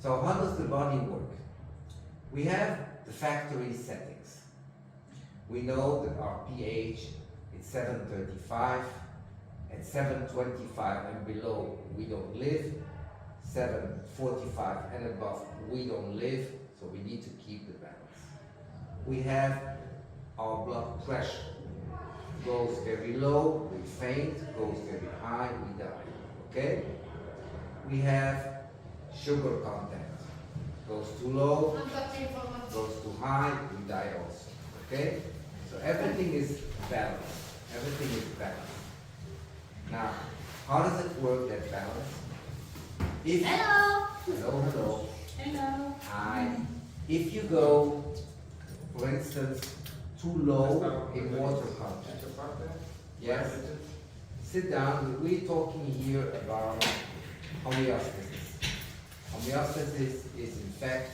So how does the body work? We have the factory settings. We know that our pH is 735. At 725 and below, we don't live. 745 and above, we don't live. So we need to keep the balance. We have our blood pressure. Goes very low, we faint. Goes very high, we die. Okay? We have sugar content. Goes too low, goes too high, we die also. Okay? So everything is balanced. Everything is balanced. Now, how does it work, that balance? If Hello! Hello. Hello! Hi. If you go, for instance, too low in water content, yes, sit down. We're talking here about homeostasis. Homeostasis is in fact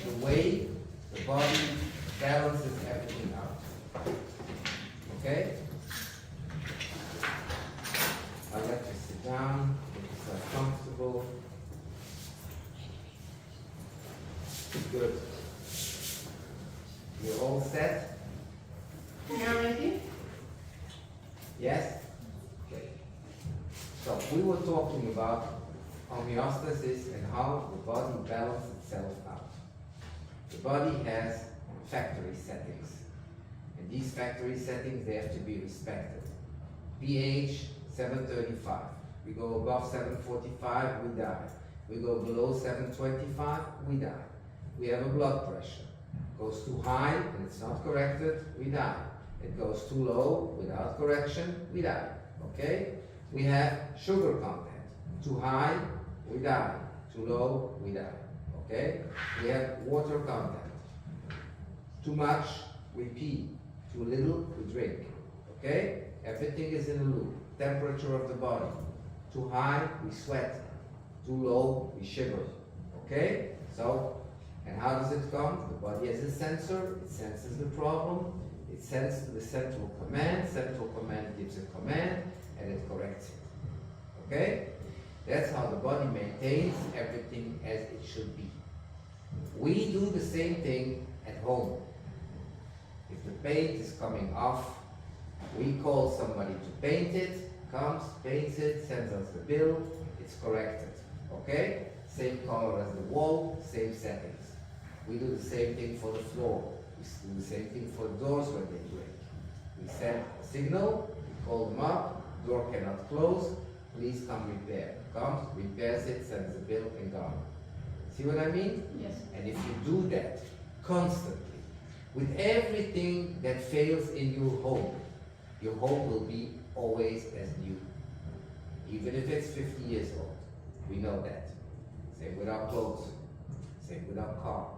the way the body balances everything out. Okay? I'll let you sit down, make yourself comfortable. Good. You're all set? You're ready? Yes? Okay. So we were talking about homeostasis and how the body balances itself out. The body has factory settings. And these factory settings, they have to be respected. pH 735. We go above 745, we die. We go below 725, we die. We have a blood pressure. Goes too high and it's not corrected, we die. It goes too low without correction, we die. Okay? We have sugar content. Too high, we die. Too low, we die. Okay? We have water content. Too much, we pee. Too little, we drink. Okay? Everything is in a loop. Temperature of the body. Too high, we sweat. Too low, we shiver. Okay? So, and how does it come? The body has a sensor. It senses the problem. It sends to the central command. Central command gives a command, and it corrects it. Okay? That's how the body maintains everything as it should be. We do the same thing at home. If the paint is coming off, we call somebody to paint it, comes, paints it, sends us the bill, it's corrected. Okay? Same color as the wall, same settings. We do the same thing for the floor. We do the same thing for the doors when they break. We send a signal, we call them up, door cannot close, please come repair. Comes, repairs it, sends the bill, and gone. See what I mean? Yes. And if you do that constantly, with everything that fails in your home will be always as new. Even if it's 50 years old. We know that. Same with our clothes. Same with our car.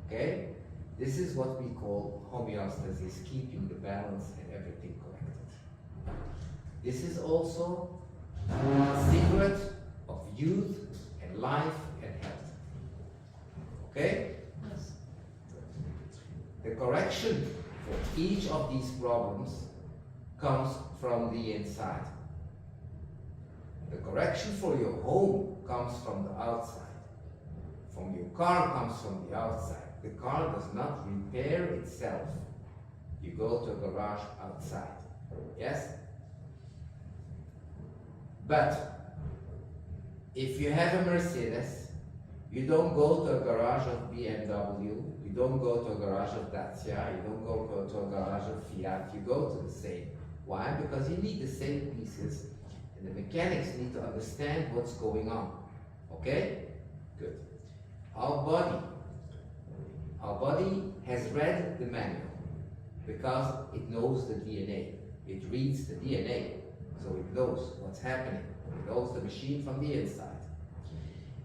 Okay? This is what we call homeostasis, keeping the balance and everything corrected. This is also the secret of youth and life and health. Okay? Yes. The correction for each of these problems comes from the inside. The correction for your home comes from the outside. From your car comes from the outside. The car does not repair itself. You go to a garage outside. Yes? But if you have a Mercedes, you don't go to a garage of BMW, you don't go to a garage of Dacia, you don't go to a garage of Fiat, you go to the same. Why? Because you need the same pieces, and the mechanics need to understand what's going on. Okay? Good. Our body has read the manual because it knows the DNA. It reads the DNA, so it knows what's happening. It knows the machine from the inside.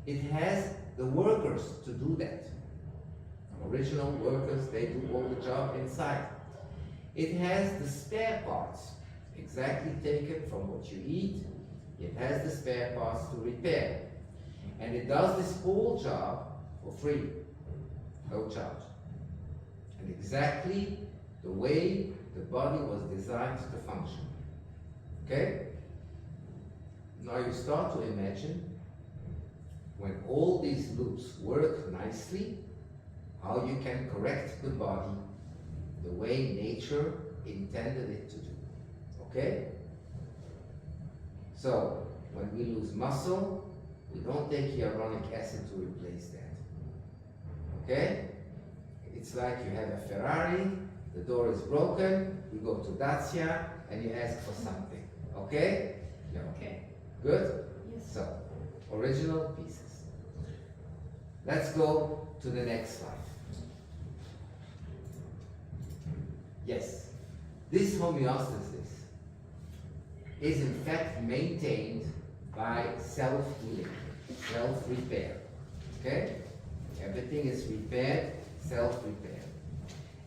It has the workers to do that. Original workers, they do all the job inside. It has the spare parts, exactly taken from what you eat. It has the spare parts to repair. And it does this whole job for free, no charge. And exactly the way the body was designed to function. Okay? Now you start to imagine when all these loops work nicely, how you can correct the body the way nature intended it to do. Okay? So, when we lose muscle, we don't take hyaluronic acid to replace that. Okay? It's like you have a Ferrari, the door is broken, you go to Dacia and you ask for something. Okay? Yeah. Okay. Good? Yes. So, original pieces. Let's go to the next slide. Yes, this homeostasis is in fact maintained by self-healing, self-repair. Okay? Everything is repaired, self-repair.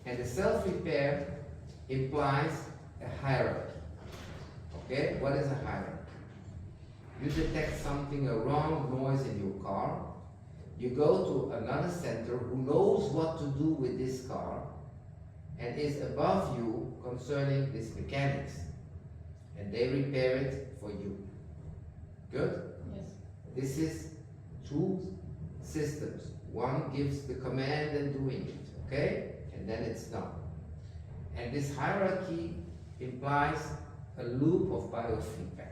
And the self-repair implies a hierarchy. Okay? What is a hierarchy? You detect something, a wrong noise in your car, you go to another center who knows what to do with this car and is above you concerning this mechanics, and they repair it for you. Good? Yes. This is two systems. One gives the command and doing it, okay? And then it's done. And this hierarchy implies a loop of biofeedback.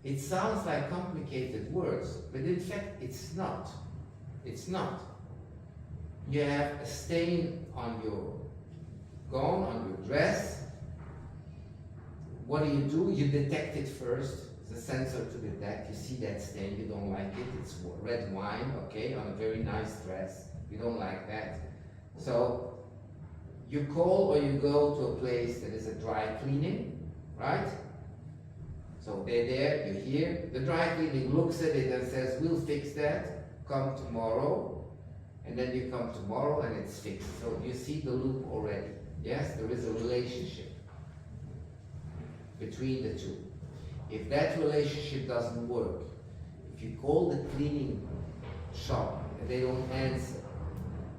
It sounds like complicated words, but in fact it's not. It's not. You have a stain on your gown, on your dress. What do? You detect it first. The sensor to detect. You see that stain, you don't like it. It's red wine, okay, on a very nice dress. You don't like that. So you call or you go to a place that is a dry cleaning, right? So they're there, you're here. The dry cleaning looks at it and says, we'll fix that, come tomorrow. And then you come tomorrow and it's fixed. So you see the loop already. Yes, there is a relationship between the two. If that relationship doesn't work, if you call the cleaning shop and they don't answer,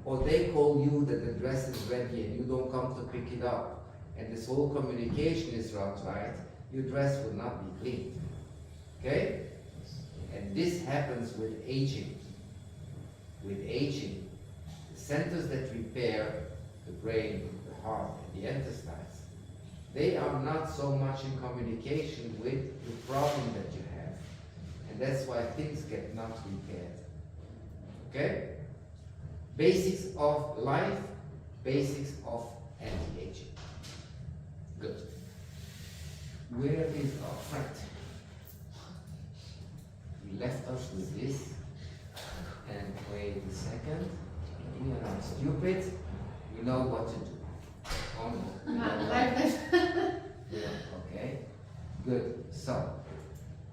or they call you that the dress is ready and you don't come to pick it up, and this whole communication is not right, your dress will not be cleaned. Okay? And this happens with aging. With aging, the centers that repair the brain, the heart, and the intestines, they are not so much in communication with the problem that you have. And that's why things get not repaired. Okay? Basics of life, basics of anti-aging. Good. Where is our friend? He left us with this. And wait a second. We are not stupid. We know what to do. Oh no. Not like this. Yeah, okay. Good. So,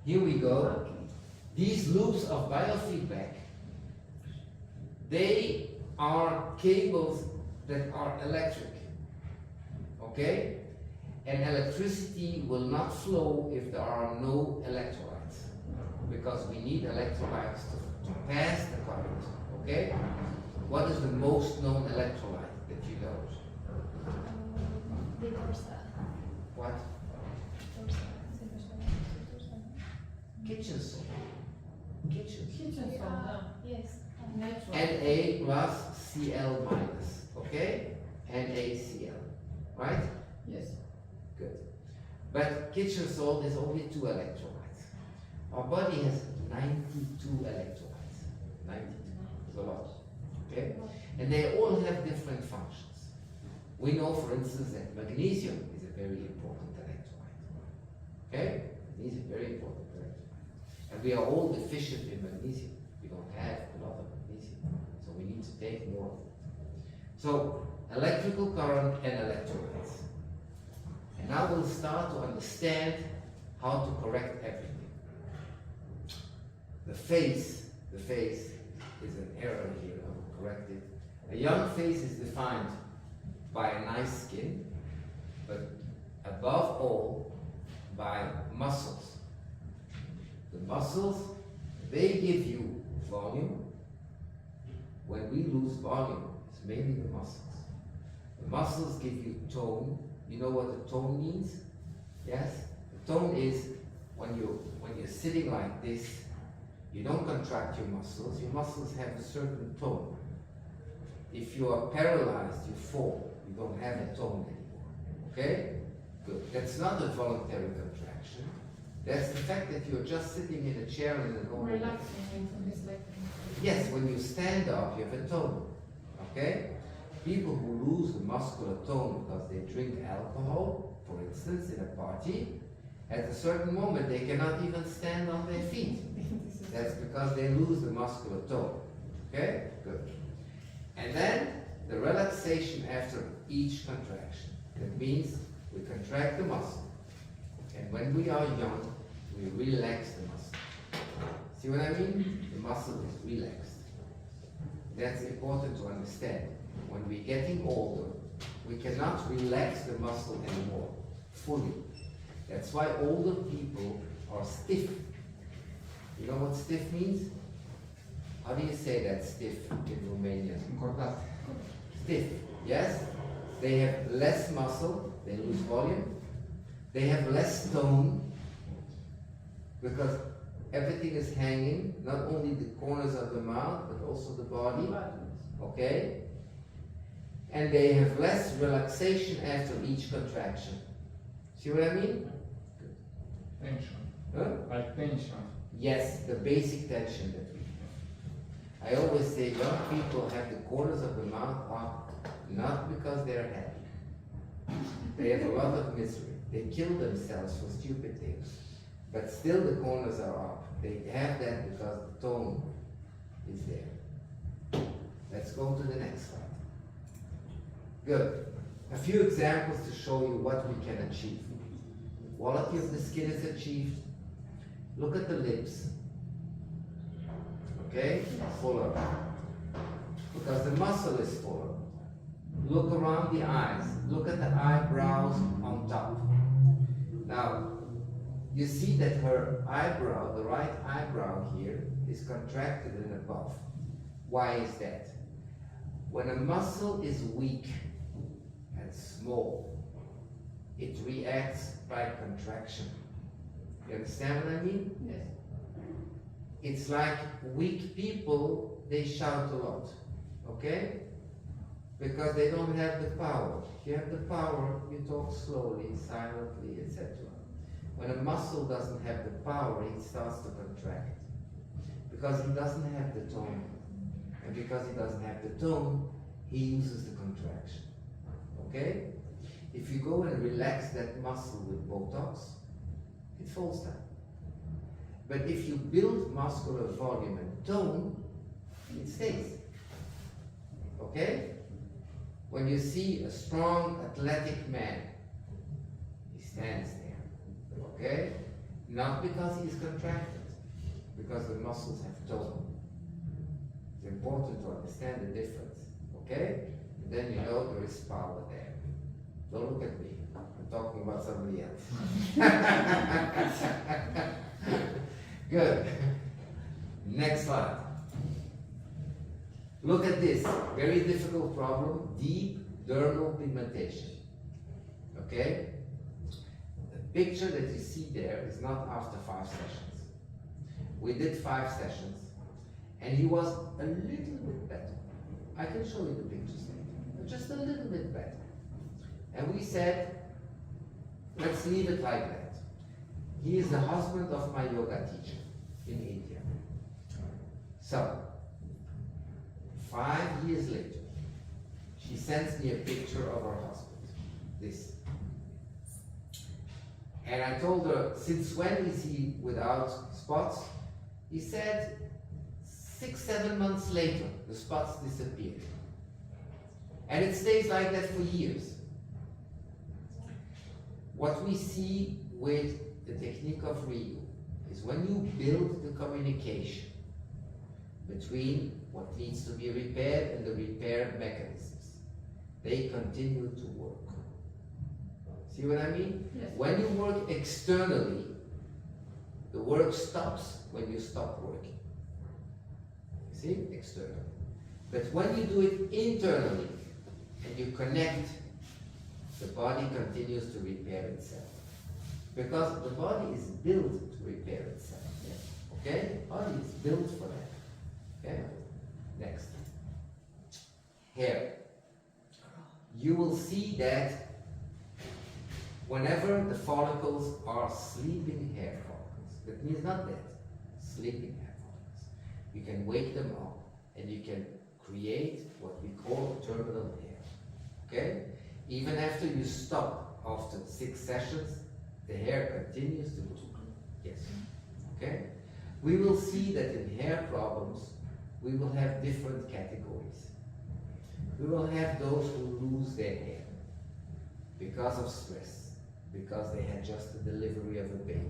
here we go. Okay. These loops of biofeedback, they are cables that are electric. Okay? And electricity will not flow if there are no electrolytes. Because we need electrolytes to pass the current. Okay? What is the most known electrolyte that you know? What? Kitchen salt. Kitchen salt. Yes. Na plus Cl minus. Okay? NaCl. Right? Yes. Good. But kitchen salt is only 2 electrolytes. Our body has 92 electrolytes. 92. It's a lot. Okay? And they all have different functions. We know, for instance, that magnesium is a very important electrolyte. Okay? Magnesium is very important electrolyte. And we are all deficient in magnesium. We don't have a lot of magnesium. So we need to take more of it. So, electrical current and electrolytes. And now we'll start to understand how to correct everything. The face is an error here. I will correct it. A young face is defined by a nice skin, but above all, by muscles. The muscles, they give you volume. When we lose volume, it's mainly the muscles. The muscles give you tone. You know what the tone means? Yes? The tone is when you're sitting like this, You don't contract your muscles have a certain tone. If you are paralyzed, you fall. You don't have a tone anymore. Okay? Good. That's not a voluntary contraction. That's the fact that you're just sitting in a chair in a normal way. Relaxing into his leg. Yes, when you stand up, you have a tone. Okay? People who lose the muscular tone because they drink alcohol, for instance, in a party, at a certain moment they cannot even stand on their feet. That's because they lose the muscular tone. Okay? Good. And then the relaxation after each contraction. That means we contract the muscle. And when we are young, we relax the muscle. See what I mean? The muscle is relaxed. That's important to understand. When we're getting older, we cannot relax the muscle anymore, fully. That's why older people are stiff. You know what stiff means? How do you say that stiff in Romanian? Încordat. Stiff, yes? They have less muscle, they lose volume. They have less tone because everything is hanging, not only the corners of the mouth, but also the body. Okay? And they have less relaxation after each contraction. See what I mean? Tension. Huh? Like tension. Yes, the basic tension that we have. I always say young people have the corners of the mouth up, not because they're happy. They have a lot of misery. They kill themselves for stupid things. But still the corners are up. They have that because the tone is there. Let's go to the next slide. Good. A few examples to show you what we can achieve. The quality of the skin is achieved. Look at the lips. Okay? Fuller. Because the muscle is fuller. Look around the eyes. Look at the eyebrows on top. Now, you see that her eyebrow, the right eyebrow here, is contracted and above. Why is that? When a muscle is weak and small, it reacts by contraction. You understand what I mean? Yes. It's like weak people, they shout a lot, okay? Because they don't have the power. If you have the power, you talk slowly, silently, etc. When a muscle doesn't have the power, it starts to contract. Because he doesn't have the tone. And because he doesn't have the tone, he uses the contraction. Okay? If you go and relax that muscle with Botox, it falls down. But if you build muscular volume and tone, it stays. Okay? When you see a strong, athletic man, he stands there. Okay? Not because he is contracted, because the muscles have tone. It's important to understand the difference. Okay? And then you know there is power there. Don't look at me. I'm talking about somebody else. Good. Next slide. Look at this. Very difficult problem. Deep dermal pigmentation. Okay? The picture that you see there is not after 5 sessions. We did 5 sessions, and he was a little bit better. I can show you the pictures later. Just a little bit better. And we said, let's leave it like that. He is the husband of my yoga teacher in India. So, 5 years later, she sends me a picture of her husband. This. And I told her, since when is he without spots? He said, 6-7 months later, the spots disappeared. And it stays like that for years. What we see with the technique of REYU is when you build the communication between what needs to be repaired and the repair mechanisms, they continue to work. See what I mean? Yes. When you work externally, the work stops when you stop working. See? Externally. But when you do it internally and you connect, the body continues to repair itself. Because the body is built to repair itself. Okay? Body is built for that. Okay? Next. Hair. You will see that whenever the follicles are sleeping hair follicles, that means not dead, sleeping hair follicles, you can wake them up and you can create what we call terminal hair. Okay? Even after you stop after 6 sessions, the hair continues to grow. Yes. Okay? We will see that in hair problems, we will have different categories. We will have those who lose their hair because of stress, because they had just the delivery of a baby.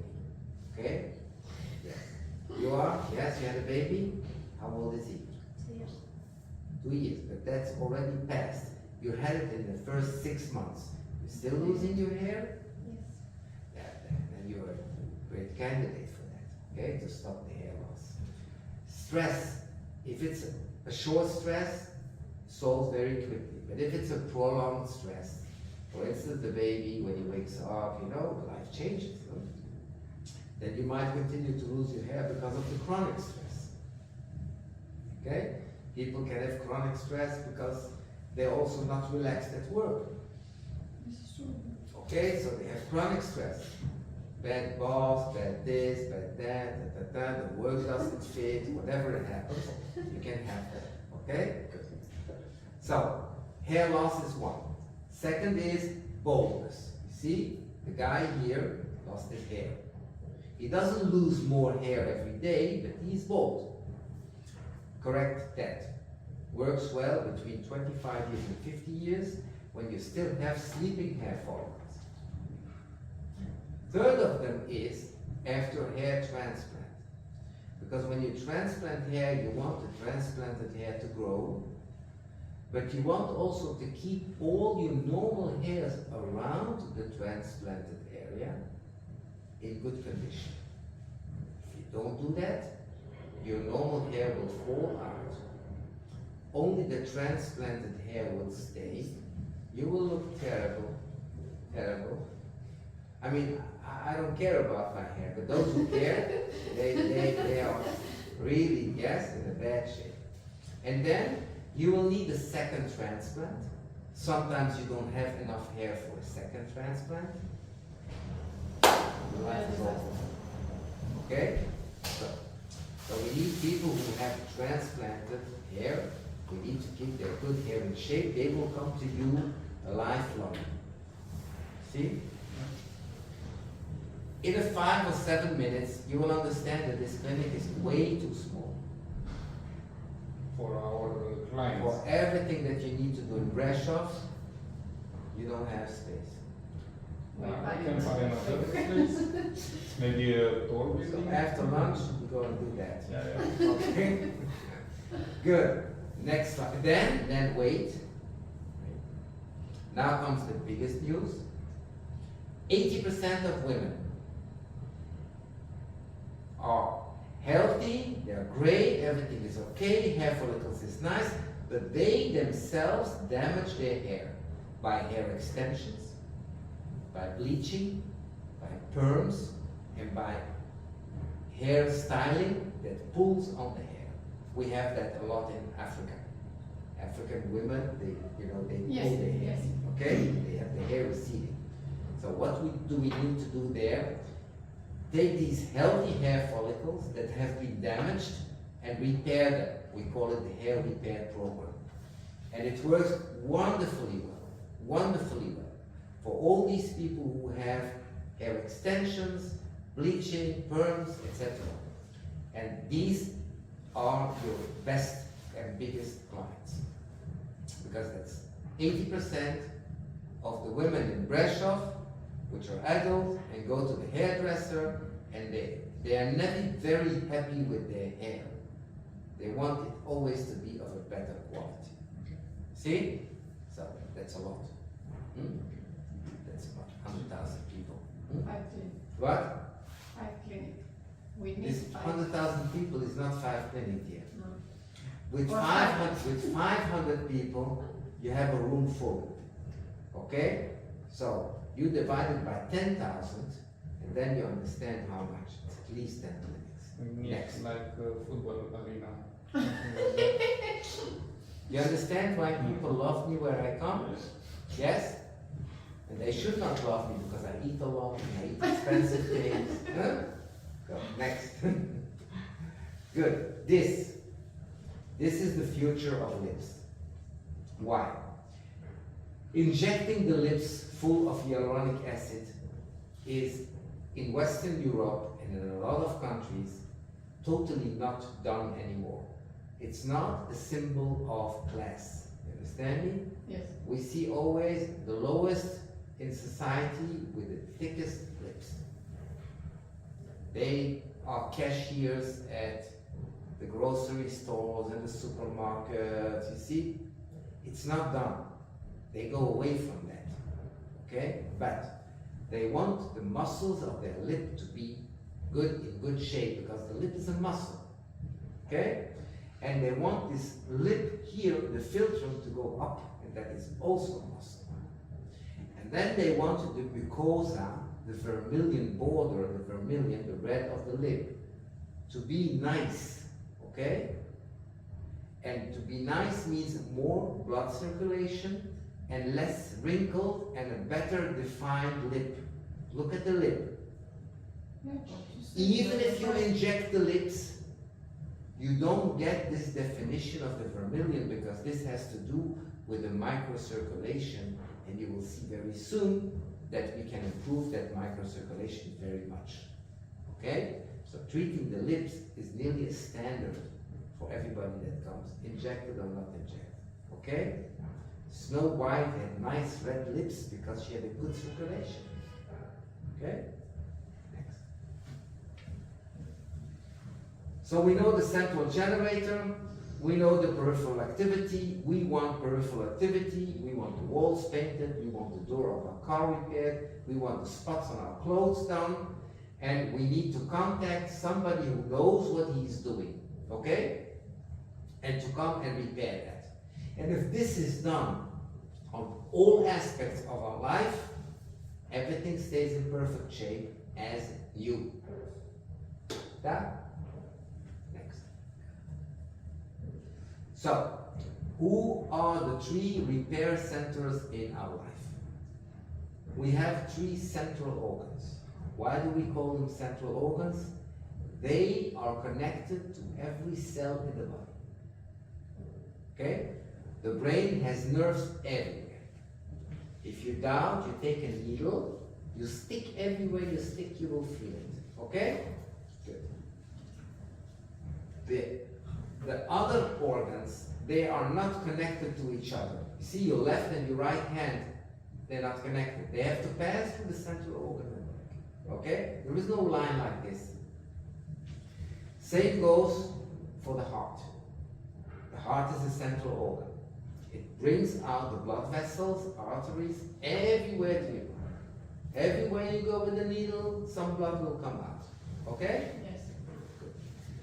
Okay? Yes. You are? Yes, you had a baby? How old is he? 2 years. 2 years, but that's already passed. You had it in the first 6 months. You're still losing your hair? Yes. Then you're a great candidate for that, okay, to stop the hair loss. Stress, if it's a short stress, solves very quickly. But if it's a prolonged stress, for instance, the baby, when he wakes up, you know, life changes. No? Then you might continue to lose your hair because of the chronic stress. Okay? People can have chronic stress because they're also not relaxed at work. This is true. Okay, so they have chronic stress. Bad boss, bad this, bad that, the work doesn't fit, whatever it happens, you can have that. Okay? Good. So, hair loss is one. Second is baldness. You see, the guy here lost his hair. He doesn't lose more hair every day, but he's bald. Correct that. Works well between 25 years and 50 years when you still have sleeping hair follicles. Third of them is after hair transplant. Because when you transplant hair, you want the transplanted hair to grow, but you want also to keep all your normal hairs around the transplanted area in good condition. If you don't do that, your normal hair will fall out. Only the transplanted hair will stay. You will look terrible, terrible. I mean, I don't care about my hair, but those who care, they are really, yes, in a bad shape. And then you will need a second transplant. Sometimes you don't have enough hair for a second transplant. Your life is over. Okay? So we need people who have transplanted hair. We need to keep their good hair in shape. They will come to you a lifelong. See? In a 5 or 7 minutes, you will understand that this clinic is way too small. For our clients. For everything that you need to do in Brasov, you don't have space. We can find another place. Maybe a tour So building. after lunch, we go and do that. Yeah. Okay? Good. Next slide. Then wait. Now comes the biggest news. 80% of women are healthy, they're great, everything is okay, hair follicles is nice, but they themselves damage their hair by hair extensions, by bleaching, by perms, and by hair styling that pulls on the hair. We have that a lot in Africa. African women, they pull Yes, their hair, yes. okay? They have the hair receding. So what do we need to do there? Take these healthy hair follicles that have been damaged and repair them. We call it the hair repair program. And it works wonderfully well for all these people who have hair extensions, bleaching, perms, etc. And these are your best and biggest clients. Because that's 80% of the women in Brasov, which are adult and go to the hairdresser, and they are never very happy with their hair. They want it always to be of a better quality. See? So that's a lot. That's about 100,000 people. 5 clinic. What? 5 clinic. We need This 5. 100,000 people is not 5 clinics yet. No. With Or 500 people, you have a room full. Okay? So you divide it by 10,000, and then you understand how much. It's at least 10 clinics. Next. Like a football arena. Something like that. You understand why people love me where I come? Yes? And they should not love me because I eat a lot and I eat expensive things. Huh? Go, next. Good. This is the future of lips. Why? Injecting the lips full of hyaluronic acid is, in Western Europe and in a lot of countries, totally not done anymore. It's not a symbol of class. You understand me? Yes. We see always the lowest in society with the thickest lips. They are cashiers at the grocery stores and the supermarkets. You see, it's not done. They go away from that. Okay? But they want the muscles of their lip to be in good shape, because the lip is a muscle. Okay? And they want this lip here, the philtrum, to go up, and that is also a muscle. And then they want the mucosa, the vermilion border, the red of the lip, to be nice. Okay? And to be nice means more blood circulation and less wrinkled and a better defined lip. Look at the lip. Yeah, but you said Even that if you right. inject the lips, you don't get this definition of the vermilion, because this has to do with the microcirculation, and you will see very soon that we can improve that microcirculation very much. Okay? So treating the lips is nearly a standard for everybody that comes, injected or not injected. Okay? Snow White had nice red lips because she had a good circulation. Okay? Next. So we know the central generator, we know the peripheral activity, we want peripheral activity, we want the walls painted, we want the door of our car repaired, we want the spots on our clothes done, and we need to contact somebody who knows what he's doing, okay? And to come and repair that. And if this is done on all aspects of our life, everything stays in perfect shape as new. That? Next. So, who are the 3 repair centers in our life? We have 3 central organs. Why do we call them central organs? They are connected to every cell in the body. Okay? The brain has nerves everywhere. If you doubt, you take a needle, you stick everywhere you stick, you will feel it. Okay? Good. The other organs, they are not connected to each other. You see, your left and your right hand, they're not connected. They have to pass through the central organ. Okay? There is no line like this. Same goes for the heart. The heart is a central organ. It brings out the blood vessels, arteries, everywhere to you. Everywhere you go with the needle, some blood will come out. Okay? Yes.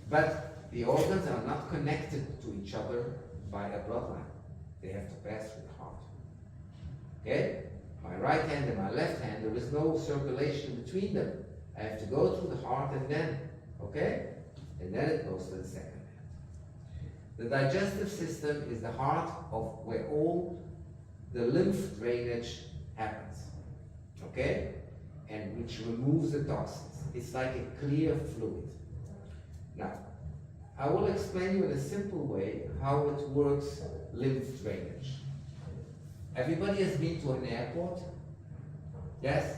But the organs are not connected to each other by a bloodline. They have to pass through the heart. Okay? My right hand and my left hand, there is no circulation between them. I have to go through the heart and then, okay? And then it goes to the second hand. The digestive system is the heart of where all the lymph drainage happens, okay? And which removes the toxins. It's like a clear fluid. Now, I will explain you in a simple way how it works, lymph drainage. Everybody has been to an airport? Yes?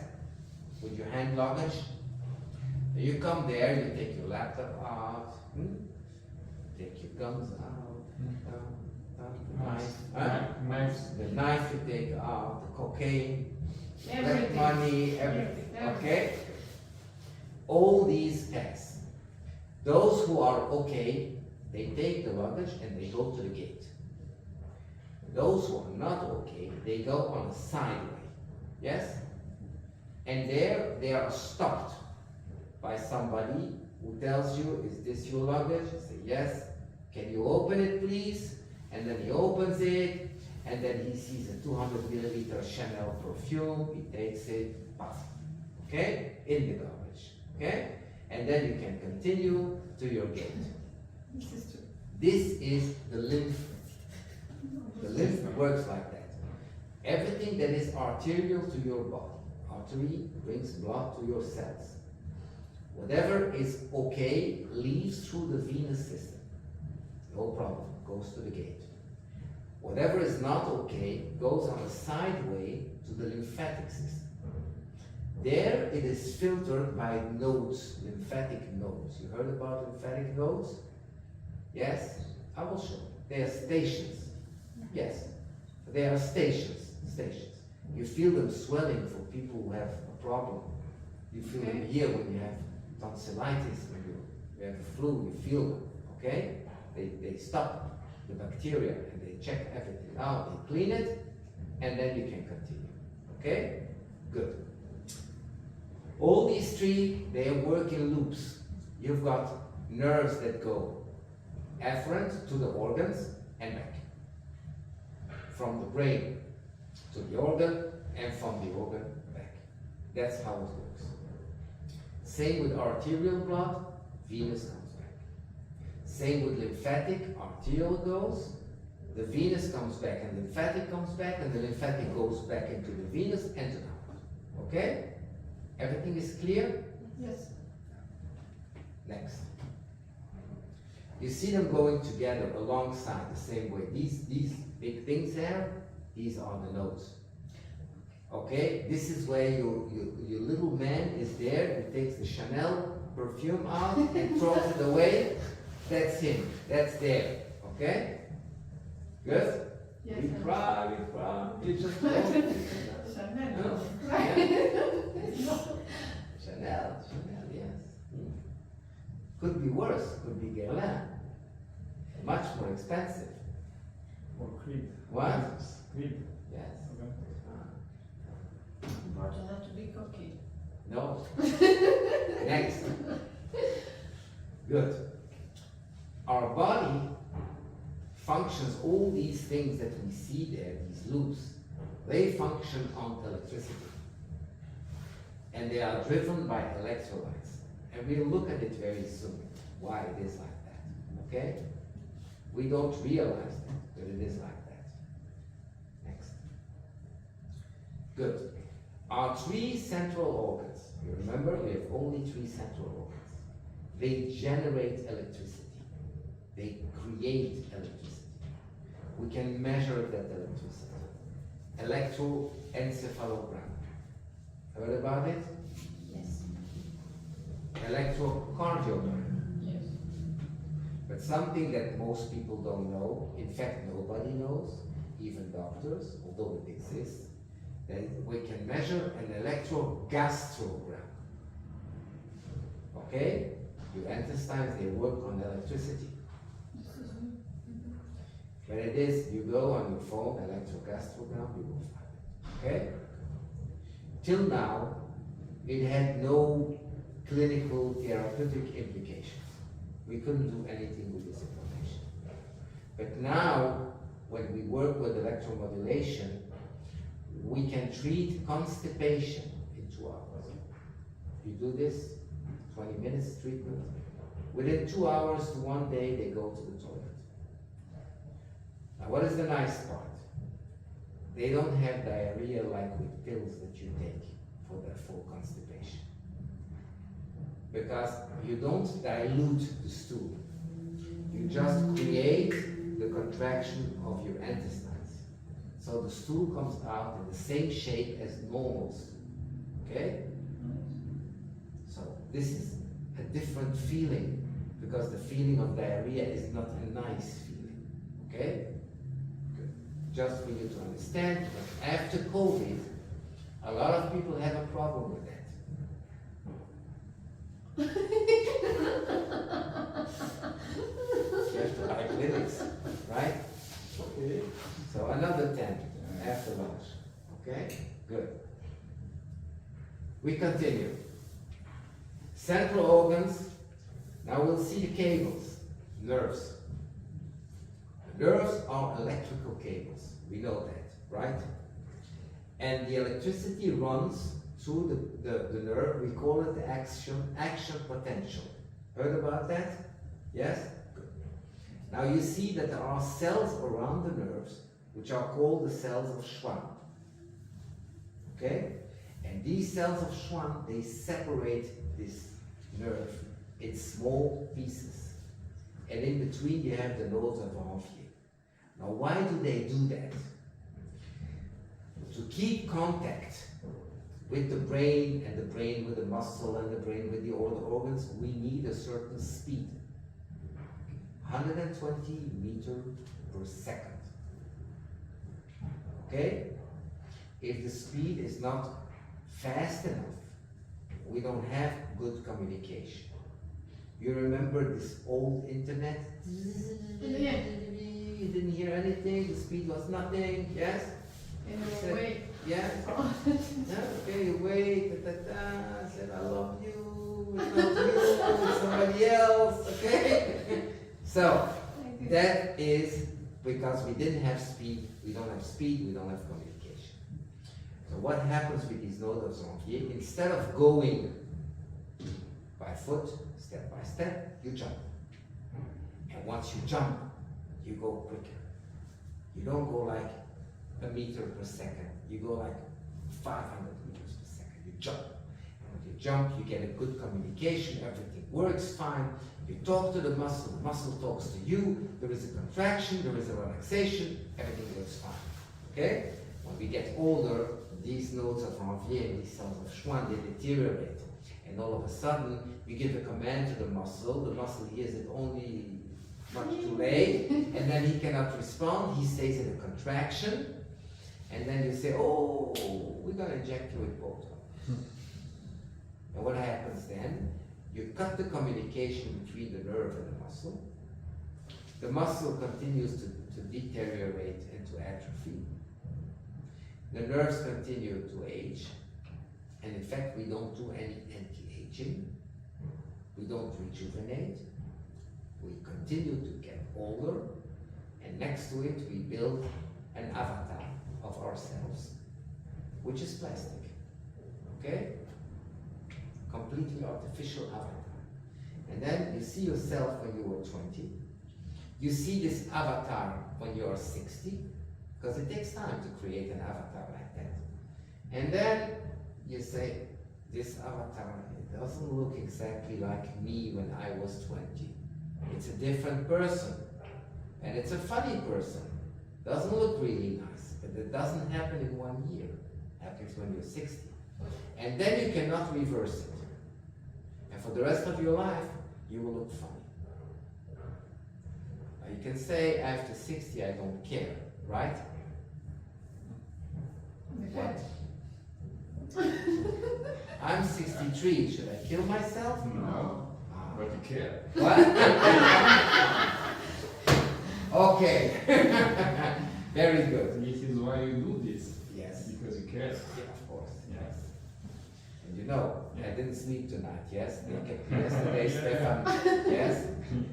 With your hand luggage? You come there, you take your laptop out, take your gums out, the knife you take out, the cocaine, black money, everything, okay? All these pass. Those who are okay, they take the luggage and they go to the gate. Those who are not okay, they go on a side way, yes? And there they are stopped by somebody who tells you, is this your luggage? You say, yes. Can you open it, please? And then he opens it, and then he sees a 200 milliliter Chanel perfume, he takes it, puff, okay? In the garbage, okay? And then you can continue to your gate. This is true. This is the lymph. The lymph works like that. Everything that is arterial to your body, artery brings blood to your cells. Whatever is okay leaves through the venous system. No problem, goes to the gate. Whatever is not okay goes on a side way to the lymphatic system. There it is filtered by nodes, lymphatic nodes. You heard about lymphatic nodes? Yes? I will show you. They are stations. Yes. They are stations. You feel them swelling for people who have a problem. You feel them here when you have tonsillitis, when you have the flu, you feel them, okay? They stop the bacteria and they check everything out, they clean it, and then you can continue, okay? Good. All these three, they work in loops. You've got nerves that go afferent to the organs and back. From the brain to the organ and from the organ back. That's how it works. Same with arterial blood, venous comes back. Same with lymphatic, arterial goes, the venous comes back and lymphatic comes back, and the lymphatic goes back into the venous and to the heart. Okay? Everything is clear? Yes. Next. You see them going together alongside the same way. These big things there, these are the nodes. Okay? This is where your little man is there and takes the Chanel perfume out and throws it away. That's him. That's there. Okay? Good? Yes. We cry. You just Chanel. No. Yeah. Chanel, yes. Could be worse, could be Guerlain. Much more expensive. Or Creed. What? Creed. Yes. Okay. Important not to be cocky. No. Next. Good. Our body functions, all these things that we see there, these loops, they function on electricity. And they are driven by electrolytes. And we'll look at it very soon, why it is like that. Okay? We don't realize that, but it is like that. Next. Good. Our three central organs, you remember we have only three central organs. They generate electricity. They create electricity. We can measure that electricity. Electroencephalogram. Heard about it? Yes. Electrocardiogram. Yes. But something that most people don't know, in fact nobody knows, even doctors, although it exists, that we can measure an electrogastrogram. Okay? Your intestines, they work on electricity. When it is, you go on your phone, electrogastrogram, you will find it. Okay? Till now, it had no clinical therapeutic implications. We couldn't do anything with this information. But now, when we work with electromodulation, we can treat constipation in 2 hours. You do this, 20 minutes treatment. Within 2 hours to 1 day, they go to the toilet. Now, what is the nice part? They don't have diarrhea like with pills that you take for constipation. Because you don't dilute the stool. You just create the contraction of your intestines. So the stool comes out in the same shape as normal stool. Okay? So this is a different feeling, because the feeling of diarrhea is not a nice feeling. Okay? Good. Just for you to understand, but after COVID, a lot of people have a problem with that. You have to buy clinics, right? Okay. So another 10 after lunch. Okay? Good. We continue. Central organs. Now we'll see the cables. Nerves. The nerves are electrical cables. We know that, right? And the electricity runs through the nerve. We call it the action potential. Heard about that? Yes? Good. Now you see that there are cells around the nerves which are called the cells of Schwann. Okay? And these cells of Schwann, they separate this nerve in small pieces. And in between you have the nodes of Ranvier. Now why do they do that? To keep contact with the brain, and the brain with the muscle, and the brain with the other organs, we need a certain speed. 120 meters per second. Okay? If the speed is not fast enough, we don't have good communication. You remember this old internet? Yeah. You didn't hear anything, the speed was nothing, yes? And you Said- wait. Yeah? Yeah, okay, you wait, said I love you, it's not you, it's somebody else, okay? So, that is because we didn't have speed, we don't have speed, we don't have communication. So what happens with these nodes of Ranvier? Instead of going by foot, step by step, you jump. And once you jump, you go quicker. You don't go like a meter per second, you go like 500 meters per second. You jump. And when you jump, you get a good communication, everything works fine. You talk to the muscle talks to you, there is a contraction, there is a relaxation, everything works fine. Okay? When we get older, these nodes of Ranvier, these cells of Schwann, they deteriorate. And all of a sudden, you give a command to the muscle hears it only much too late, and then he cannot respond, he stays in a contraction, and then you say, oh, we're going to inject you with Botox. And what happens then? You cut the communication between the nerve and the muscle. The muscle continues to deteriorate and to atrophy. The nerves continue to age. And in fact, we don't do any anti-aging. We don't rejuvenate. We continue to get older. And next to it, we build an avatar of ourselves, which is plastic. Okay? Completely artificial avatar. And then you see yourself when you were 20. You see this avatar when you are 60, because it takes time to create an avatar like that. And then you say, this avatar, it doesn't look exactly like me when I was 20. It's a different person. And it's a funny person. Doesn't look really nice, but it doesn't happen in 1 year. It happens when you're 60. And then you cannot reverse it. And for the rest of your life, you will look funny. Now you can say, after 60, I don't care, right? What? I'm 63, should I kill myself? No, but you care. What? Okay. Very good. This is why you do this. Yes. Because you care. Yeah, of course. Yes. And you know, I didn't sleep tonight, yes? Yeah. Yesterday, Yeah. Stefan, yes?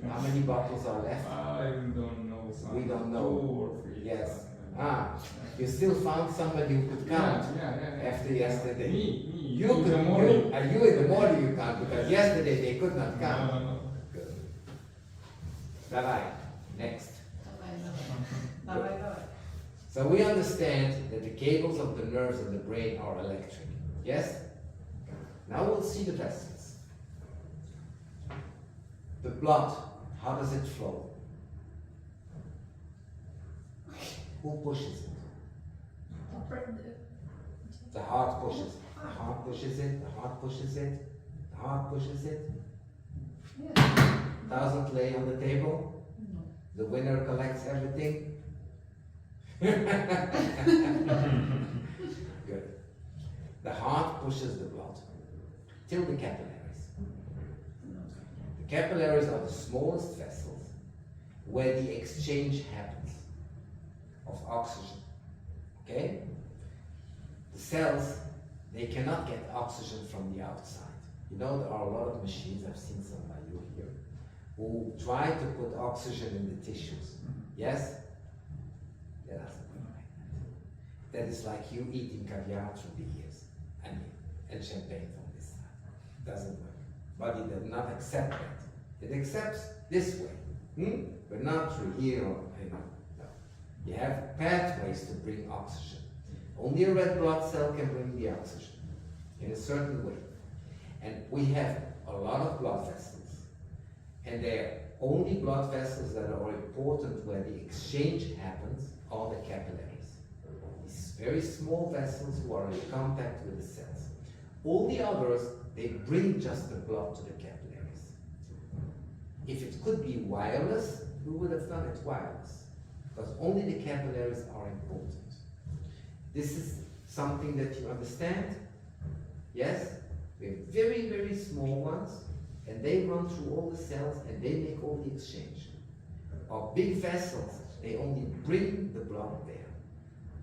How many bottles are left? I don't know. We don't know. 2 or 3. Yes. Ah, you still found somebody who could count Yeah. after yesterday. Me. You in could, the morning. you in the morning you count, because yesterday they could not count. No. Good. Bye-bye. Next. Bye-bye. So we understand that the cables of the nerves and the brain are electric. Yes? Now we'll see the vessels. The blood, how does it flow? Who pushes it? The heart pushes it. The heart pushes it. The heart pushes it. The heart pushes it. 1,000 lay on the table. The winner collects everything. Good. The heart pushes the blood till the capillaries. The capillaries are the smallest vessels where the exchange happens of oxygen. Okay? The cells, they cannot get oxygen from the outside. You know, there are a lot of machines, I've seen some by you here, who try to put oxygen in the tissues. Yes? That doesn't work like that. That is like you eating caviar through the years. I mean, and champagne from this side. Doesn't work. Body does not accept that. It accepts this way, but not through here or no. You have pathways to bring oxygen. Only a red blood cell can bring the oxygen in a certain way. And we have a lot of blood vessels. And they're only blood vessels that are important where the exchange happens are the capillaries. These very small vessels who are in contact with the cells. All the others, they bring just the blood to the capillaries. If it could be wireless, we would have done it wireless, because only the capillaries are important. This is something that you understand? Yes? We have very, very small ones, and they run through all the cells and they make all the exchange. Our big vessels, they only bring the blood there.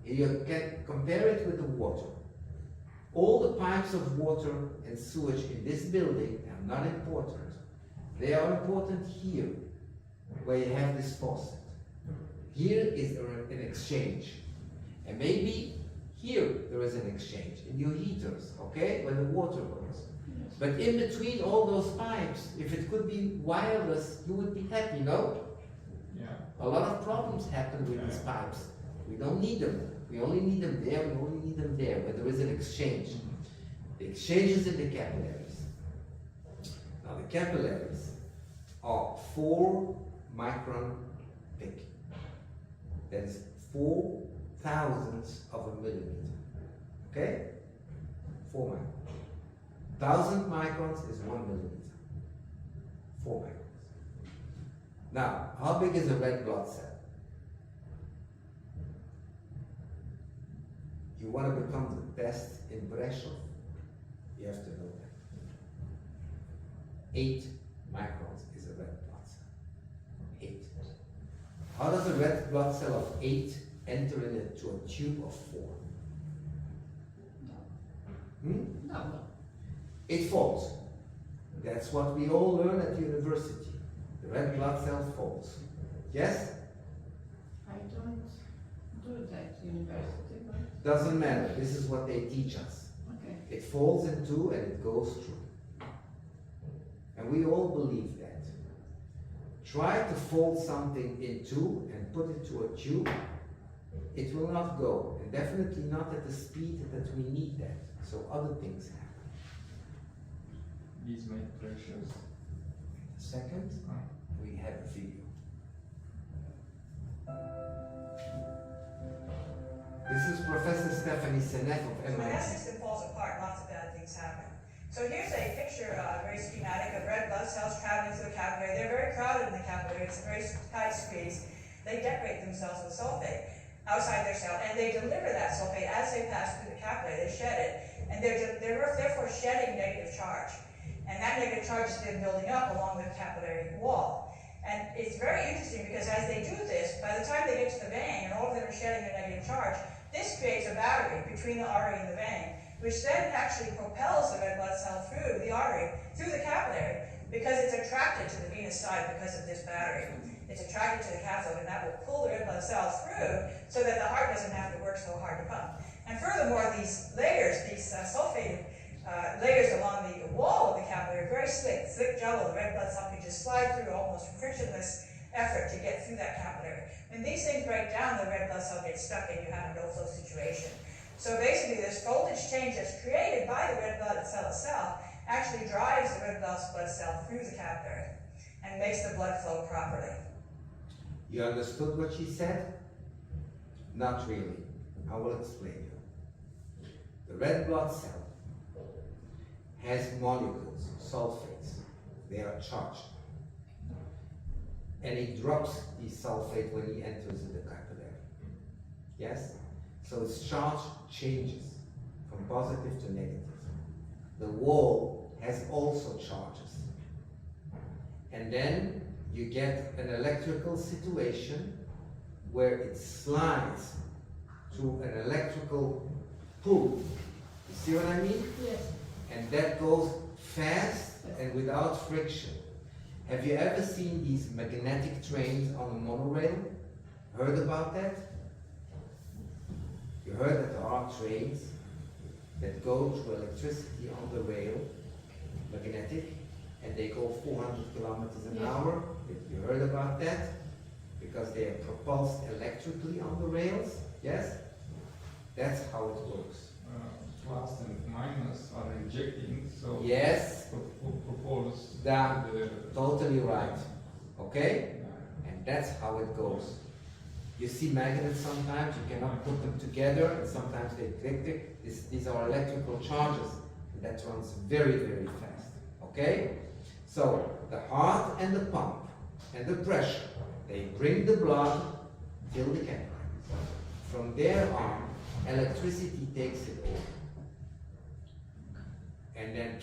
You can compare it with the water. All the pipes of water and sewage in this building are not important. They are important here, where you have this faucet. Here is an exchange. And maybe here there is an exchange in your heaters, okay, when the water runs. But in between all those pipes, if it could be wireless, you would be happy, no? Yeah. A lot of problems happen with these pipes. We don't need them. We only need them there, we only need them there, where there is an exchange. The exchange is in the capillaries. Now the capillaries are 4 micron thick. That is 4 thousandths of a millimeter. Okay? 4 microns. 1,000 microns is 1 millimeter. 4 microns. Now, how big is a red blood cell? You want to become the best in Brasov, you have to know that. 8 microns is a red blood cell. 8. How does a red blood cell of 8 enter into a tube of 4? No. It falls. That's what we all learn at university. The red blood cell falls. Yes? I don't do that at university, but Doesn't matter. This is what they teach us. okay. It falls in 2 and it goes through. And we all believe that. Try to fold something in 2 and put it to a tube. It will not go. And definitely not at the speed that we need that. So other things happen. These made precious. Second, we have a video. This is Professor Stephanie Seneff of So when MIT. that system falls apart, lots of bad things happen. So here's a picture, very schematic, of red blood cells traveling through the capillary. They're very crowded in the capillary. It's a very tight squeeze. They decorate themselves with sulfate outside their cell, and they deliver that sulfate as they pass through the capillary. They shed it, and they're therefore shedding negative charge. And that negative charge is then building up along the capillary wall. And it's very interesting because as they do this, by the time they get to the vein, and all of them are shedding their negative charge, this creates a battery between the artery and the vein, which then actually propels the red blood cell through the artery, through the capillary, because it's attracted to the venous side because of this battery. It's attracted to the cathode, and that will pull the red blood cells through so that the heart doesn't have to work so hard to pump. And furthermore, these layers, these sulfated layers along the wall of the capillary, very slick jello. The red blood cell can just slide through almost frictionless effort to get through that capillary. When these things break down, the red blood cell gets stuck and you have a no-flow situation. So basically, this voltage change that's created by the red blood cell itself actually drives the red blood cell through the capillary and makes the blood flow properly. You understood what she said? Not really. I will explain you. The red blood cell has molecules, sulfates. They are charged. And he drops the sulfate when he enters the capillary. Yes? So its charge changes from positive to negative. The wall has also charges. And then you get an electrical situation where it slides through an electrical pull. You see what I mean? Yes. And that goes fast and without friction. Have you ever seen these magnetic trains on a monorail? Heard about that? You heard that there are trains that go through electricity on the rail, magnetic, and they go 400 kilometers an Yeah. hour. You heard about that? Because they are propulsed electrically on the rails, yes? That's how it works. Plus and minus are injecting, so Yes, propose that, the totally right, okay? And that's how it goes. You see magnets sometimes, you cannot put them together, and sometimes they click. These are electrical charges, and that runs very, very fast, okay? So, the heart and the pump and the pressure, they bring the blood till the capillaries. From there on, electricity takes it over. And then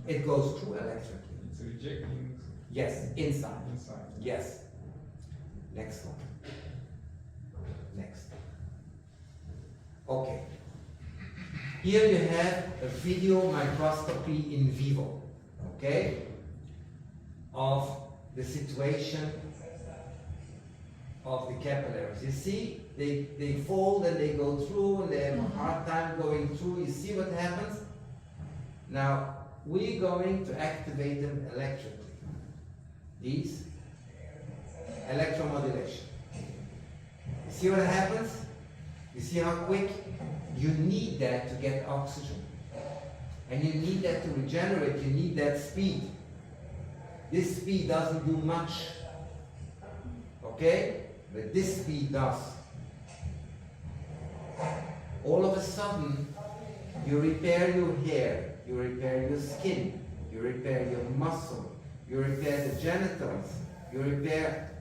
it goes through electrically. it's rejecting Yes, inside. inside. Yes. Next one. Next. Okay. Here you have a video microscopy in vivo, okay, of the situation of the capillaries. You see, they fold and they go through and they have a hard time going through. You see what happens? Now, we're going to activate them electrically. These electromodulation. You see what happens? You see how quick? You need that to get oxygen. And you need that to regenerate. You need that speed. This speed doesn't do much. Okay? But this speed does. All of a sudden, you repair your hair, you repair your skin, you repair your muscle, you repair the genitals, you repair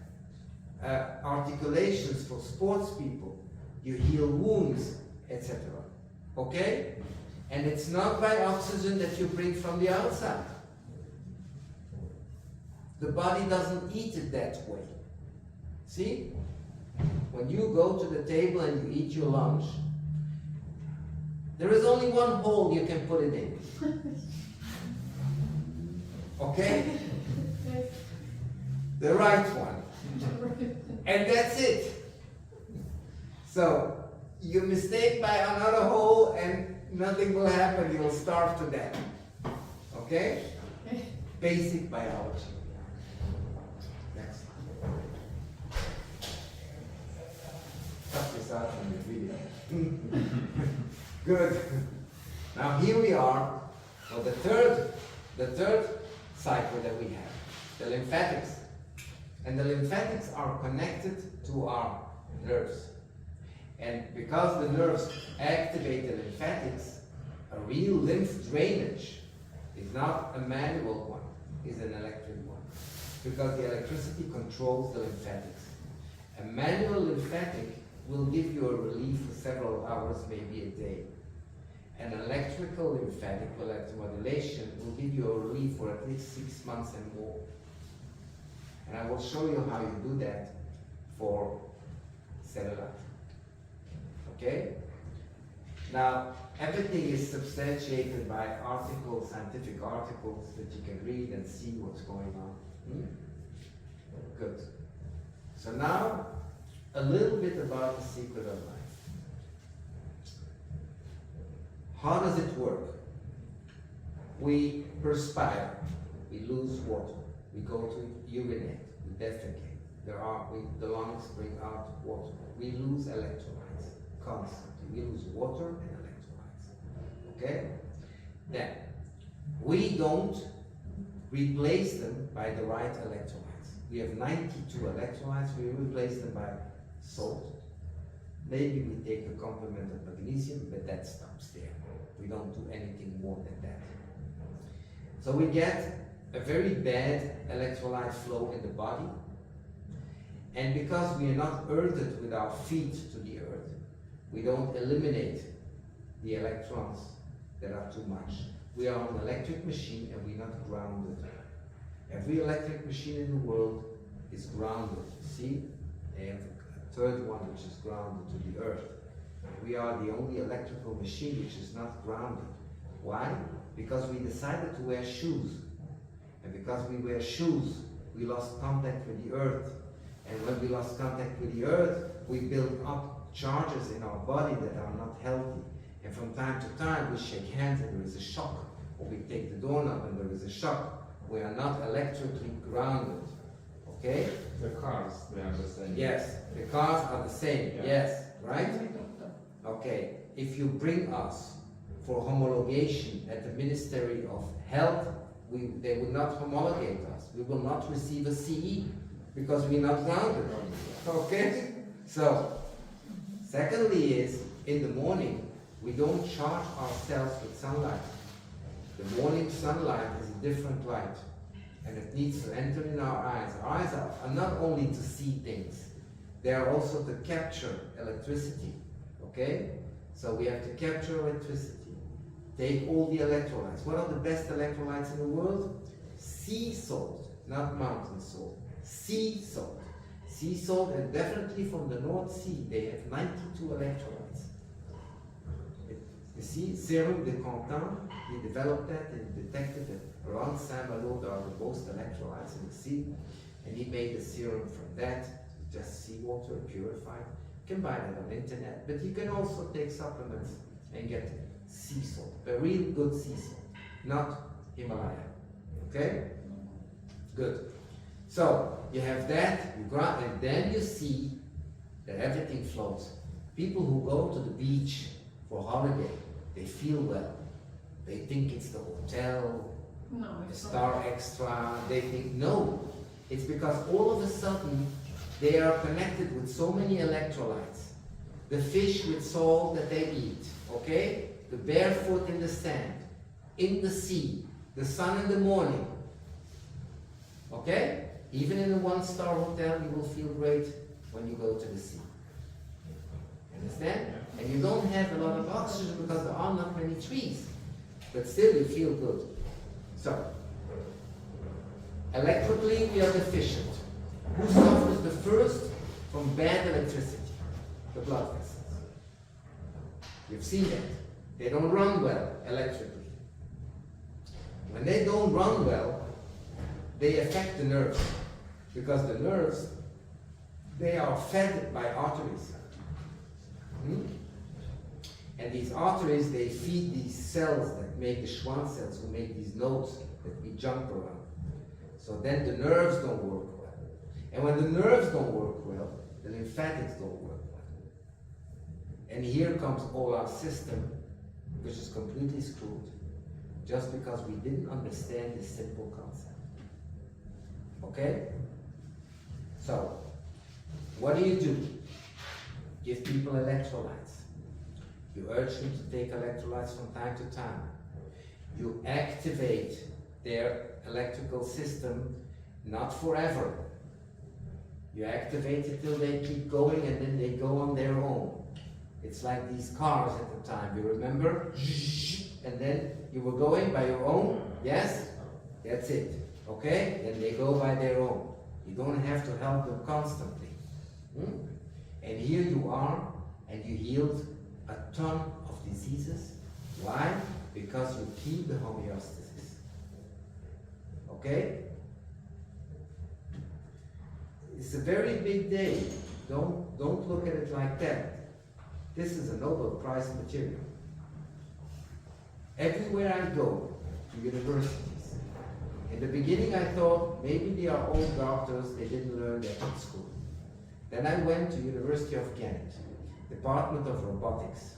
articulations for sports people, you heal wounds, etc. Okay? And it's not by oxygen that you bring from the outside. The body doesn't eat it that way. See? When you go to the table and you eat your lunch, there is only one hole you can put it in. Okay? The right one. And that's it. So, you mistake by another hole and nothing will happen. You'll starve to death. Okay? Basic biology. Next. Cut this out from the video. Good. Now here we are for the third cycle that we have, the lymphatics. And the lymphatics are connected to our nerves. And because the nerves activate the lymphatics, a real lymph drainage is not a manual one, is an electric one. Because the electricity controls the lymphatics. A manual lymphatic will give you a relief for several hours, maybe a day. An electrical lymphatic, electromodulation, will give you a relief for at least 6 months and more. And I will show you how you do that for cellular. Okay? Now, everything is substantiated by articles, scientific articles that you can read and see what's going on. Good. So now, a little bit about the secret of life. How does it work? We perspire, we lose water, we go to urinate, we defecate. The lungs bring out water. We lose electrolytes constantly. We lose water and electrolytes. Okay? Then, we don't replace them by the right electrolytes. We have 92 electrolytes, we replace them by salt. Maybe we take a complement of magnesium, but that stops there. We don't do anything more than that. So we get a very bad electrolyte flow in the body. And because we are not earthed with our feet to the earth, we don't eliminate the electrons that are too much. We are an electric machine and we're not grounded. Every electric machine in the world is grounded. See? They have a third one which is grounded to the earth. We are the only electrical machine which is not grounded. Why? Because we decided to wear shoes. And because we wear shoes, we lost contact with the earth. And when we lost contact with the earth, we build up charges in our body that are not healthy. And from time to time, we shake hands and there is a shock. Or we take the doorknob and there is a shock. We are not electrically grounded. Okay? The cars, they are the same. Yes, the cars are the same. Yeah. Yes, right? Okay. If you bring us for homologation at the Ministry of Health, they will not homologate us. We will not receive a CE because we're not grounded. Okay? So, secondly is, in the morning, we don't charge ourselves with sunlight. The morning sunlight is a different light, and it needs to enter in our eyes. Our eyes are not only to see things, they are also to capture electricity. Okay? So we have to capture electricity. Take all the electrolytes. What are the best electrolytes in the world? Sea salt, not mountain salt. Sea salt. Sea salt, and definitely from the North Sea, they have 92 electrolytes. You see, Serum de Quentin, he developed that and detected that around Saint-Malo there are the most electrolytes in the sea, and he made a serum from that, just seawater, purified. You can buy that on the internet, but you can also take supplements and get sea salt, a real good sea salt, not Himalaya. Okay? Good. So, you have that, you ground, and then you see that everything floats. People who go to the beach for holiday, they feel well. They think it's the hotel, No, the it's Star not. Extra. They think, no. It's because all of a sudden, they are connected with so many electrolytes. The fish with salt that they eat, okay? The barefoot in the sand, in the sea, the sun in the morning, okay? Even in a one-star hotel, you will feel great when you go to the sea. Understand? And you don't have a lot of oxygen because there are not many trees, but still you feel good. So, electrically we are deficient. Who suffers the first from bad electricity? The blood vessels. You've seen that. They don't run well electrically. When they don't run well, they affect the nerves. Because the nerves, they are fed by arteries. And these arteries, they feed these cells that make the Schwann cells, who make these nodes that we jump around. So then the nerves don't work well. And when the nerves don't work well, the lymphatics don't work well. And here comes all our system, which is completely screwed, just because we didn't understand this simple concept. Okay? So, what do? Give people electrolytes. You urge them to take electrolytes from time to time. You activate their electrical system, not forever. You activate it till they keep going and then they go on their own. It's like these cars at the time, you remember? And then you were going by your own, yes? That's it, okay? Then they go by their own. You don't have to help them constantly. And here you are, and you healed a ton of diseases. Why? Because you keep the homeostasis. Okay? It's a very big day. Don't look at it like that. This is a Nobel Prize material. Everywhere I go, to universities, in the beginning I thought maybe they are old doctors, they didn't learn that in school. Then I went to University of Ghent, Department of Robotics,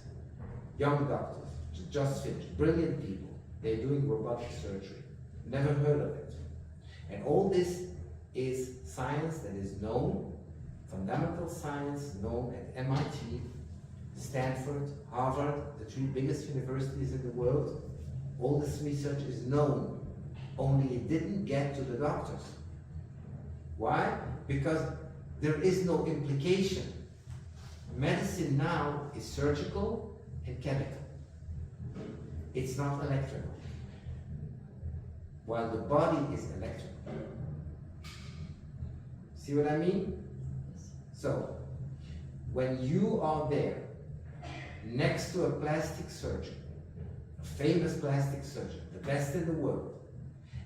young doctors, just finished, brilliant people. They're doing robotic surgery. Never heard of it. And all this is science that is known, fundamental science known at MIT, Stanford, Harvard, the three biggest universities in the world. All this research is known, only it didn't get to the doctors. Why? Because there is no implication. Medicine now is surgical and chemical. It's not electrical. While the body is electrical. See what I mean? So, when you are there, next to a plastic surgeon, a famous plastic surgeon, the best in the world,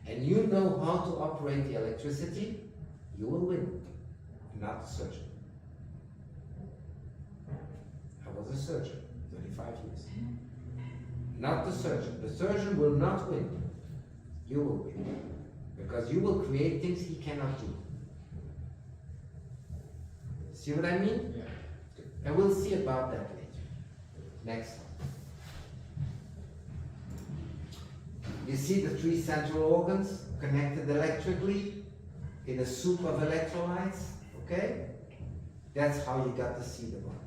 and you know how to operate the electricity, you will win, not the surgeon. I was a surgeon, 35 years. Not the surgeon. The surgeon will not win. You will win. Because you will create things he cannot do. See what I mean? Yeah. And we'll see about that later. Next one. You see the three central organs connected electrically in a soup of electrolytes, okay? That's how you got to see the body.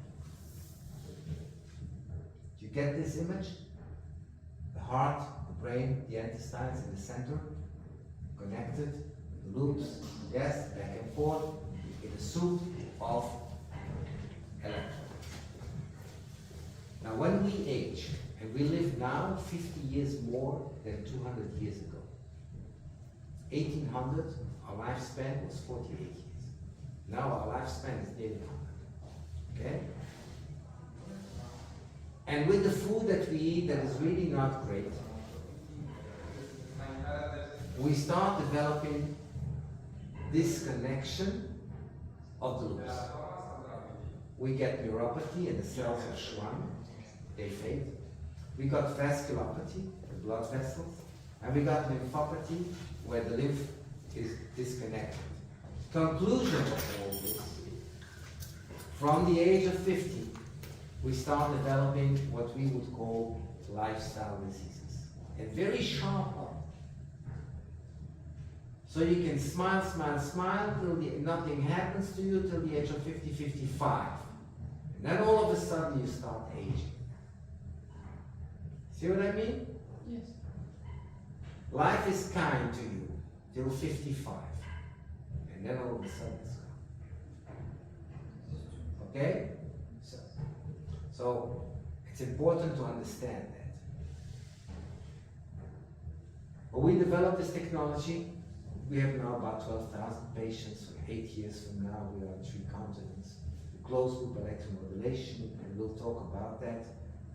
Do you get this image? The heart, the brain, the intestines in the center, connected, the loops, yes, back and forth, in a soup of electrons. Now when we age, and we live now 50 years more than 200 years ago. 1800, our lifespan was 48 years. Now our lifespan is nearly 100. Okay? And with the food that we eat that is really not great, we start developing this connection of the loops. We get neuropathy and the cells are shrunk, they fade. We got vasculopathy, the blood vessels, and we got lymphopathy, where the lymph is disconnected. Conclusion of all this, from the age of 50, we start developing what we would call lifestyle diseases. And very sharp up. So you can smile, smile, smile till nothing happens to you till the age of 50, 55. And then all of a sudden you start aging. See what I mean? Yes. Life is kind to you till 55. And then all of a sudden it's gone. Okay? So it's important to understand that. But we developed this technology. We have now about 12,000 patients. 8 years from now, we are on 3 continents. Closed loop electromodulation, and we'll talk about that.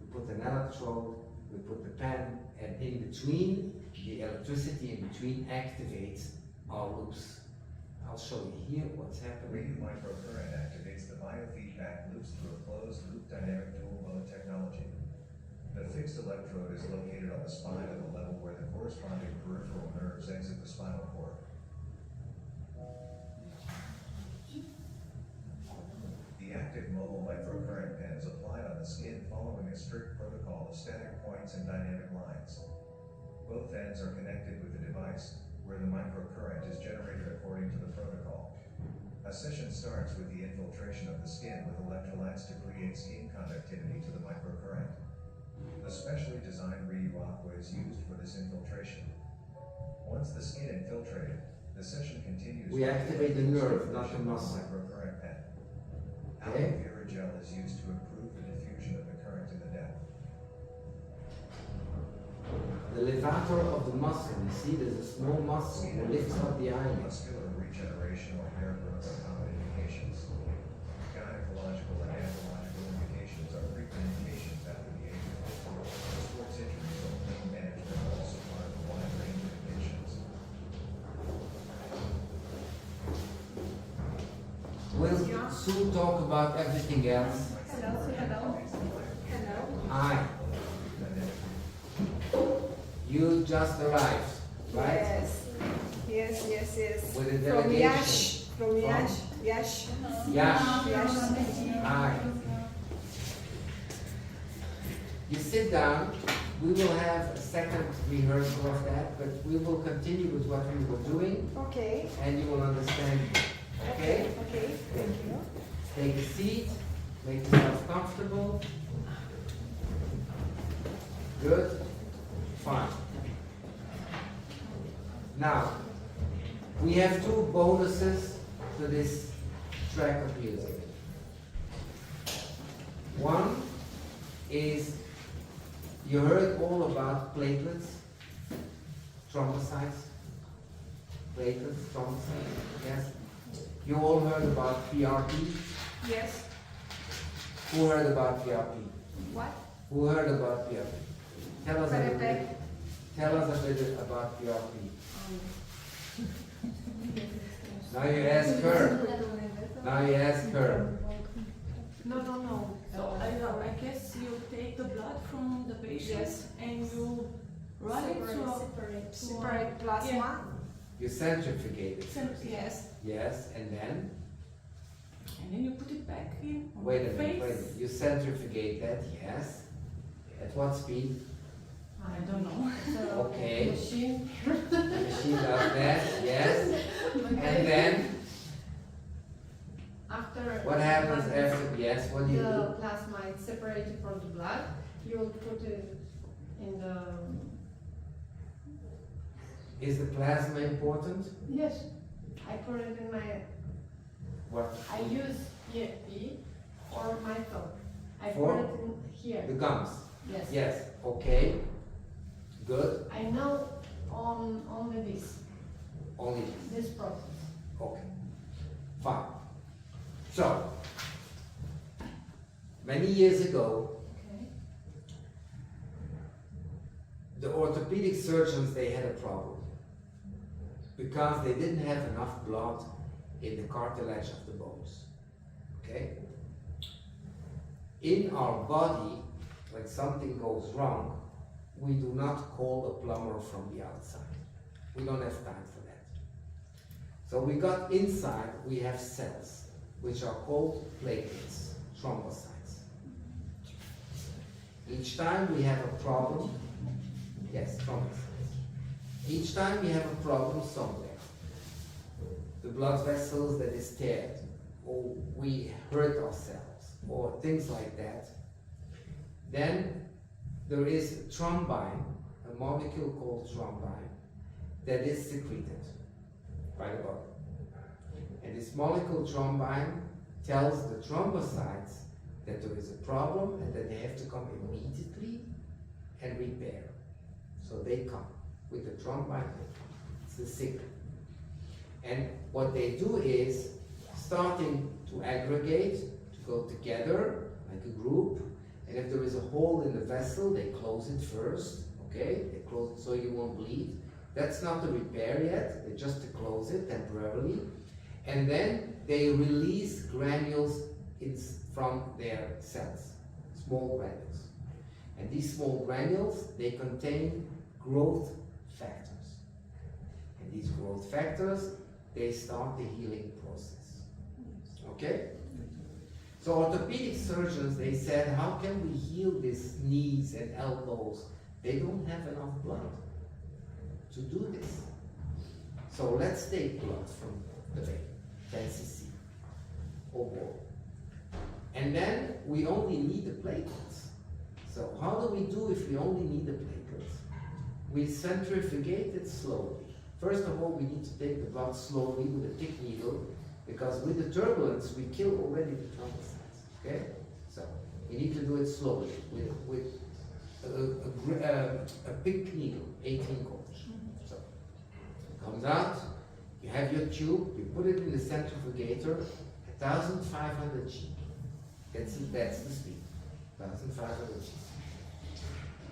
We put an electrode, we put the pen, and in between, the electricity in between activates our loops. I'll show you here what's happening. REYU microcurrent activates the biofeedback loops through a closed loop dynamic dual mode technology. The fixed electrode is located on the spine at the level where the corresponding peripheral nerves exit the spinal cord. The active mobile microcurrent pen is applied on the skin following a strict protocol of static points and dynamic lines. Both ends are connected with the device, where the microcurrent is generated according to the protocol. A session starts with the infiltration of the skin with electrolytes to create skin conductivity to the microcurrent. A specially designed REYU aqua is used for this infiltration. Once the skin infiltrated, the session continues. We activate the nerve, not the muscle. Microcurrent pen. Okay. Aloe vera gel is used to improve the diffusion of the current in the neck. The levator of the muscle, you see there's a small muscle that lifts up the eyelid. Muscular regeneration or hair growth are common indications. Gynecological and anthropological indications are frequent indications after the age of 50. Sports injuries or pain management are also part of a wide range of conditions. We'll soon talk about everything else. Hello. Hi. You just arrived, right? Yes. With a From delegation. Yash. From Yash. Yash. Yash. Hi. You sit down. We will have a second rehearsal of that, but we will continue with what we were doing, Okay. and you will understand. Okay? Okay. Thank you. Take a seat. Make yourself comfortable. Good. Fine. Now, we have 2 bonuses to this track of music. One is you heard all about platelets, thrombocytes, yes? You all heard about PRP? Yes. Who heard about PRP? What? Who heard about PRP? Tell us a little bit. Parapet. Tell us a bit about PRP. Now you ask her. Now you ask her. No. So I guess you take the blood from the patient Yes. and you run it to a Separate plasma. You centrifugate it. Yes. Yes, and then? And then you put it back in on Wait a the minute, face. wait a minute. You centrifugate that, yes. At what speed? I don't know. So, Okay. Machine. The machine does that, yes. And then, After. what happens after, yes, what do you The do? plasma is separated from the blood, you will put it in the, Is the plasma important? yes, I put it in my, What? I use PFP or my thumb. I For? put it in here, The gums? yes. Yes, okay. Good, I know on only only this process. okay. Fine. So, many years ago, Okay. the orthopedic surgeons, they had a problem because they didn't have enough blood in the cartilage of the bones. Okay? In our body, when something goes wrong, we do not call a plumber from the outside. We don't have time for that. So we got inside, we have cells, which are called platelets, thrombocytes. Each time we have a problem, yes, thrombocytes. Each time we have a problem somewhere, the blood vessels that is teared, or we hurt ourselves, or things like that, then there is thrombine, a molecule called thrombine, that is secreted by the body. And this molecule thrombine tells the thrombocytes that there is a problem and that they have to come immediately and repair. So they come with the thrombine, it's the signal. And what they do is starting to aggregate, to go together like a group, and if there is a hole in the vessel, they close it first, okay? They close it so you won't bleed. That's not the repair yet, they just to close it temporarily. And then they release granules from their cells, small granules. And these small granules, they contain growth factors. And these growth factors, they start the healing process. Okay? So orthopedic surgeons, they said, how can we heal these knees and elbows? They don't have enough blood to do this. So let's take blood from the vein, 10 cc or more. And then we only need the platelets. So how do we do if we only need the platelets? We centrifugate it slowly. First of all, we need to take the blood slowly with a thick needle, because with the turbulence, we kill already the thrombocytes, okay? So, you need to do it slowly, with a big needle, 18 quarters. So, it comes out, you have your tube, you put it in the centrifugator, 1,500 G. That's the speed, 1,500 G.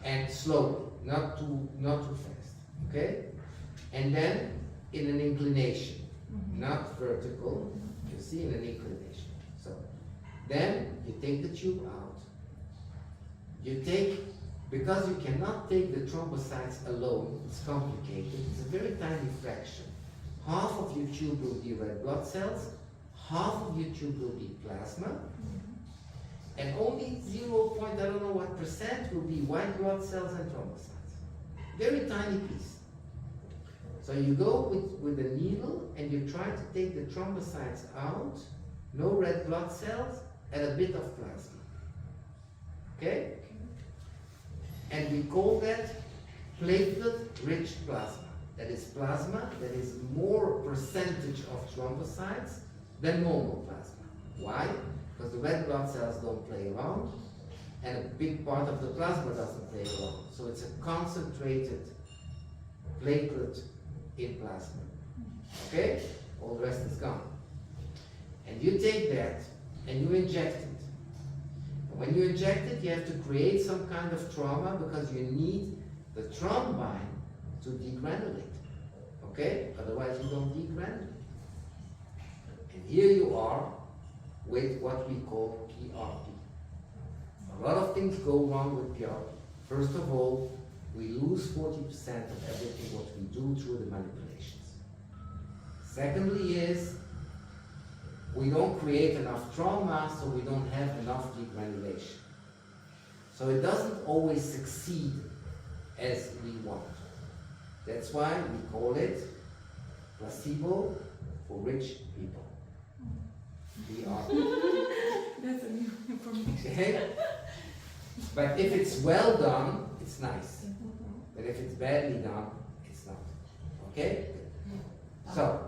And slowly, not too fast, okay? And then, in an inclination, not vertical, you see, in an inclination. So, then you take the tube out. You take, because you cannot take the thrombocytes alone, it's complicated, it's a very tiny fraction. Half of your tube will be red blood cells, half of your tube will be plasma, and only 0. I don't know what percent will be white blood cells and thrombocytes. Very tiny piece. So you go with the needle and you try to take the thrombocytes out, no red blood cells, and a bit of plasma. Okay? And we call that platelet-rich plasma. That is plasma that is more percentage of thrombocytes than normal plasma. Why? Because the red blood cells don't play around, and a big part of the plasma doesn't play around. So it's a concentrated platelet in plasma. Okay? All the rest is gone. And you take that and you inject it. And when you inject it, you have to create some kind of trauma because you need the thrombine to degranulate. Okay? Otherwise you don't degranulate. And here you are with what we call PRP. A lot of things go wrong with PRP. First of all, we lose 40% of everything what we do through the manipulations. Secondly is, we don't create enough trauma, so we don't have enough degranulation. So it doesn't always succeed as we want. That's why we call it placebo for rich people. We are. That's a new information. Okay? But if it's well done, it's nice. But if it's badly done, it's not. Okay? So,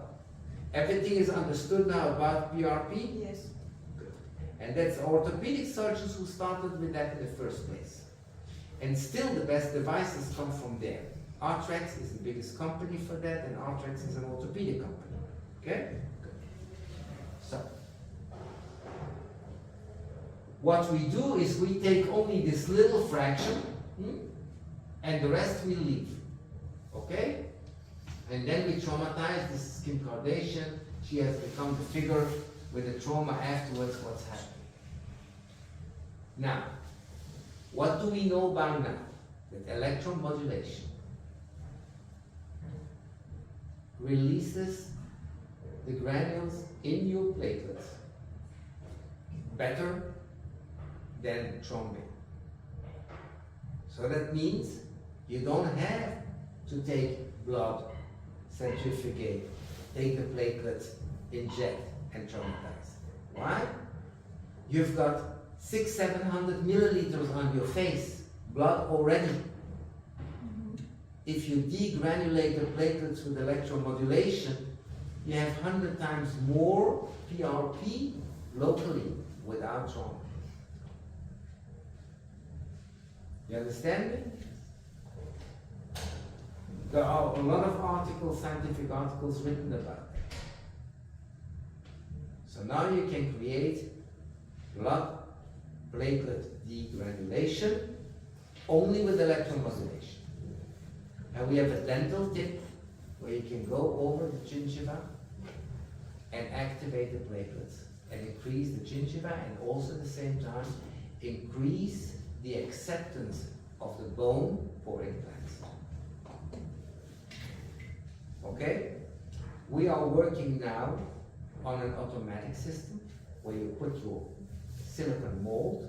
everything is understood now about PRP? Yes. And that's orthopedic surgeons who started with that in the first place. And still the best devices come from there. Arthrex is the biggest company for that, and Arthrex is an orthopedic company. Okay? So, what we do is we take only this little fraction, and the rest we leave. Okay? And then we traumatize. This is Kim Kardashian. She has become the figure with the trauma afterwards, what's happening. Now, what do we know by now? That electromodulation releases the granules in your platelets better than thrombin. So that means you don't have to take blood, centrifugate, take the platelets, inject, and traumatize. Why? You've got 600-700 milliliters on your face, blood already. If you degranulate the platelets with electromodulation, you have 100 times more PRP locally without trauma. You understand me? There are a lot of articles, scientific articles written about that. So now you can create blood platelet degranulation only with electromodulation. And we have a dental tip where you can go over the gingiva and activate the platelets and increase the gingiva, and also at the same time increase the acceptance of the bone for implants. Okay? We are working now on an automatic system where you put your silicone mold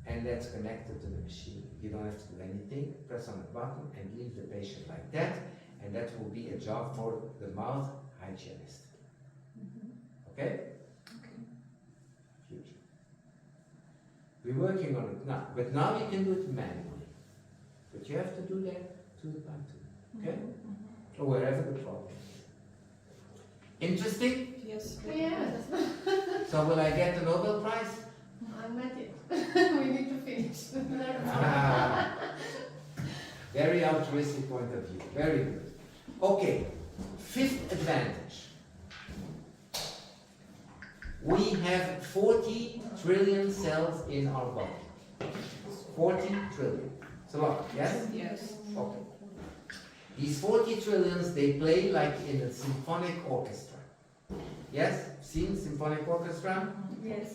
and that's connected to the machine. You don't have to do anything, press on the button and leave the patient like that, and that will be a job for the mouth hygienist. Okay? Future. We're working on it now, but now you can do it manually. But you have to do that 2 by 2. Okay? Or wherever the problem is. Interesting? Yes. Yes, So will I get the Nobel Prize? I'm at it. We need to finish. Very altruistic point of view. Very good. Okay, 5th advantage. We have 40 trillion cells in our body. 40 trillion. It's a lot, yes? Yes. Okay. These 40 trillions, they play like in a symphonic orchestra. Yes? Seen symphonic orchestra? Yes.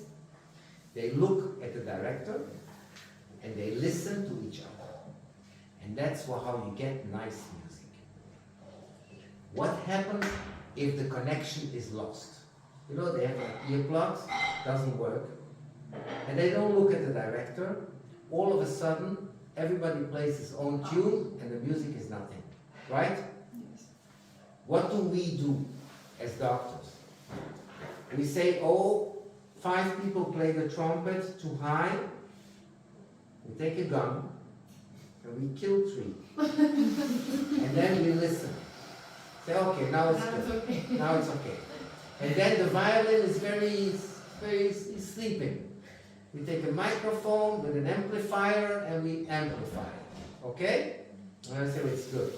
They look at the director and they listen to each other. And that's how you get nice music. What happens if the connection is lost? You know, they have earplugs, doesn't work, and they don't look at the director. All of a sudden, everybody plays his own tune and the music is nothing. Right? Yes. What do we do as doctors? We say, oh, 5 people play the trumpet too high. We take a gun and we kill 3. And then we listen. Say, okay, now it's good. okay. Now it's okay. And then the violin is very sleeping. We take a microphone with an amplifier and we amplify it. Okay? And I say, it's good.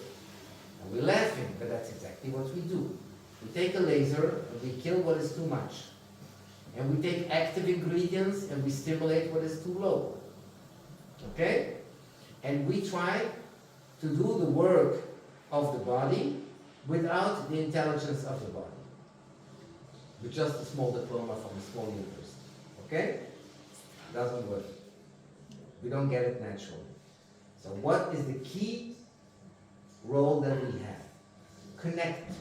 And we're laughing, but that's exactly what we do. We take a laser and we kill what is too much. And we take active ingredients and we stimulate what is too low. Okay? And we try to do the work of the body without the intelligence of the body. With just a small diploma from a small university. Okay? Doesn't work. We don't get it naturally. So what is the key role that we have? Connect.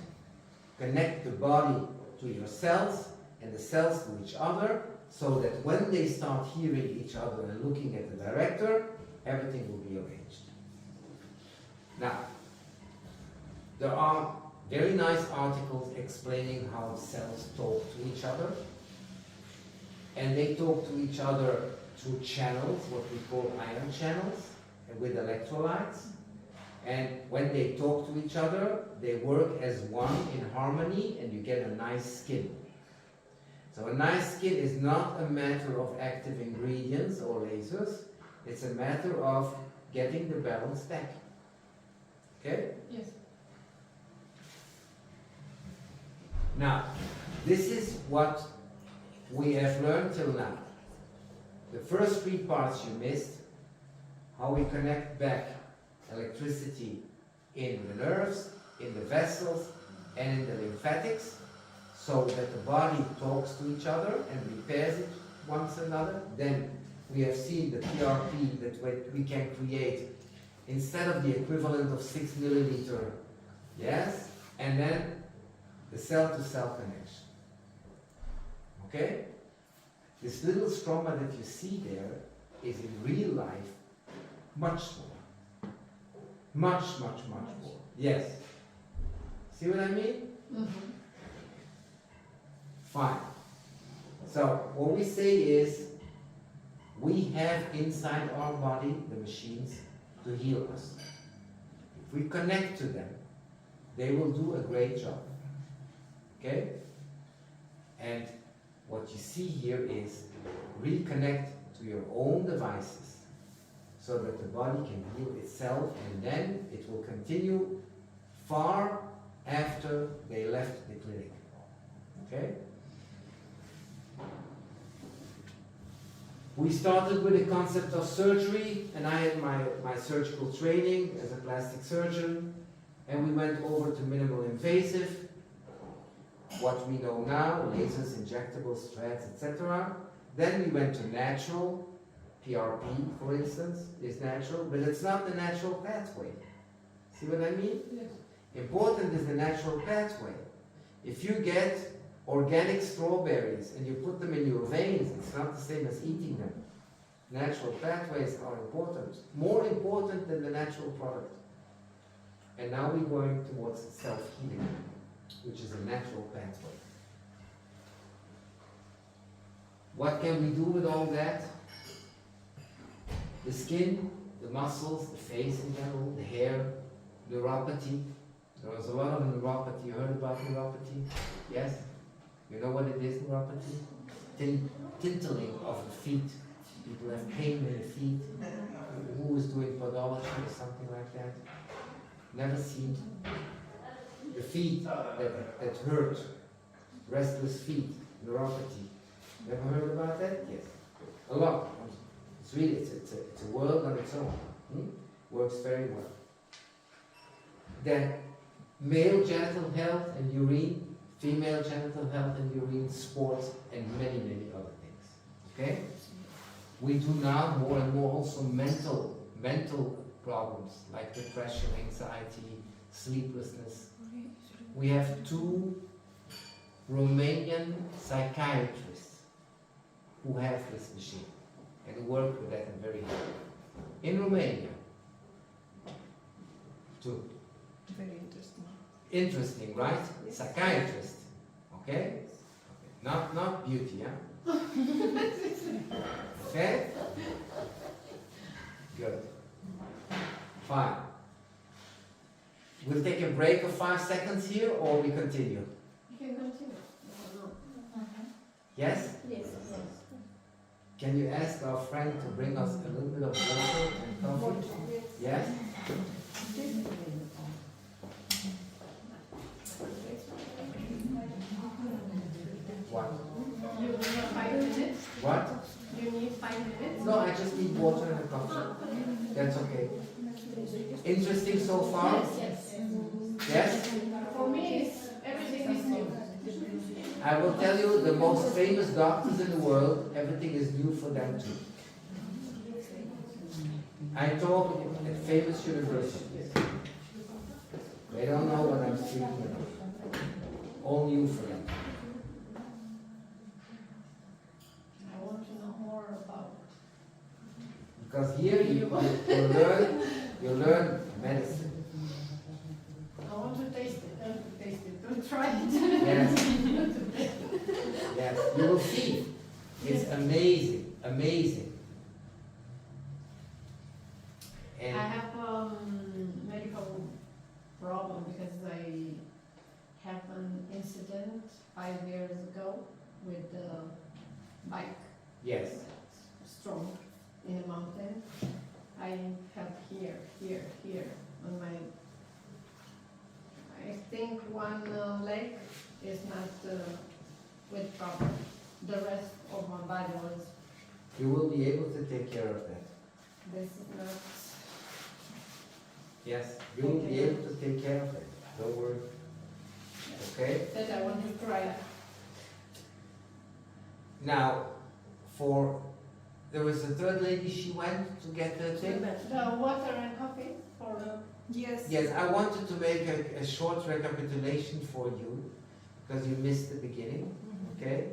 connect the body to your cells and the cells to each other, so that when they start hearing each other and looking at the director, everything will be arranged. Now, there are very nice articles explaining how cells talk to each other. And they talk to each other through channels, what we call ion channels, and with electrolytes. And when they talk to each other, they work as one in harmony, and you get a nice skin. So a nice skin is not a matter of active ingredients or lasers, it's a matter of getting the balance back. Okay? Yes. Now, this is what we have learned till now. The first three parts you missed, how we connect back electricity in the nerves, in the vessels, and in the lymphatics, so that the body talks to each other and repairs it once another. Then we have seen the PRP that we can create instead of the equivalent of 6 milliliter, yes, and then the cell-to-cell connection. Okay? This little stroma that you see there is in real life much smaller. Much more. Yes. See what I mean? Mm-hmm. Fine. So what we say is we have inside our body the machines to heal us. If we connect to them, they will do a great job. Okay? And what you see here is reconnect to your own devices so that the body can heal itself, and then it will continue far after they left the clinic. Okay? We started with the concept of surgery, and I had my surgical training as a plastic surgeon, and we went over to minimal invasive, what we know now, lasers, injectables, threads, etc. Then we went to natural, PRP, for instance, is natural, but it's not the natural pathway. See what I mean? Yes. Important is the natural pathway. If you get organic strawberries and you put them in your veins, it's not the same as eating them. Natural pathways are important, more important than the natural product. And now we're going towards self-healing, which is a natural pathway. What can we do with all that? The skin, the muscles, the face in general, the hair, neuropathy. There was a lot of neuropathy. You heard about neuropathy? Yes? You know what it is, neuropathy? Tinting of the feet. People have pain in the feet. Who is doing podology or something like that? Never seen. The feet that hurt. Restless feet. Neuropathy. Never heard about that? Yes. A lot. It's really, it's a world on its own. Works very well. Then, male genital health and urine, female genital health and urine, sports, and many, many other things. Okay? We do now more and more also mental problems like depression, anxiety, sleeplessness. We have 2 Romanian psychiatrists who have this machine and work with that and very hard. In Romania. 2. Very interesting. Interesting, right? Psychiatrist. Okay? Not beauty, huh? Okay? Good. Fine. We'll take a break of 5 seconds here, or we continue? You can continue. Yes? Yes. Can you ask our friend to bring us a little bit of water and coffee? Yes? What? You need 5 minutes? What? You need 5 minutes? No, I just need water and a coffee. That's okay. Interesting so far? Yes. Yes? For me, everything is new. I will tell you, the most famous doctors in the world, everything is new for them too. I talk at famous universities. They don't know what I'm speaking about. all new for them. I want to know more about. Because here you learn medicine. I want to taste it, don't try it. Yes. Yes, you will see. It's amazing, amazing. I And have medical problem because I have an incident 5 years ago with the bike yes, strong in the mountain. I have here on my. I think one leg is not with problem. The rest of my body was. you will be able to take care of that. This is not. Yes, you will be able to take care of it. Don't worry. Okay? That I want to try it. Now, there was a third lady, she went to get the thing. The water and coffee for. Yes. Yes, I wanted to make a short recapitulation for you, because you missed the beginning, okay?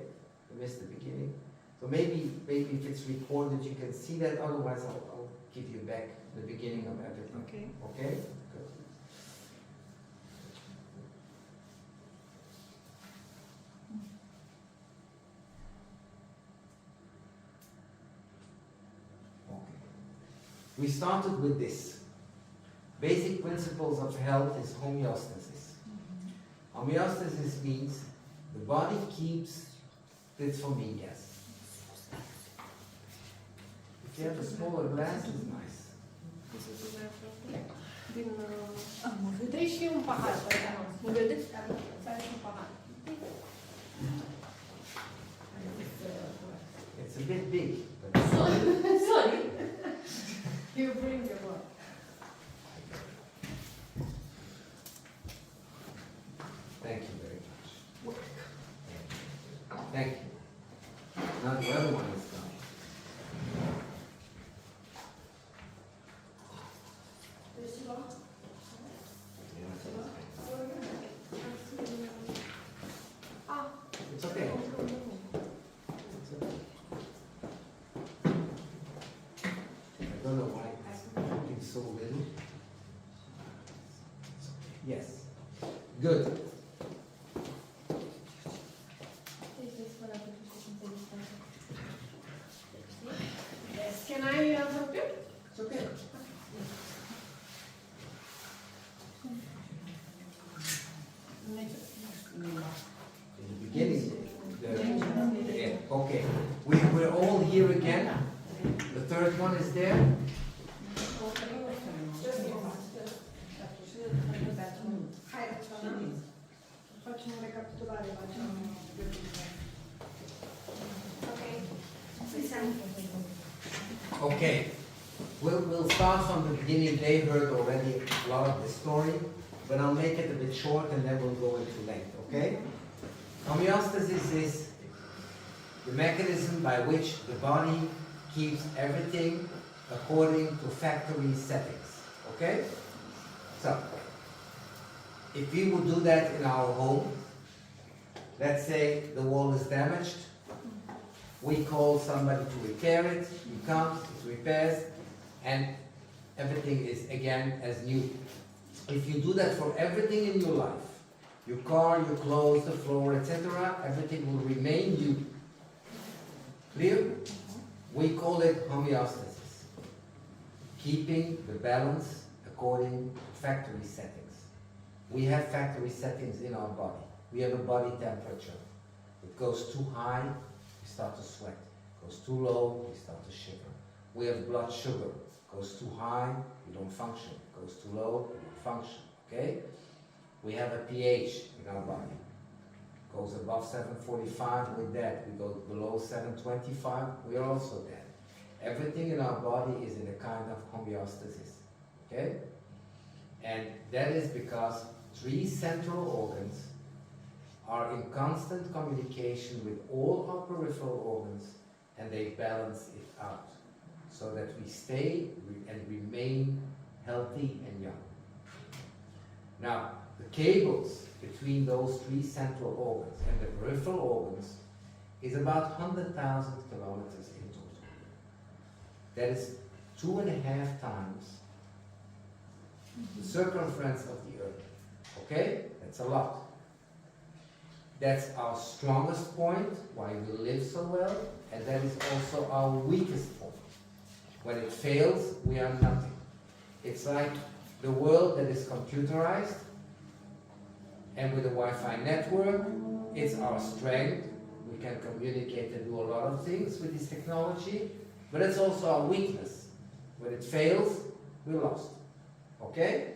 You missed the beginning. So maybe if it's recorded, you can see that, otherwise I'll give you back the beginning of everything. Okay. Okay? Good. Okay. We started with this. Basic principles of health is homeostasis. Homeostasis means the body keeps, it's for me, yes. If you have a smaller glass, it's nice. Din... Dă și un pahar, nu vedeți? Să ai și un pahar. It's a bit big, but Sorry. You bring your one. thank you very much. Thank you. Now the other one is done. It's okay. It's okay. I don't know why it's looking so little. Yes. Good. Yes, can I help you? It's okay. In the beginning, yeah, okay. We're all here again. The third one is there. Facem o recapitulare, facem... Okay. We'll start from the beginning. They heard already a lot of the story, but I'll make it a bit short and then we'll go into length, okay? Homeostasis is the mechanism by which the body keeps everything according to factory settings, okay? So, if we would do that in our home, let's say the wall is damaged, we call somebody to repair it, he comes, it repairs, and everything is again as new. If you do that for everything in your life, your car, your clothes, the floor, etc., everything will remain new. Clear? We call it homeostasis. Keeping the balance according to factory settings. We have factory settings in our body. We have a body temperature. It goes too high, we start to sweat. It goes too low, we start to shiver. We have blood sugar. It goes too high, we don't function. It goes too low, we don't function. Okay? We have a pH in our body. It goes above 745, we're dead. We go below 725, we are also dead. Everything in our body is in a kind of homeostasis. Okay? And that is because 3 central organs are in constant communication with all our peripheral organs, and they balance it out so that we stay and remain healthy and young. Now, the cables between those three central organs and the peripheral organs is about 100,000 kilometers in total. That is 2.5 times the circumference of the Earth. Okay? That's a lot. That's our strongest point, why we live so well, and that is also our weakest point. When it fails, we are nothing. It's like the world that is computerized, and with a Wi-Fi network, it's our strength. We can communicate and do a lot of things with this technology, but it's also our weakness. When it fails, we're lost. Okay?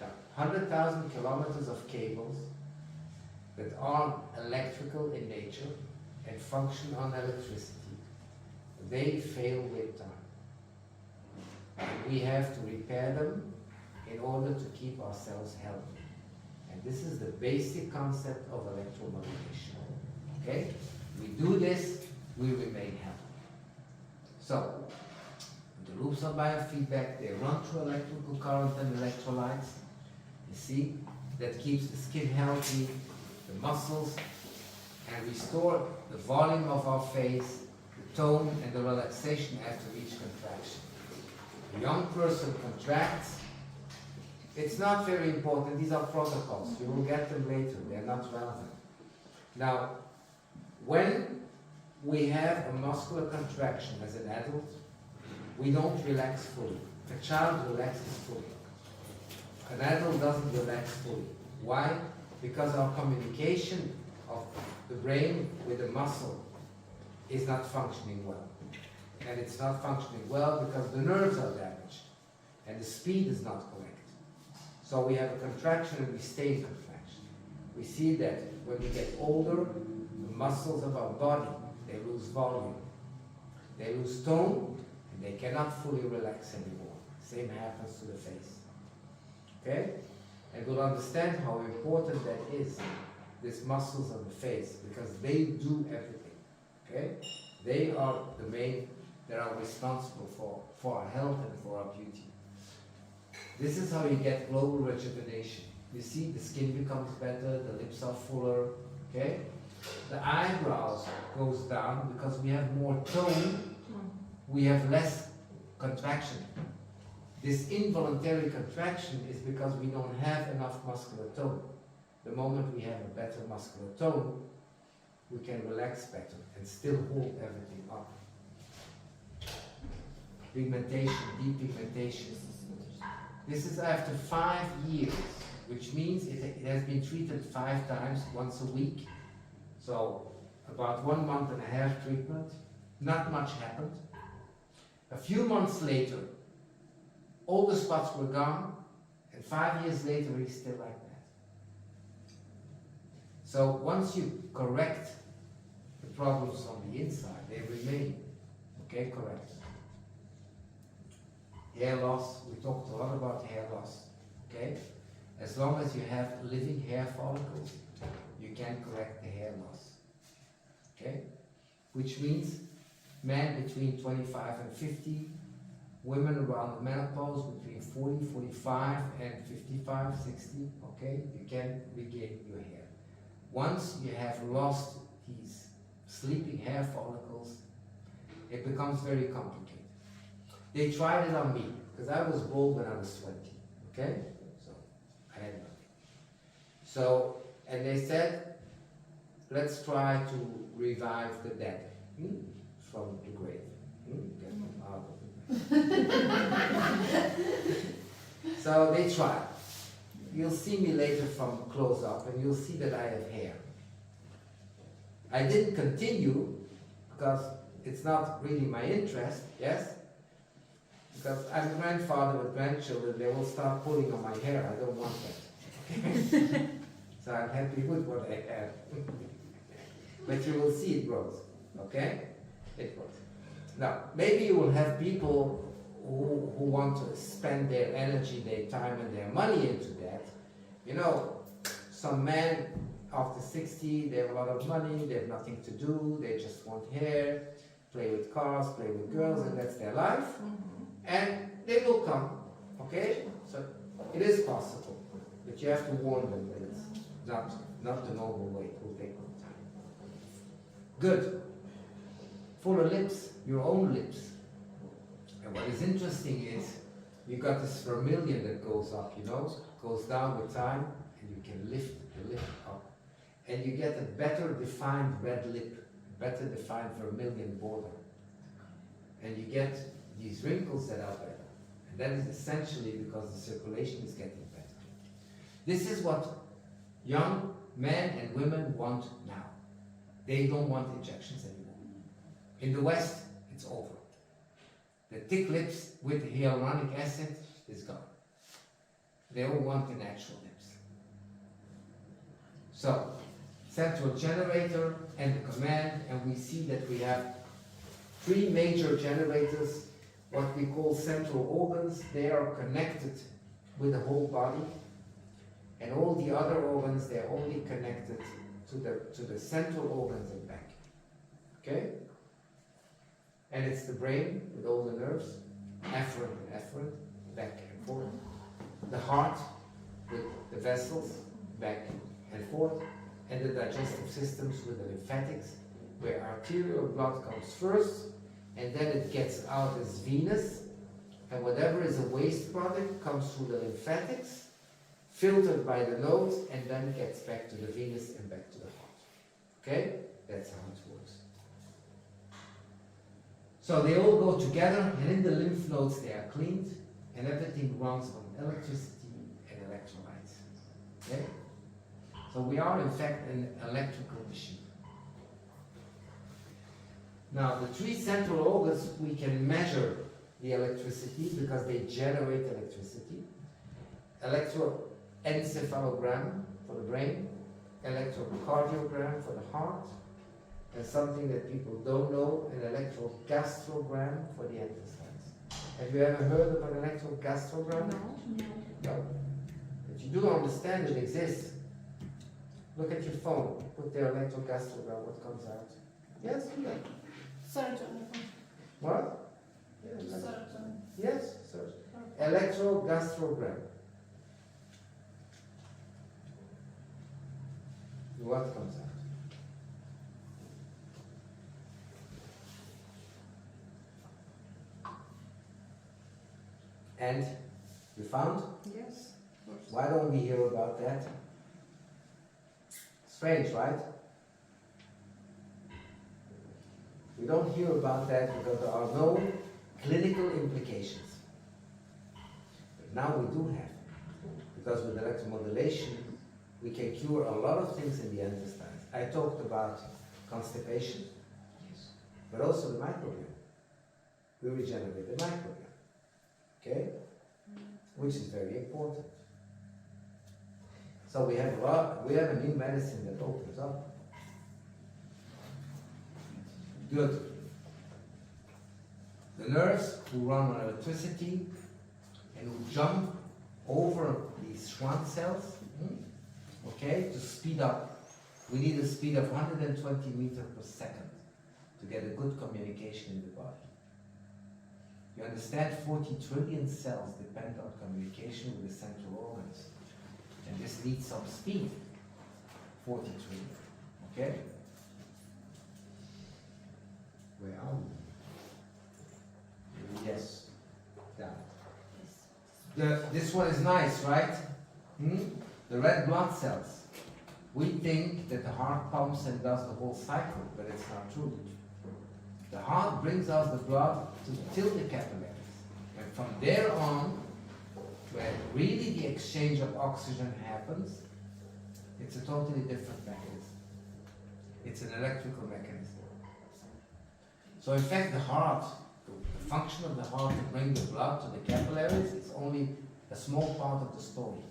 Now, 100,000 kilometers of cables that are electrical in nature and function on electricity, they fail with time. And we have to repair them in order to keep ourselves healthy. And this is the basic concept of electromodulation. Okay? We do this, we remain healthy. So, the loops of biofeedback, they run through electrical current and electrolytes. You see, that keeps the skin healthy, the muscles, and restore the volume of our face, the tone, and the relaxation after each contraction. A young person contracts. It's not very important. These are protocols. You will get them later. They're not relevant. Now, when we have a muscular contraction as an adult, we don't relax fully. A child relaxes fully. An adult doesn't relax fully. Why? Because our communication of the brain with the muscle is not functioning well. And it's not functioning well because the nerves are damaged and the speed is not correct. So we have a contraction and we stay in contraction. We see that when we get older, the muscles of our body, they lose volume. They lose tone and they cannot fully relax anymore. Same happens to the face. Okay? And we'll understand how important that is, these muscles of the face, because they do everything. Okay? They are the main, they are responsible for our health and for our beauty. This is how you get global rejuvenation. You see, the skin becomes better, the lips are fuller, okay? The eyebrows goes down because we have more tone, we have less contraction. This involuntary contraction is because we don't have enough muscular tone. The moment we have a better muscular tone, we can relax better and still hold everything up. Pigmentation, depigmentation. This is after 5 years, which means it has been treated 5 times, once a week. So about 1.5 months treatment, not much happened. A few months later, all the spots were gone, and 5 years later he's still like that. So once you correct the problems on the inside, they remain. Okay, correct. Hair loss, we talked a lot about hair loss. Okay? As long as you have living hair follicles, you can correct the hair loss. Okay? Which means men between 25 and 50, women around the menopause between 40, 45 and 55, 60, okay? You can regain your hair. Once you have lost these sleeping hair follicles, it becomes very complicated. They tried it on me, because I was bald when I was 20, okay? So, I had nothing. So, and they said, let's try to revive the dead from the grave. Get them out of the grave. So they tried. You'll see me later from close up and you'll see that I have hair. I didn't continue because it's not really my interest, yes? Because I'm a grandfather with grandchildren, they will start pulling on my hair. I don't want that. Okay? So I'm happy with what I have. But you will see it grows. Okay? It grows. Now, maybe you will have people who want to spend their energy, their time, and their money into that. You know, some men after 60, they have a lot of money, they have nothing to do, they just want hair, play with cars, play with girls, and that's their life. And they will come, okay? So it is possible. But you have to warn them that it's not the normal way. It will take more time. Good. For the lips, your own lips. And what is interesting is you got this vermilion that goes up, you know, goes down with time, and you can lift the lip up. And you get a better defined red lip, better defined vermilion border. And you get these wrinkles that are better. And that is essentially because the circulation is getting better. This is what young men and women want now. They don't want injections anymore. In the West, it's over. The thick lips with hyaluronic acid is gone. They all want the natural lips. So, central generator and the command, and we see that we have three major generators, what we call central organs. They are connected with the whole body, and all the other organs, they're only connected to the central organs and back. Okay? And it's the brain with all the nerves, afferent and efferent, back and forth. The heart with the vessels, back and forth. And the digestive systems with the lymphatics, where arterial blood comes first, and then it gets out as venous, and whatever is a waste product comes through the lymphatics, filtered by the nose, and then gets back to the venous and back to the heart. Okay? That's how it works. So they all go together, and in the lymph nodes they are cleaned, and everything runs on electricity and electrolytes. Okay? So we are in fact an electrical machine. Now the three central organs, we can measure the electricity because they generate electricity. Electroencephalogram for the brain, electrocardiogram for the heart, and something that people don't know, an electrogastrogram for the intestines. Have you ever heard of an electrogastrogram? No. But you do understand it exists. Look at your phone, put the electrogastrogram, what comes out? Yes, yeah. Surgeon. What? Yeah, Surgeon. yes, surgeon. Electrogastrogram. What comes out? And you found? Yes. Why don't we hear about that? Strange, right? We don't hear about that because there are no clinical implications. But now we do have. Because with electromodulation, we can cure a lot of things in the intestines. I talked about constipation, but also the microbiome. We regenerate the microbiome. Okay? Which is very important. So we have a new medicine that opens up. Good. The nerves who run on electricity and who jump over these Schwann cells, okay, to speed up. We need a speed of 120 meters per second to get a good communication in the body. You understand, 40 trillion cells depend on communication with the central organs. And this needs some speed, 40 trillion, okay? Where are we? Yes, down. This one is nice, right? The red blood cells. We think that the heart pumps and does the whole cycle, but it's not true. The heart brings us the blood to till the capillaries. And from there on, where really the exchange of oxygen happens, it's a totally different mechanism. It's an electrical mechanism. So in fact the heart, the function of the heart to bring the blood to the capillaries is only a small part of the story.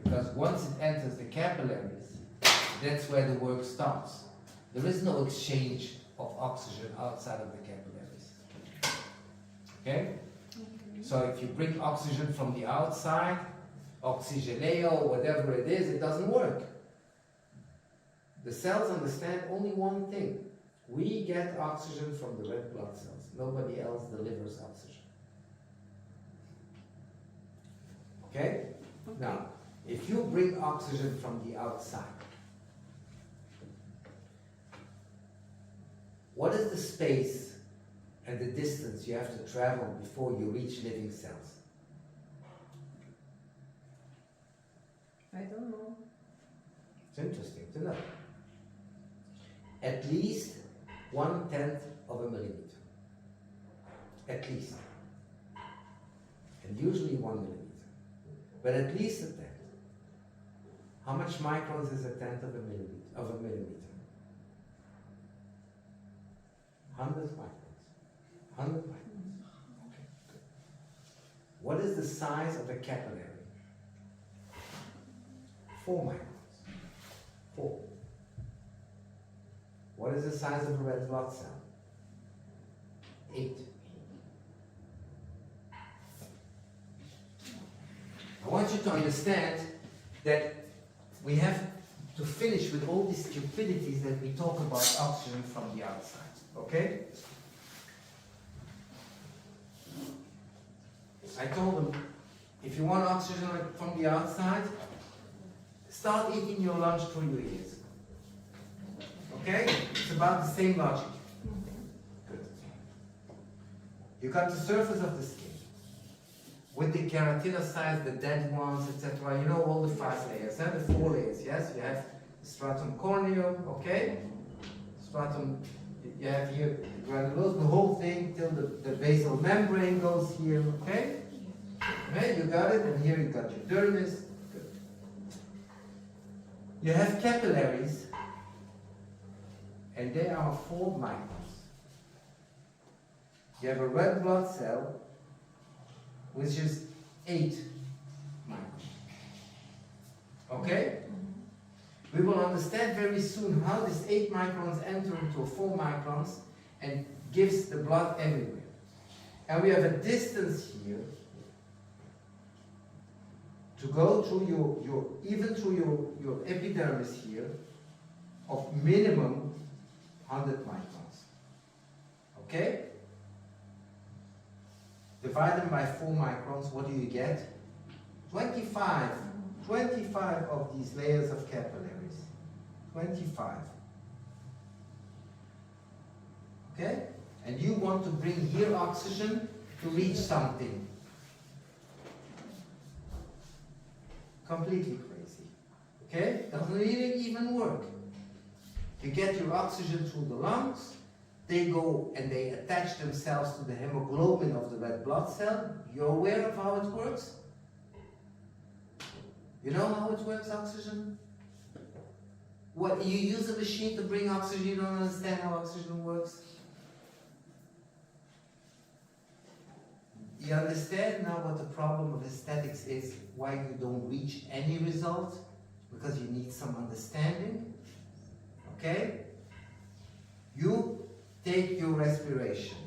Because once it enters the capillaries, that's where the work starts. There is no exchange of oxygen outside of the capillaries. Okay? So if you bring oxygen from the outside, oxygeneo, whatever it is, it doesn't work. The cells understand only one thing. We get oxygen from the red blood cells. Nobody else delivers oxygen. Okay? Okay. Now, if you bring oxygen from the outside, what is the space and the distance you have to travel before you reach living cells? I don't know. It's interesting to know. At least 1/10 of a millimeter. At least. And usually 1 millimeter. But at least a tenth. How much microns is a tenth of a millimeter? 100 microns. 100 microns. Okay, good. What is the size of a capillary? 4 microns. 4. What is the size of a red blood cell? 8. I want you to understand that we have to finish with all these stupidities that we talk about oxygen from the outside, okay? I told them, if you want oxygen from the outside, start eating your lunch through your ears. Okay? It's about the same logic. Good. You got the surface of the skin with the keratinocytes, the dead ones, etc. You know all the 5 layers, the 4 layers, yes? You have the stratum corneum, okay? Stratum, you have here the granulosa, the whole thing till the basal membrane goes here, okay? Okay, you got it, and here you got your dermis. Good. You have capillaries, and they are 4 microns. You have a red blood cell, which is 8 microns. Okay? We will understand very soon how this 8 microns enter into 4 microns and gives the blood everywhere. And we have a distance here to go through even through your epidermis here of minimum 100 microns. Okay? Divide them by 4 microns, what do you get? 25 of these layers of capillaries. 25. Okay? And you want to bring here oxygen to reach something. Completely crazy. Okay? Doesn't really even work. You get your oxygen through the lungs, they go and they attach themselves to the hemoglobin of the red blood cell. You're aware of how it works? You know how it works, oxygen? What, you use a machine to bring oxygen, you don't understand how oxygen works? You understand now what the problem of aesthetics is, why you don't reach any result? Because you need some understanding. Okay? You take your respiration.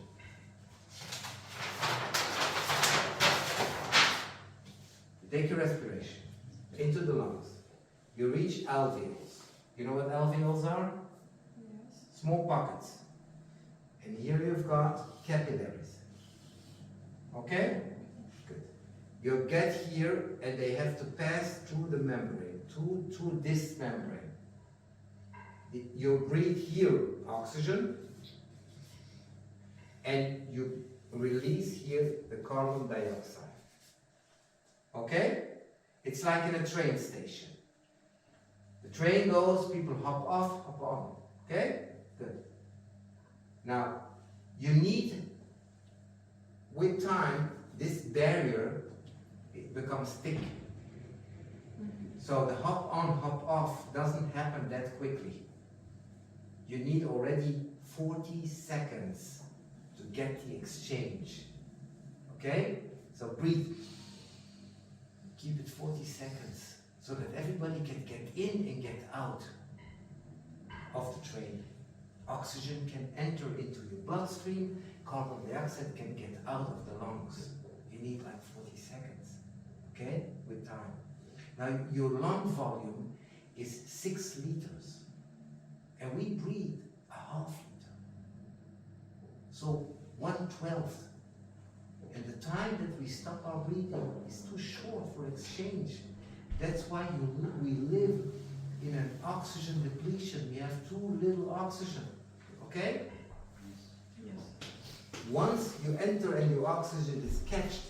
You take your respiration into the lungs. You reach alveoles. You know what alveoles are? Yes. Small pockets. And here you've got capillaries. Okay? Good. You get here and they have to pass through the membrane, through this membrane. You breathe here oxygen and you release here the carbon dioxide. Okay? It's like in a train station. The train goes, people hop off, hop on. Okay? Good. Now, you need, with time, this barrier, it becomes thick. So the hop on, hop off doesn't happen that quickly. You need already 40 seconds to get the exchange. Okay? So breathe. Keep it 40 seconds so that everybody can get in and get out of the train. Oxygen can enter into your bloodstream, carbon dioxide can get out of the lungs. You need like 40 seconds, okay, with time. Now your lung volume is 6 liters, and we breathe a half liter. So 1/12. And the time that we stop our breathing is too short for exchange. That's why we live in an oxygen depletion. We have too little oxygen. Okay? Yes. Once you enter and your oxygen is catched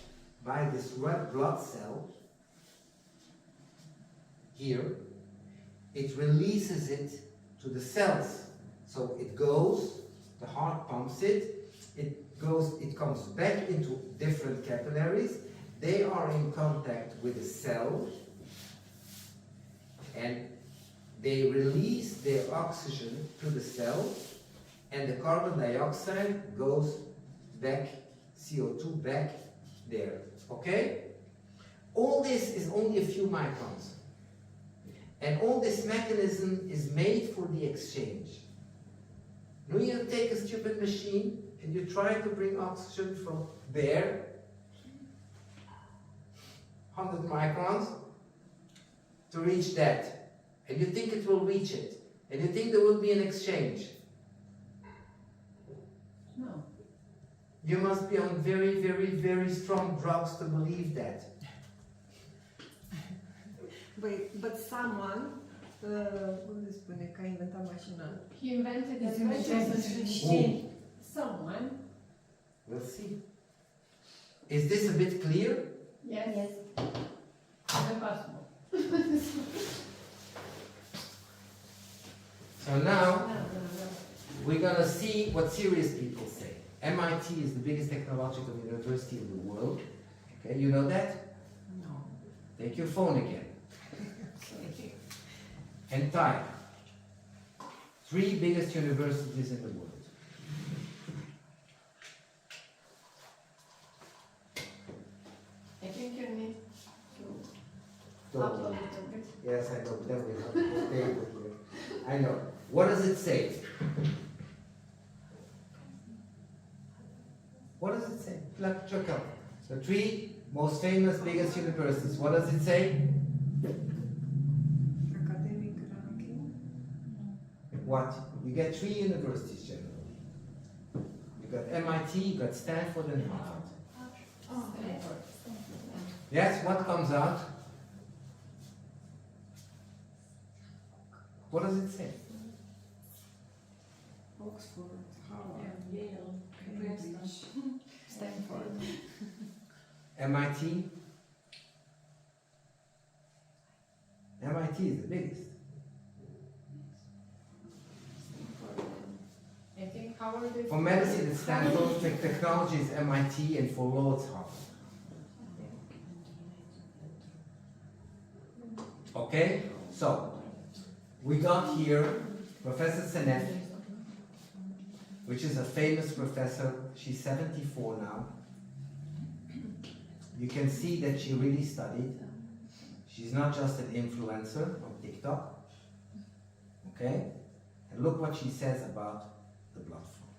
by this red blood cell, here, it releases it to the cells. So it goes, the heart pumps it, it comes back into different capillaries. They are in contact with the cell, and they release their oxygen to the cell, and the carbon dioxide goes back, CO2 back there. Okay? All this is only a few microns. And all this mechanism is made for the exchange. Now you take a stupid machine and you try to bring oxygen from there, 100 microns, to reach that. And you think it will reach it. And you think there will be an exchange. No. You must be on very, very, very strong drugs to believe that. But someone, cum se spune, că a inventat mașina? He invented He's a invented machine. Someone. We'll see. Is this a bit clear? Yes. Yes. Impossible. So now, No. we're gonna see what serious people say. MIT is the biggest technological university in the world. Okay, you know that? No. Take your phone again. And type 3 biggest universities in the world. I think you need to Don't upload worry. it a bit. Yes, I know. Then we have to stay with you. I know. What does it say? What does it say? Check out. The 3 most famous, biggest universities. What does it say? Academic ranking. What? You get 3 universities generally. You got MIT, you got Stanford, and Harvard. Stanford. Yes, what comes out? What does it say? Oxford, Harvard, Yale. Cambridge. Stanford. MIT? MIT is the biggest. I think Howard is. For medicine, it's Stanford. For technology, it's MIT, and for law, it's Harvard. Okay? So, we got here Professor Seneff, which is a famous professor. She's 74 now. You can see that she really studied. She's not just an influencer on TikTok. Okay? And look what she says about the blood flow.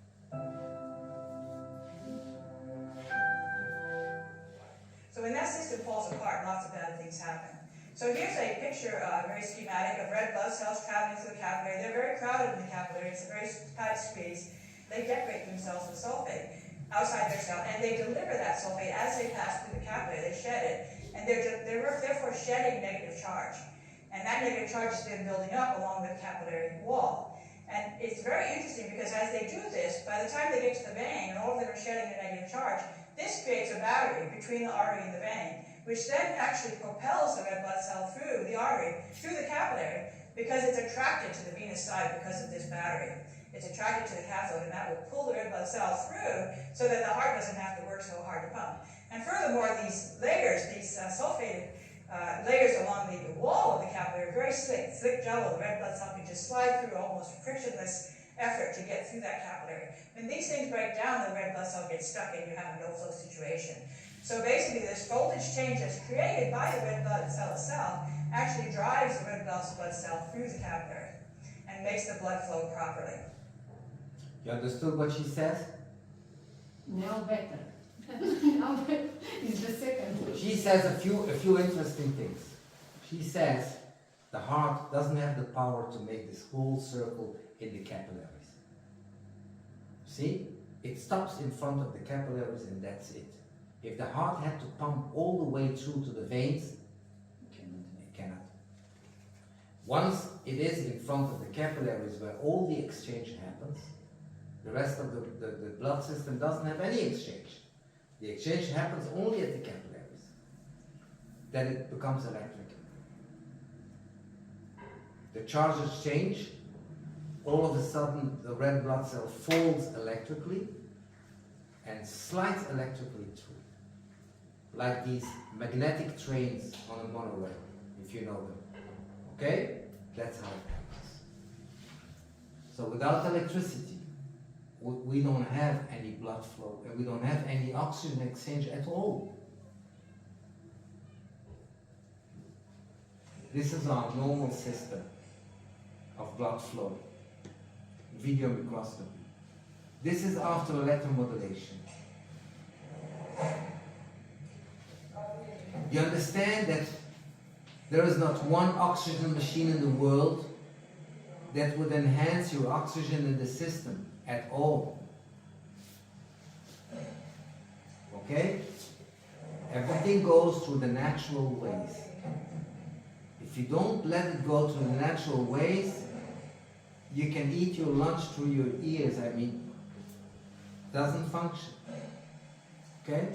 So when that system falls apart, lots of bad things happen. So here's a picture, very schematic, of red blood cells traveling through the capillary. They're very crowded in the capillary. It's a very tight squeeze. They decorate themselves with sulfate outside their cell, and they deliver that sulfate as they pass through the capillary. They shed it, and they're therefore shedding negative charge. And that negative charge is then building up along the capillary wall. And it's very interesting because as they do this, by the time they get to the vein, and all of them are shedding their negative charge, this creates a battery between the artery and the vein, which then actually propels the red blood cell through the artery, through the capillary, because it's attracted to the venous side because of this battery. It's attracted to the cathode, and that will pull the red blood cells through so that the heart doesn't have to work so hard to pump. And furthermore, these layers, these sulfated layers along the wall of the capillary are very slick jello. The red blood cell can just slide through almost frictionless effort to get through that capillary. When these things break down, the red blood cell gets stuck and you have a no-flow situation. So basically, this voltage change that's created by the red blood cell itself actually drives the red blood cell through the capillary and makes the blood flow properly. You understood what she says? Now better. Now better is the second. She says a few interesting things. She says the heart doesn't have the power to make this whole circle in the capillaries. See? It stops in front of the capillaries and that's it. If the heart had to pump all the way through to the veins, it cannot. Once it is in front of the capillaries where all the exchange happens, the rest of the blood system doesn't have any exchange. The exchange happens only at the capillaries. Then it becomes electric. The charges change. All of a sudden, the red blood cell falls electrically and slides electrically through. Like these magnetic trains on a monorail, if you know them. Okay? That's how it happens. So without electricity, we don't have any blood flow and we don't have any oxygen exchange at all. This is our normal system of blood flow. Video microscopy. This is after electromodulation. You understand that there is not one oxygen machine in the world that would enhance your oxygen in the system at all. Okay? Everything goes through the natural ways. If you don't let it go through the natural ways, you can eat your lunch through your ears. I mean, it doesn't function. Okay?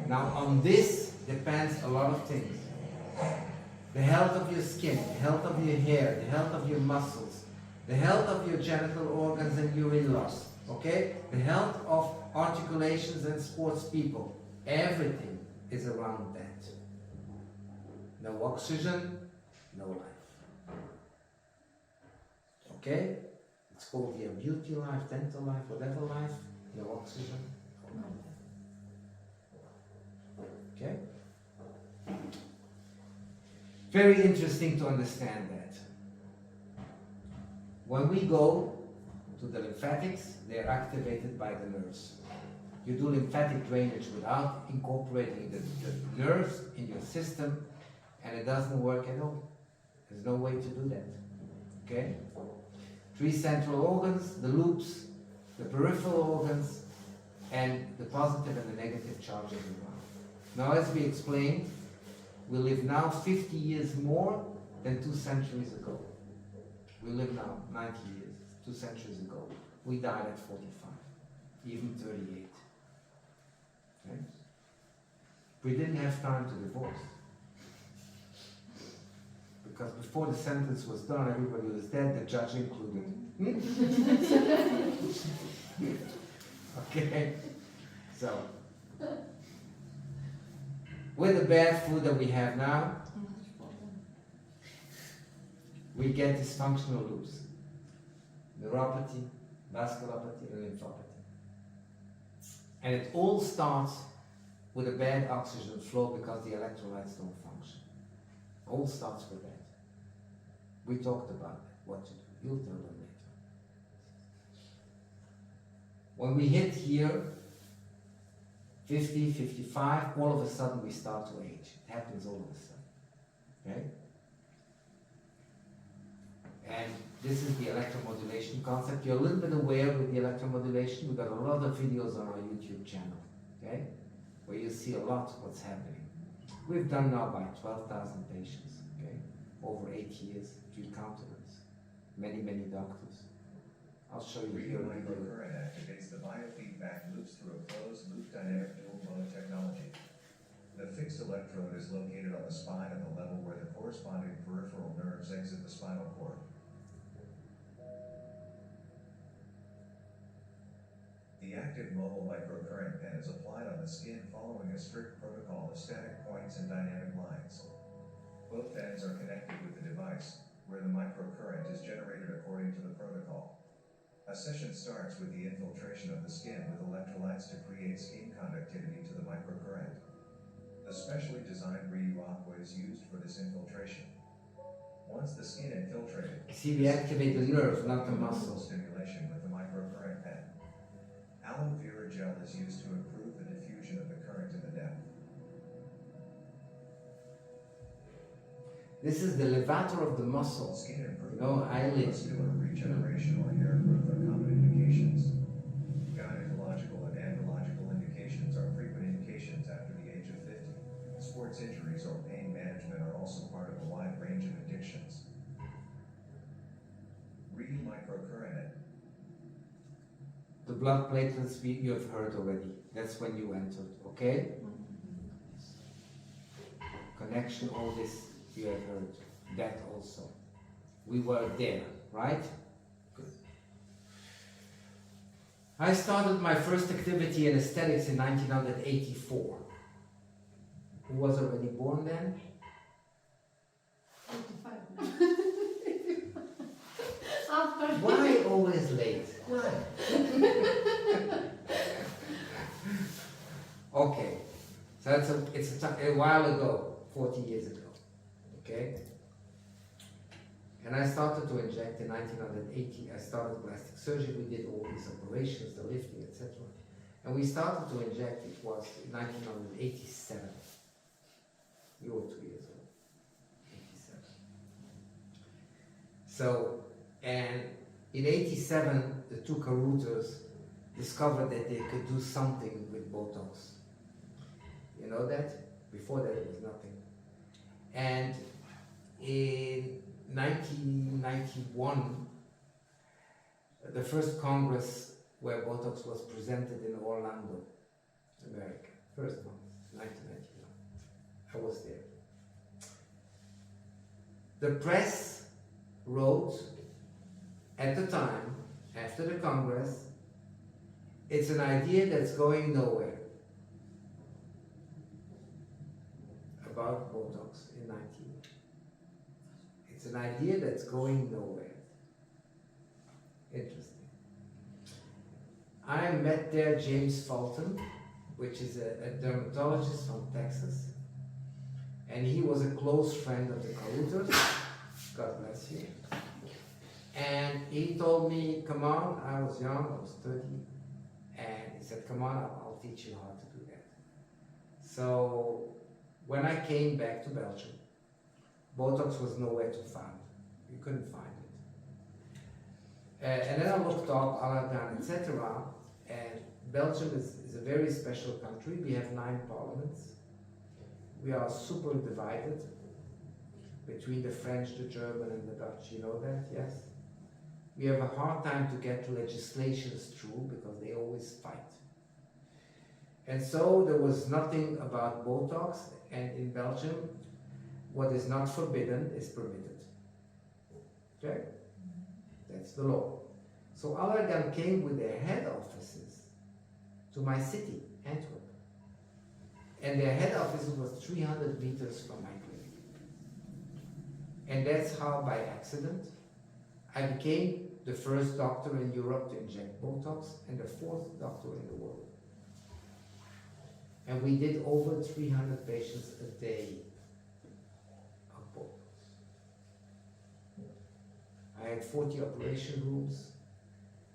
Now, on this depends a lot of things. The health of your skin, the health of your hair, the health of your muscles, the health of your genital organs and urine loss. Okay? The health of articulations and sports people. Everything is around that. No oxygen, no life. Okay? It's called your beauty life, dental life, whatever life. No oxygen, no life. Okay? Very interesting to understand that. When we go to the lymphatics, they are activated by the nerves. You do lymphatic drainage without incorporating the nerves in your system, and it doesn't work at all. There's no way to do that. Okay? 3 central organs, the loops, the peripheral organs, and the positive and the negative charges around. Now, as we explained, we live now 50 years more than 2 centuries ago. We live now 90 years, 2 centuries ago. We died at 45, even 38. Okay? We didn't have time to divorce. Because before the sentence was done, everybody was dead, the judge included. Okay? So, with the bad food that we have now, we get dysfunctional loops. Neuropathy, vasculopathy, and lymphopathy. And it all starts with a bad oxygen flow because the electrolytes don't function. It all starts with that. We talked about that, what to do. You'll tell them later. When we hit here, 50, 55, all of a sudden we start to age. It happens all of a sudden. Okay? And this is the electromodulation concept. You're a little bit aware with the electromodulation. We've got a lot of videos on our YouTube channel, okay? Where you see a lot of what's happening. We've done now by 12,000 patients, okay? Over 8 years, if you counted us. Many, many doctors. I'll show you here. REYU microcurrent activates the biofeedback loops through a closed loop dynamic dual mode technology. The fixed electrode is located on the spine at the level where the corresponding peripheral nerves exit the spinal cord. The active mobile microcurrent pen is applied on the skin following a strict protocol of static points and dynamic lines. Both ends are connected with the device, where the microcurrent is generated according to the protocol. A session starts with the infiltration of the skin with electrolytes to create skin conductivity to the microcurrent. The specially designed REYU aqua is used for this infiltration. Once the skin infiltrated, see, we activate the nerve, not the muscle. Stimulation with the microcurrent pen. Aloe vera gel is used to improve the diffusion of the current in the neck. This is the levator of the muscle. Skin improvement, No eyelids. muscular regeneration or hair growth are common indications. Guided The blood platelets you have heard already. That's when you entered, okay? Connection, all this you have heard. That also. We were there, right? Good. I started my first activity in aesthetics in 1984. Who was already born then? 85. After. Why always late? Why? Okay, so it's a while ago, 40 years ago, okay? And I started to inject in 1980. I started plastic surgery, we did all these operations, the lifting, etc. And we started to inject, it was in 1987. You were 2 years old, 87. So, and in 87, the two Carruthers discovered that they could do something with Botox. You know that? Before that it was nothing. And in 1991, the first Congress where Botox was presented in Orlando, America. First one, 1991. I was there. The press wrote at the time, after the Congress, it's an idea that's going nowhere. About Botox in 19. It's an idea that's going nowhere. Interesting. I met there James Fulton, which is a dermatologist from Texas. And he was a close friend of the Carruthers. God bless you. And he told me, come on, I was young, I was 30. And he said, come on, I'll teach you how to do that. So when I came back to Belgium, Botox was nowhere to find. You couldn't find it. And then I looked up Allergan, etc. And Belgium is a very special country. We have 9 parliaments. We are super divided between the French, the German, and the Dutch. You know that, yes? We have a hard time to get legislations through because they always fight. And so there was nothing about Botox, and in Belgium, what is not forbidden is permitted. Okay? That's the law. So Allergan came with their head offices to my city, Antwerp. And their head office was 300 meters from my clinic. And that's how, by accident, I became the first doctor in Europe to inject Botox and the 4th doctor in the world. And we did over 300 patients a day of Botox. I had 40 operation rooms.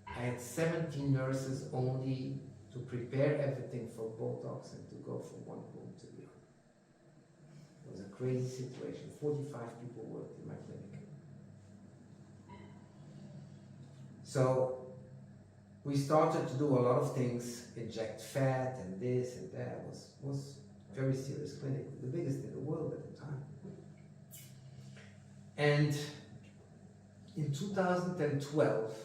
I had 17 nurses only to prepare everything for Botox and to go from one room to the other. It was a crazy situation. 45 people worked in my clinic. So we started to do a lot of things, inject fat and this and that. It was a very serious clinic, the biggest in the world at the time. And in 2012,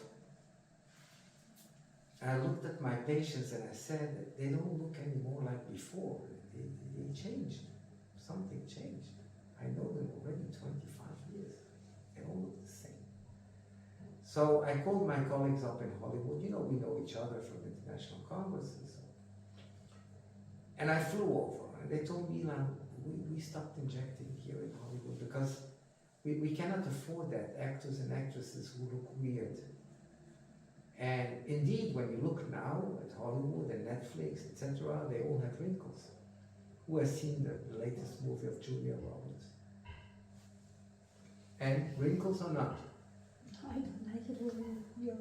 I looked at my patients and I said that they don't look anymore like before. They changed. Something changed. I know them already 25 years. They all look the same. So I called my colleagues up in Hollywood. You know, we know each other from international congresses. And I flew over and they told me, Ilan, we stopped injecting here in Hollywood because we cannot afford that. Actors and actresses who look weird. And indeed, when you look now at Hollywood and Netflix, etc., they all have wrinkles. Who has seen the latest movie of Julia Roberts? And wrinkles or not? I don't like it when your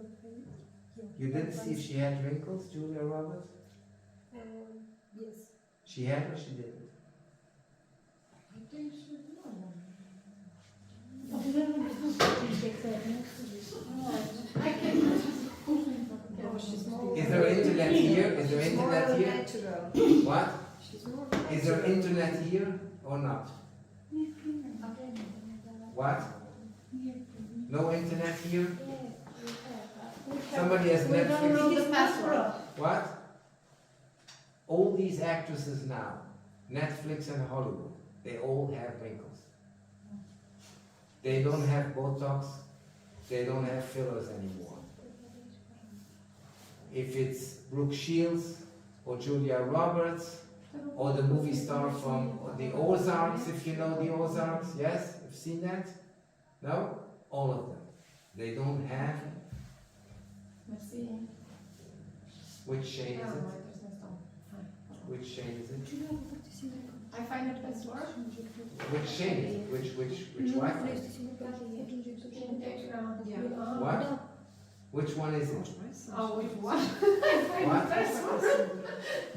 You didn't see if she had wrinkles, Julia Roberts? Yes. She had or she didn't? I think she No, she's more. Is there internet here? Is there She's more internet here? natural. What? She's more Is there natural. internet here or not? What? No internet here? Somebody has We don't Netflix. know the password. What? All these actresses now, Netflix and Hollywood, they all have wrinkles. They don't have Botox, they don't have fillers anymore. If it's Brooke Shields or Julia Roberts or the movie star from the Ozarks, if you know the Ozarks, yes? You've seen that? No? All of them. They don't have, Merci. which shade is Ah, it? ouais, deux instants. Which shade is it? Tu l'as reporté sur la I find the password. Which shade is it? Which Wi-Fi? What? Which one is it? Oh, which one? I find What? the password.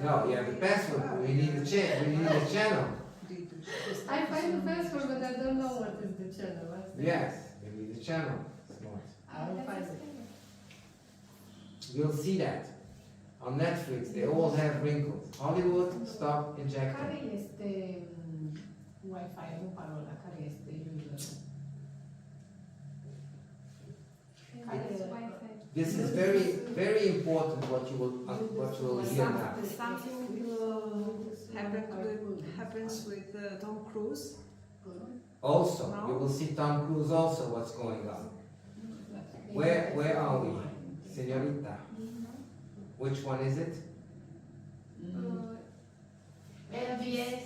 No, yeah, the password. We need a we need a channel. I find the password, but I don't know what is the channel. What's the- Yes, we need a channel. Smart. I don't find it. You'll see that on Netflix. They all have wrinkles. Hollywood, stop Care injecting. este Wi-Fi, nu parola, care este user? This is very important. What you will hear now. Something happens with Tom Cruise. Also, you will see Tom Cruise. Also, what's going on? Where are we, Señorita? Which one is it? LDS,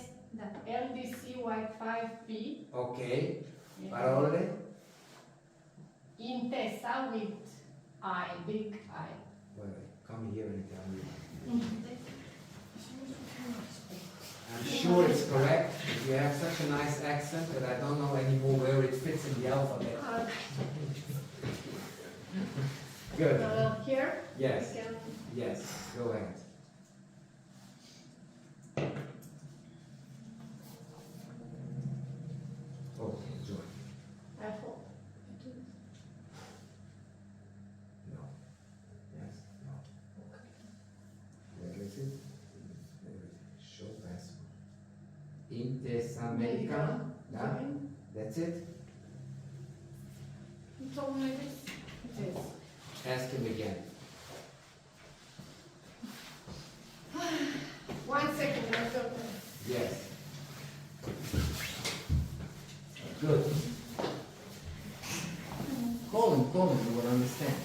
LDC Wi-Fi P, Okay. Parole. Intesa with I, big I. Wait, come here and tell me. I'm sure it's correct. You have such a nice accent that I don't know anymore where it fits in the alphabet. Good. Here? Yes. We can- Yes. Go ahead. Oh, enjoy. I hope. No. Yes. No. Okay. Where is it? There it is. Show password. Interamerica. Yeah. That's it. You told me this? It is. Ask him again. 1 second, I don't know. Yes. Good. Call him, you will understand.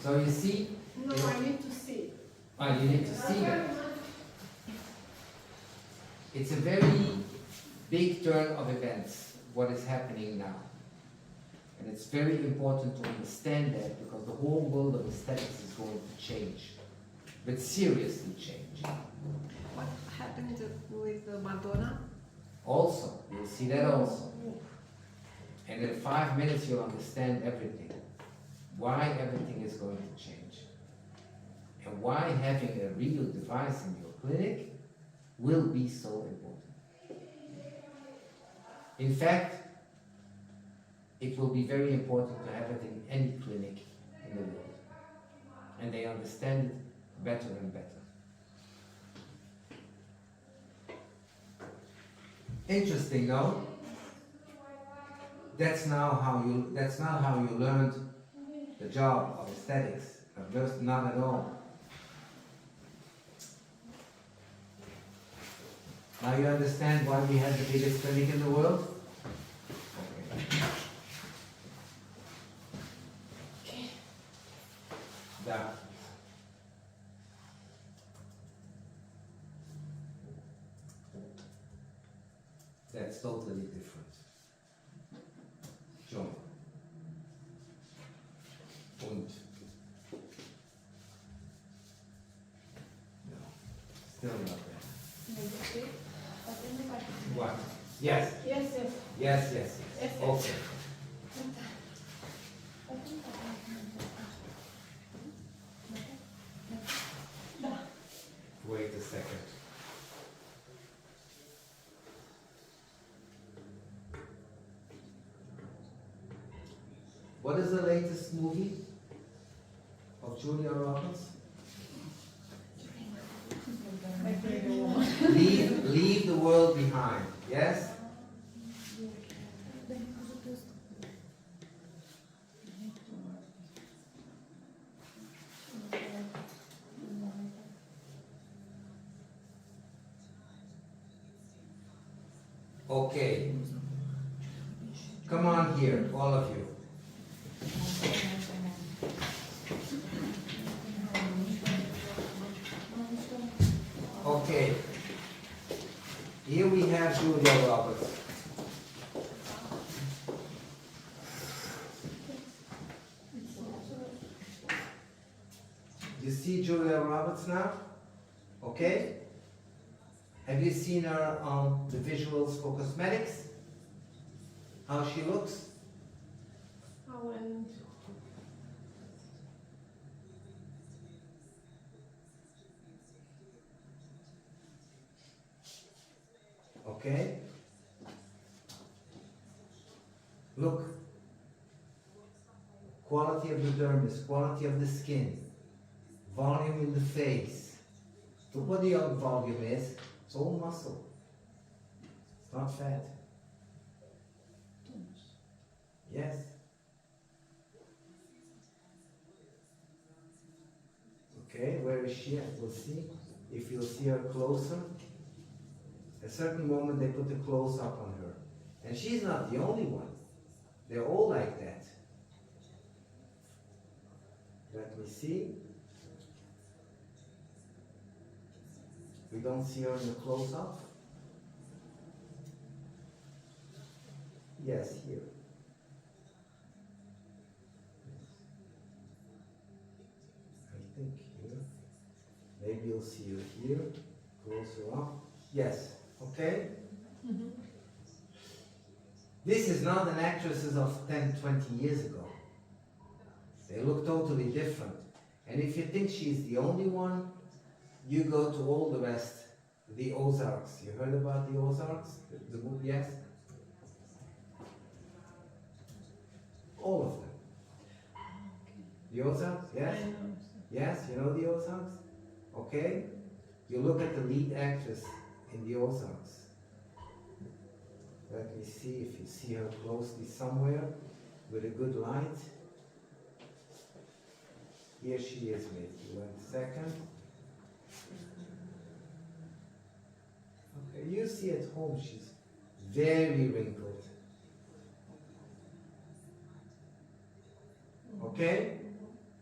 So you see, No, I need to see. you need to see that. It's a very big turn of events, what is happening now. And it's very important to understand that because the whole world of aesthetics is going to change, but seriously change. What happened with Madonna? Also, you'll see that also. And in 5 minutes you'll understand everything. Why everything is going to change. And why having a REYU device in your clinic will be so important. In fact, it will be very important to have it in any clinic in the world. And they understand it better and better. Interesting, no? That's not how you learned the job of aesthetics. Just not at all. Now you understand why we have the biggest clinic in the world? Okay. Yeah. That's totally different. John. Und. No. Still not there. What? Yes. Yes, yes. Yes, yes, yes. Okay. Wait a second. What is the latest movie of Julia Roberts? Leave the world behind. Yes? Okay. Come on here, all of you. Okay. Here we have Julia Roberts. You see Julia Roberts now? Okay? Have you seen her on the visuals for cosmetics? How she looks? How and Okay? Look. Quality of the dermis, quality of the skin, volume in the face. Look what the volume is. It's all muscle. It's not fat. Yes. Okay, where is she at? We'll see. If you'll see her closer. At a certain moment they put a close up on her. And she's not the only one. They're all like that. Let me see. We don't see her in the close-up. Yes, here. I think here. Maybe you'll see her here. Closer up. Yes. Okay? mm-hmm. This is not an actress of 10, 20 years ago. They look totally different. And if you think she's the only one, you go to all the rest. The Ozarks. You heard about the Ozarks? The movie, yes? All of them. The Ozarks, yes? I know. Yes, you know the Ozarks? Okay? You look at the lead actress in the Ozarks. Let me see if you see her closely somewhere with a good light. Here she is with you. 1 second. Okay, you see at home she's very wrinkled. Okay?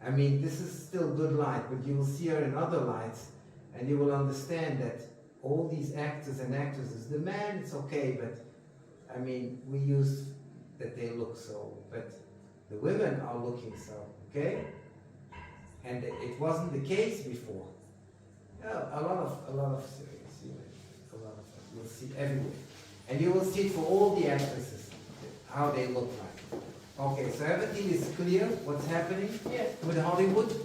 I mean, this is still good light, but you will see her in other lights and you will understand that all these actors and actresses, the man, it's okay, but I mean, we use that they look so, but the women are looking so, okay? And it wasn't the case before. Yeah, a lot of you'll see everywhere. And you will see for all the actresses how they look like. Okay, so everything is clear what's happening Yes. with Hollywood.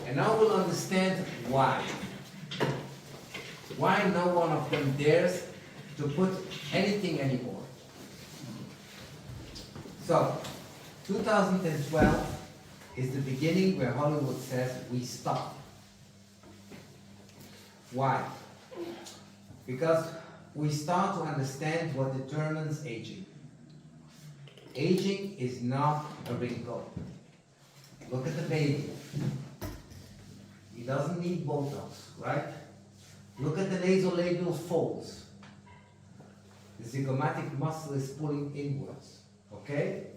And now we'll understand why. Why no one of them dares to put anything anymore. So, 2012 is the beginning where Hollywood says we stop. Why? Because we start to understand what determines aging. Aging is not a wrinkle. Look at the baby. He doesn't need Botox, right? Look at the nasolabial folds. The zygomatic muscle is pulling inwards, okay?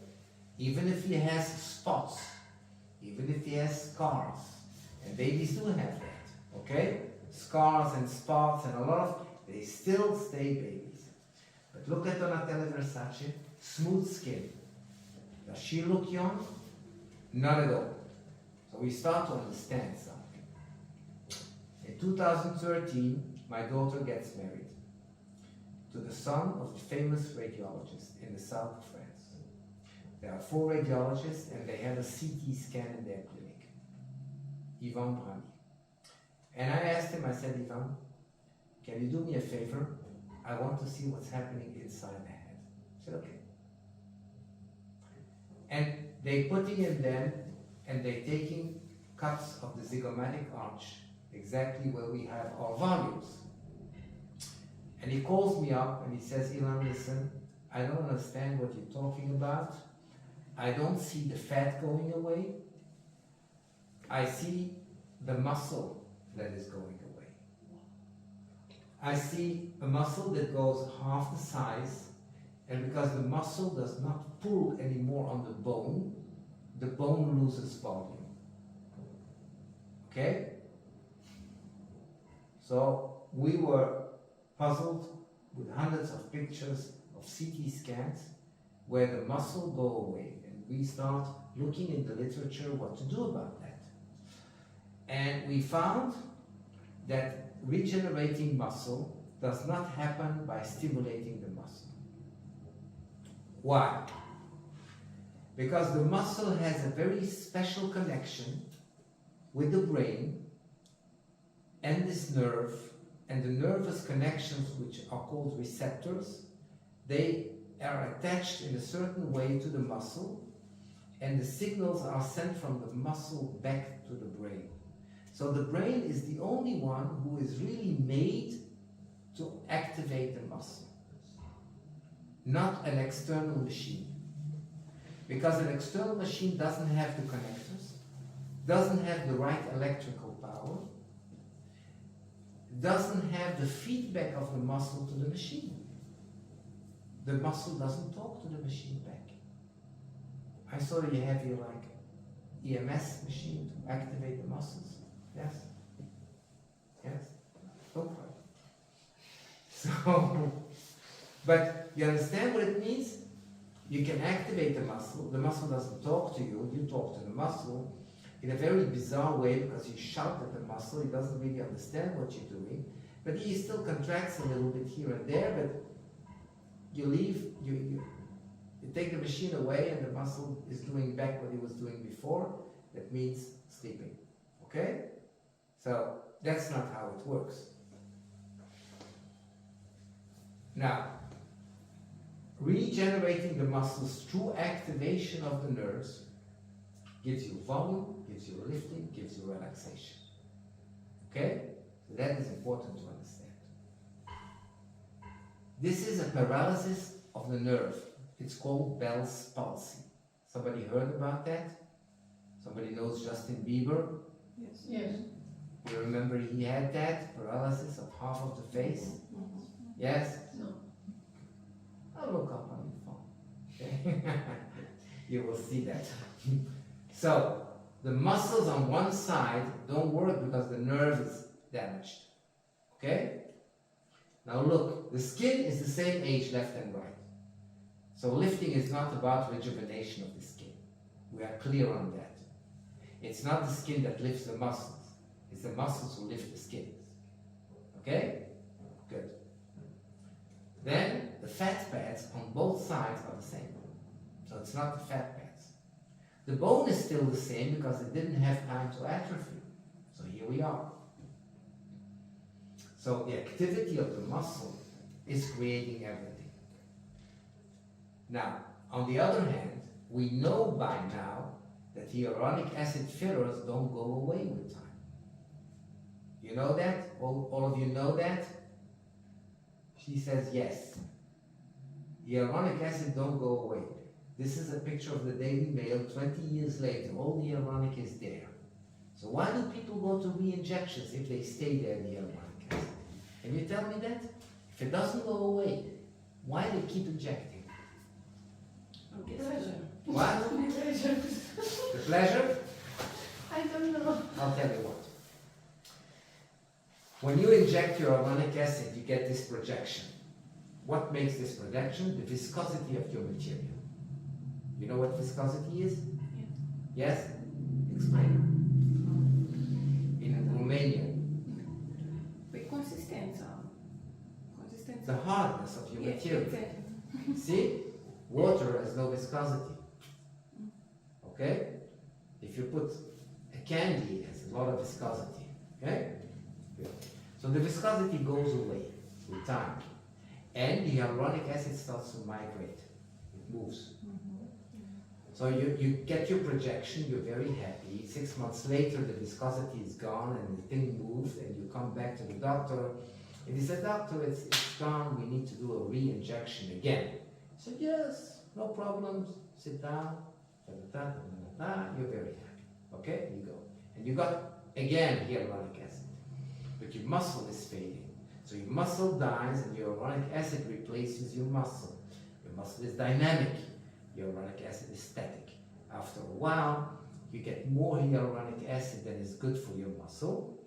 Even if he has spots, even if he has scars, and babies do have that, okay? Scars and spots and a lot of, they still stay babies. But look at Donatella Versace, smooth skin. Does she look young? Not at all. So we start to understand something. In 2013, my daughter gets married to the son of a famous radiologist in the south of France. There are 4 radiologists and they have a CT scan in their clinic. Ivan Brani. And I asked him, I said, Ivan, can you do me a favor? I want to see what's happening inside the head. He said, okay. And they putting him then, and they taking cuts of the zygomatic arch, exactly where we have our volumes. And he calls me up and he says, Ilan, listen, I don't understand what you're talking about. I don't see the fat going away. I see the muscle that is going away. I see a muscle that goes half the size, and because the muscle does not pull anymore on the bone loses volume. Okay? So we were puzzled with hundreds of pictures of CT scans where the muscle go away, and we start looking in the literature what to do about that. And we found that regenerating muscle does not happen by stimulating the muscle. Why? Because the muscle has a very special connection with the brain and this nerve, and the nervous connections, which are called receptors, they are attached in a certain way to the muscle, and the signals are sent from the muscle back to the brain. So the brain is the only one who is really made to activate the muscle, not an external machine. Because an external machine doesn't have the connectors, doesn't have the right electrical power, doesn't have the feedback of the muscle to the machine. The muscle doesn't talk to the machine back. I saw you have your EMS machine to activate the muscles. Yes? Yes? Don't cry. So, but you understand what it means? You can activate the muscle doesn't talk to you, you talk to the muscle in a very bizarre way because you shout at the muscle, he doesn't really understand what you're doing, but he still contracts a little bit here and there, but you leave, you take the machine away and the muscle is doing back what he was doing before. That means sleeping. Okay? So that's not how it works. Now, regenerating the muscles through activation of the nerves gives you volume, gives you lifting, gives you relaxation. Okay? So that is important to understand. This is a paralysis of the nerve. It's called Bell's palsy. Somebody heard about that? Somebody knows Justin Bieber? Yes. Yes. You remember he had that paralysis of half of the face? Yes? No. I'll look up on your phone. Okay? You will see that. So, the muscles on one side don't work because the nerve is damaged. Okay? Now look, the skin is the same age left and right. So lifting is not about rejuvenation of the skin. We are clear on that. It's not the skin that lifts the muscles. It's the muscles who lift the skin. Okay? Good. Then the fat pads on both sides are the same. So it's not the fat pads. The bone is still the same because it didn't have time to atrophy. So here we are. So the activity of the muscle is creating everything. Now, on the other hand, we know by now that hyaluronic acid fillers don't go away with time. You know that? All of you know that? She says yes. Hyaluronic acid don't go away. This is a picture of the Daily Mail 20 years later. All the hyaluronic is there. So why do people go to re-injections if they stay there, the hyaluronic acid? Can you tell me that? If it doesn't go away, why do they keep injecting? Pleasure. What? Pleasure. The pleasure? I don't know. I'll tell you what. When you inject your hyaluronic acid, you get this projection. What makes this projection? The viscosity of your material. You know what viscosity is? Yeah. Yes? Explain. In Romanian, Consistenza. the hardness of your Yeah, material. exactly. See? Water has no viscosity. Okay? If you put a candy, it has a lot of viscosity. Okay? Good. So the viscosity goes away with time. And the hyaluronic acid starts to migrate. It moves. So you get your projection, you're very happy. 6 months later, the viscosity is gone and the thing moves, and you come back to the doctor. And he said, doctor, it's gone, we need to do a re-injection again. I said, yes, no problems, sit down, you're very happy. Okay, you go. And you got, again, hyaluronic acid. But your muscle is fading. So your muscle dies and your hyaluronic acid replaces your muscle. Your muscle is dynamic, your hyaluronic acid is static. After a while, you get more hyaluronic acid than is good for your muscle,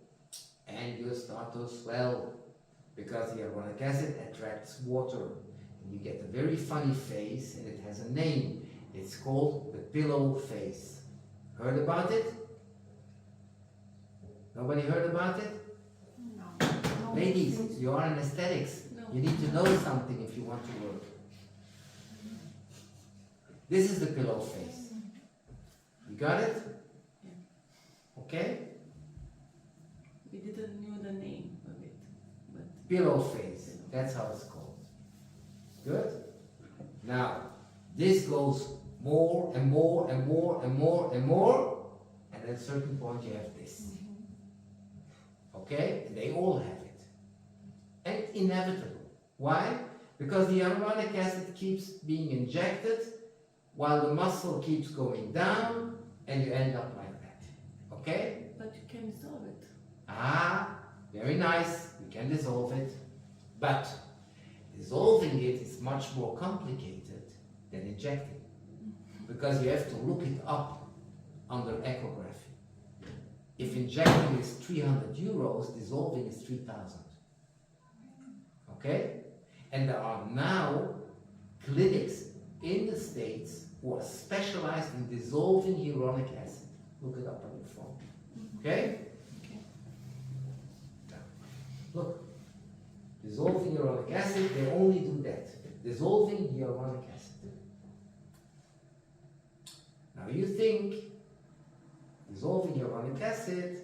and you start to swell because the hyaluronic acid attracts water. And you get a very funny face, and it has a name. It's called the pillow face. Heard about it? Nobody heard about it? No. Ladies, you are in aesthetics. No. You need to know something if you want to work. This is the pillow face. You got it? Yeah. Okay? We didn't know the name of it, but Pillow face. That's how it's called. Good? Now, this goes more and more and more and more and more, and at a certain point you have this. Okay? And they all have it. And inevitable. Why? Because the hyaluronic acid keeps being injected while the muscle keeps going down, and you end up like that. Okay? but you can dissolve it. Ah, very nice. We can dissolve it. But dissolving it is much more complicated than injecting. Because you have to look it up under echography. If injecting is 300 euros, dissolving is 3,000. Okay? And there are now clinics in the States who are specialized in dissolving hyaluronic acid. Look it up on your phone. Okay? Okay. Now, look. Dissolving hyaluronic acid, they only do that. Dissolving hyaluronic acid. Now you think dissolving hyaluronic acid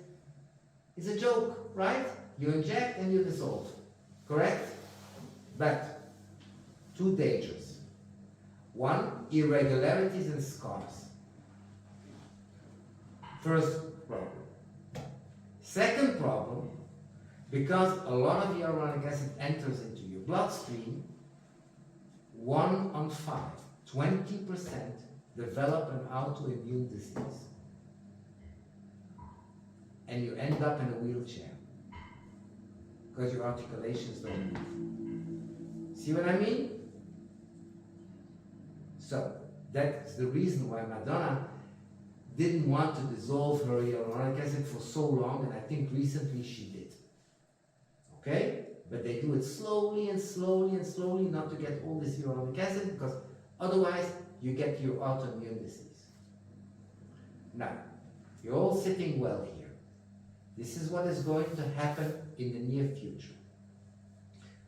is a joke, right? You inject and you dissolve. Correct? But two dangers. One, irregularities and scars. First problem. Second problem, because a lot of hyaluronic acid enters into your bloodstream, 1 on 5, 20% develop an autoimmune disease. And you end up in a wheelchair because your articulations don't move. See what I mean? So, that's the reason why Madonna didn't want to dissolve her hyaluronic acid for so long, and I think recently she did. Okay? But they do it slowly and slowly and slowly, not to get all this hyaluronic acid, because otherwise you get your autoimmune disease. Now, you're all sitting well here. This is what is going to happen in the near future.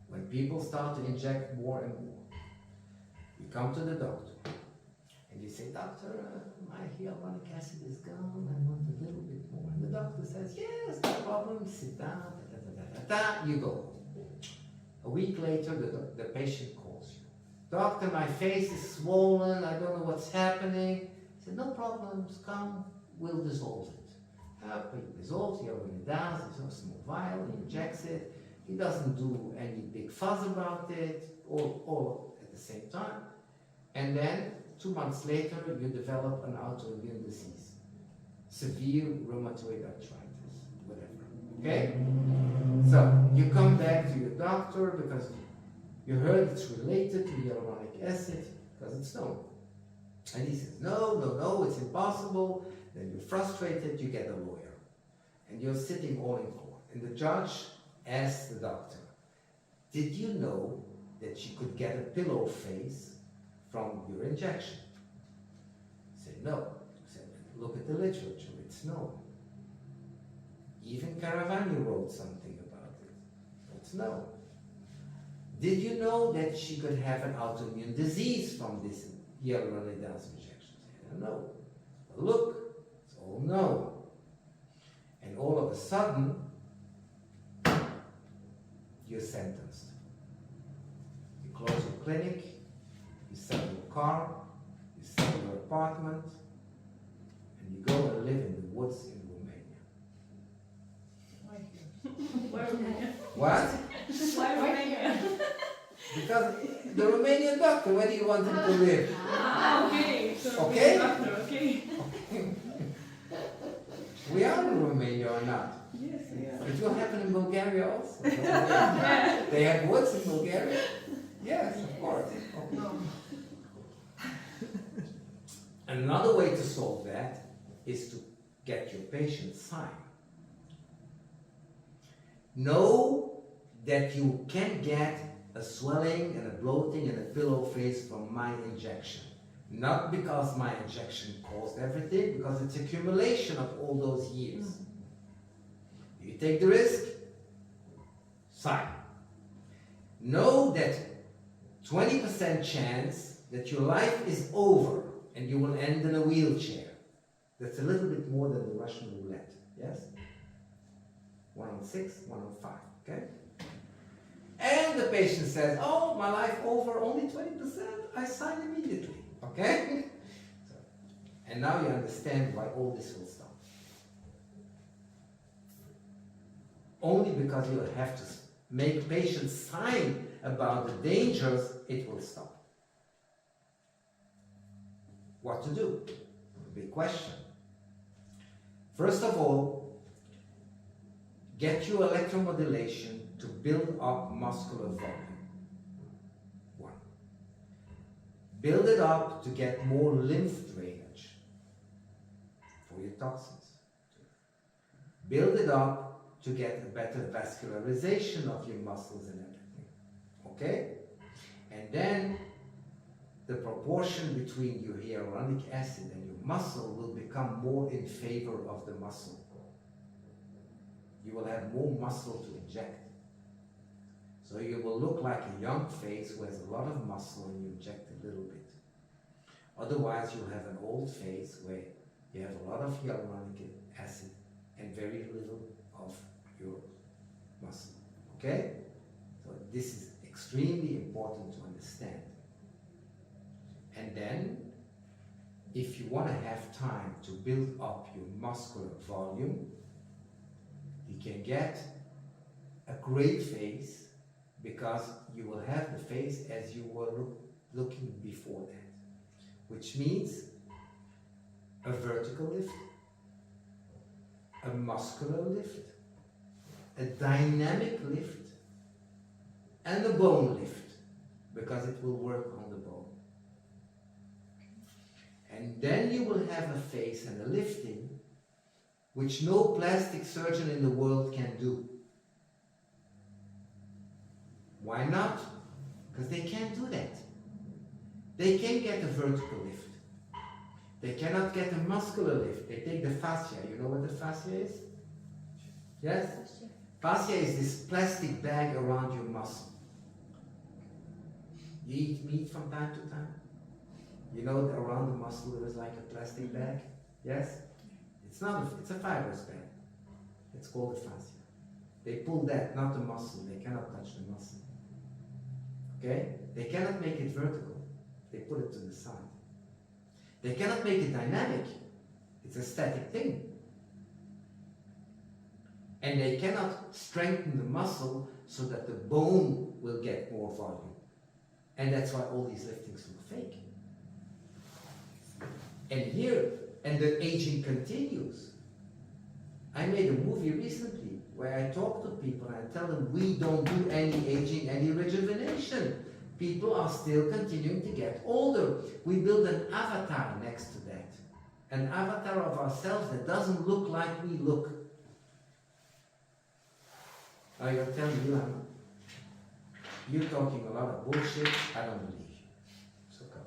When people start to inject more and more, you come to the doctor and you say, "Doctor, my hyaluronic acid is gone, I want a little bit more." And the doctor says, "Yes, no problem, sit down, you go." A week later, the patient calls you. "Doctor, my face is swollen, I don't know what's happening." He said, "No problems, come, we'll dissolve it." He dissolves, he already does, it's a small vial, he injects it. He doesn't do any big fuss about it, all at the same time. And then, 2 months later, you develop an autoimmune disease. Severe rheumatoid arthritis, whatever. Okay? So, you come back to your doctor because you heard it's related to hyaluronic acid, because it's known. And he says, no, it's impossible. Then you're frustrated, you get a lawyer. And you're sitting all in court. And the judge asks the doctor, "Did you know that she could get a pillow face from your injection?" He said, "No." He said, "Look at the literature, it's known. Even Caravani wrote something about it. It's known. Did you know that she could have an autoimmune disease from this hyaluronic acid injection?" He said, "No." Well, look, it's all known. And all of a sudden, you're sentenced. You close your clinic, you sell your car, you sell your apartment, and you go and live in the woods in Romania. Why Romania? What? Why Romania? Because the Romanian doctor, where do you want him to live? Okay. So Okay. Doctor, okay. We are in Romania. Romania or not? Yes, yeah. It will happen in Bulgaria also. They have woods in Bulgaria? Yes, of course. Okay. No. Another way to solve that is to get your patient sign. Know that you can get a swelling and a bloating and a pillow face from my injection. Not because my injection caused everything, because it's accumulation of all those years. You take the risk, sign. Know that 20% chance that your life is over and you will end in a wheelchair. That's a little bit more than the Russian roulette, yes? 1 on 6, 1 on 5, okay? And the patient says, oh, my life over, only 20%, I sign immediately, okay? So, and now you understand why all this will stop. Only because you have to make patients sign about the dangers, it will stop. What to do? Big question. First of all, get your electromodulation to build up muscular volume. 1. Build it up to get more lymph drainage for your toxins. 2. Build it up to get a better vascularization of your muscles and everything. Okay? And then the proportion between your hyaluronic acid and your muscle will become more in favor of the muscle. You will have more muscle to inject. So you will look like a young face who has a lot of muscle and you inject a little bit. Otherwise you'll have an old face where you have a lot of hyaluronic acid and very little of your muscle. Okay? So this is extremely important to understand. And then, if you want to have time to build up your muscular volume, you can get a great face because you will have the face as you were looking before that. Which means a vertical lift, a muscular lift, a dynamic lift, and a bone lift, because it will work on the bone. And then you will have a face and a lifting which no plastic surgeon in the world can do. Why not? Because they can't do that. They can get a vertical lift. They cannot get a muscular lift. They take the fascia. You know what the fascia is? Yes? Fascia is this plastic bag around your muscle. You eat meat from time to time? You know that around the muscle there is like a plastic bag? Yes? It's not it's a fibrous bag. It's called the fascia. They pull that, not the muscle. They cannot touch the muscle. Okay? They cannot make it vertical. They put it to the side. They cannot make it dynamic. It's a static thing. And they cannot strengthen the muscle so that the bone will get more volume. And that's why all these liftings look fake. And here, and the aging continues. I made a movie recently where I talk to people and I tell them we don't do any aging, any rejuvenation. People are still continuing to get older. We build an avatar next to that. An avatar of ourselves that doesn't look like we look. Now you're telling me, you're talking a lot of bullshit, I don't believe you. So come.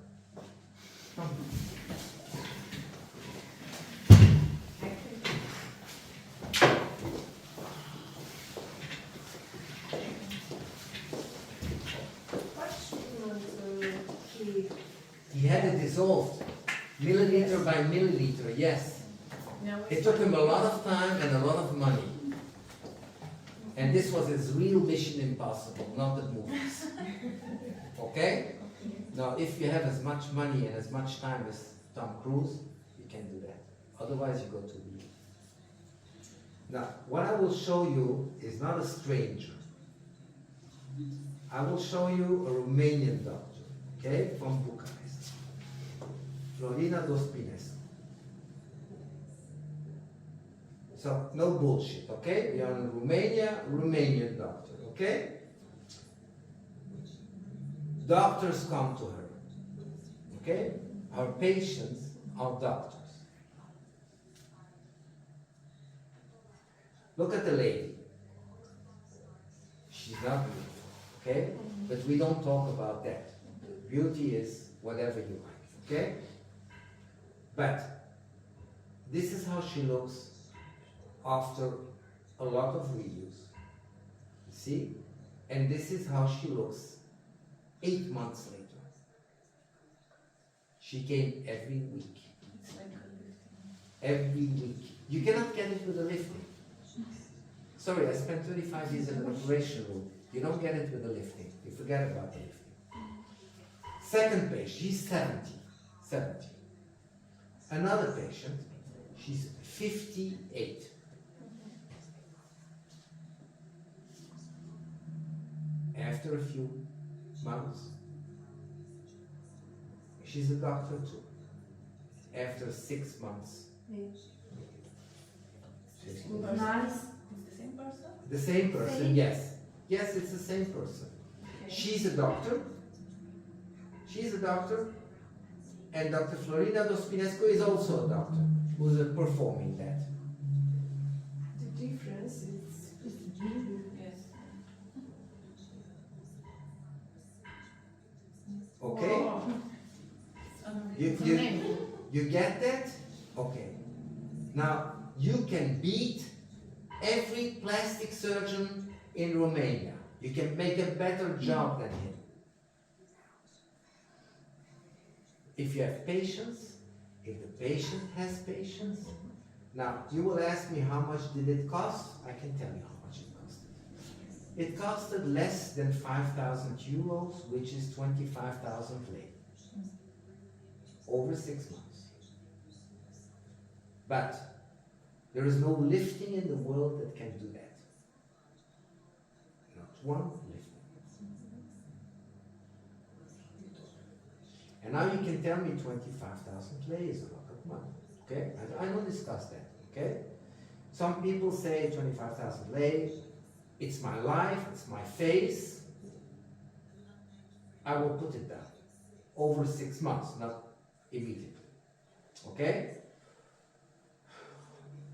He had it dissolved, milliliter by milliliter, yes. It took him a lot of time and a lot of money. And this was his real Mission Impossible, not the movies. Okay? Now, if you have as much money and as much time as Tom Cruise, you can do that. Otherwise, you go to the. Now, what I will show you is not a stranger. I will show you a Romanian doctor, okay, from Bucharest. Florina Dospinescu. So no bullshit, okay? We are in Romania, Romanian doctor, okay? Doctors come to her, okay? Our patients are doctors. Look at the lady. She's not beautiful, okay? But we don't talk about that. Beauty is whatever you like, okay? But this is how she looks after a lot of reuse. See? And this is how she looks 8 months later. She came every week. It's like a lifting. Every week. You cannot get it with a lifting. Sorry, I spent 35 years in an operation room. You don't get it with a lifting. You forget about the lifting. Second patient, she's 70. Another patient, she's 58. After a few months, she's a doctor too. After 6 months, she's Nice. It's the same person? the same person, yes. Yes, it's the same person. Okay. She's a doctor. She's a doctor. And Dr. Florina Dospinescu is also a doctor who's performing that. The difference is big. Yes. Okay? Wow. It's unreal. You, It's you, amazing. you get that? Okay. Now, you can beat every plastic surgeon in Romania. You can make a better job than him. If you have patience, if the patient has patience. Now, you will ask me how much did it cost? I can tell you how much it costed. It costed less than 5,000 euros, which is 25,000 lei. Over 6 months. But there is no lifting in the world that can do that. Not one lifting. And now you can tell me 25,000 lei is a lot of money. Okay? I don't discuss that. Okay? Some people say 25,000 lei, it's my life, it's my face. I will put it down. Over 6 months, not immediately. Okay?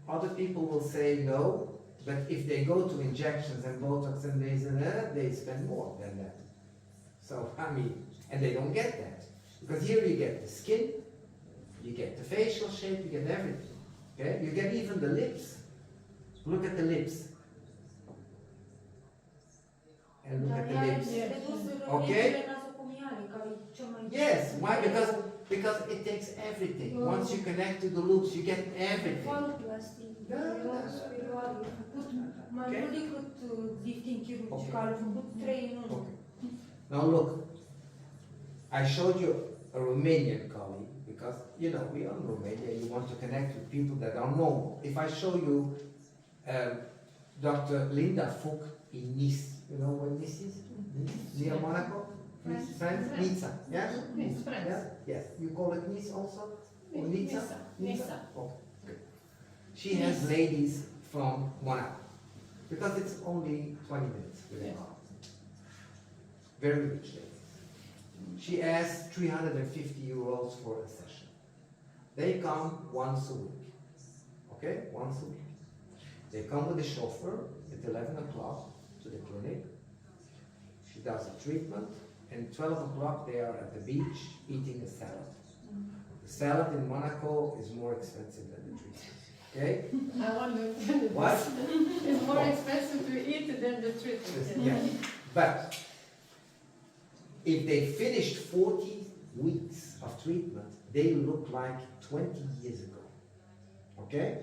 Other people will say no, but if they go to injections and Botox and laser, they spend more than that. So, I mean, and they don't get that. Because here you get the skin, you get the facial shape, you get everything. Okay? You get even the lips. Look at the lips. And look at the lips. Okay? Yes, why? Because it takes everything. Once you connect to the loops, you get everything. Mai mult decât lifting chirurgical, am făcut 3 în 1. Okay. Now look, I showed you a Romanian colleague because, you know, we are in Romania, you want to connect with people that are normal. If I show you Dr. Linda Fuch in Nice, you know where Nice is? Near Monaco? France? Nizza, yes? It's France. Yeah? Yes. You call it Nice also? Or Nizza? Nizza. Okay, good. She has ladies from Monaco because it's only 20 minutes with a car. Very rich ladies. She asks 350 euros for a session. They come once a week. Okay? Once a week. They come with a chauffeur at 11 o'clock to the clinic. She does a treatment, and 12 o'clock they are at the beach eating a salad. The salad in Monaco is more expensive than the treatment. Okay? I wonder if What? it's more expensive to eat than the treatment. Yeah. But if they finished 40 weeks of treatment, they look like 20 years ago. Okay?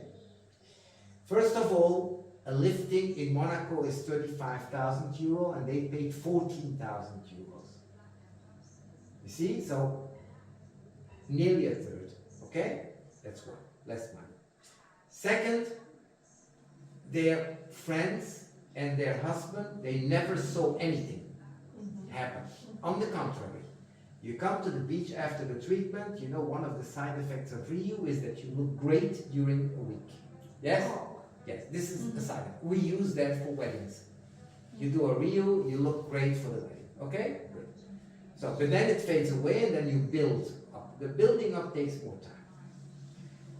First of all, a lifting in Monaco is 35,000 euro and they paid 14,000 euros. You see? So, nearly a third. Okay? That's one. Less money. Second, their friends and their husband, they never saw anything happen. On the contrary, you come to the beach after the treatment, you know one of the side effects of REYU is that you look great during a week. Yes? Yes, this is a side. We use that for weddings. You do a REYU, you look great for the wedding. Okay? Good. So, but then it fades away and then you build up. The building up takes more time.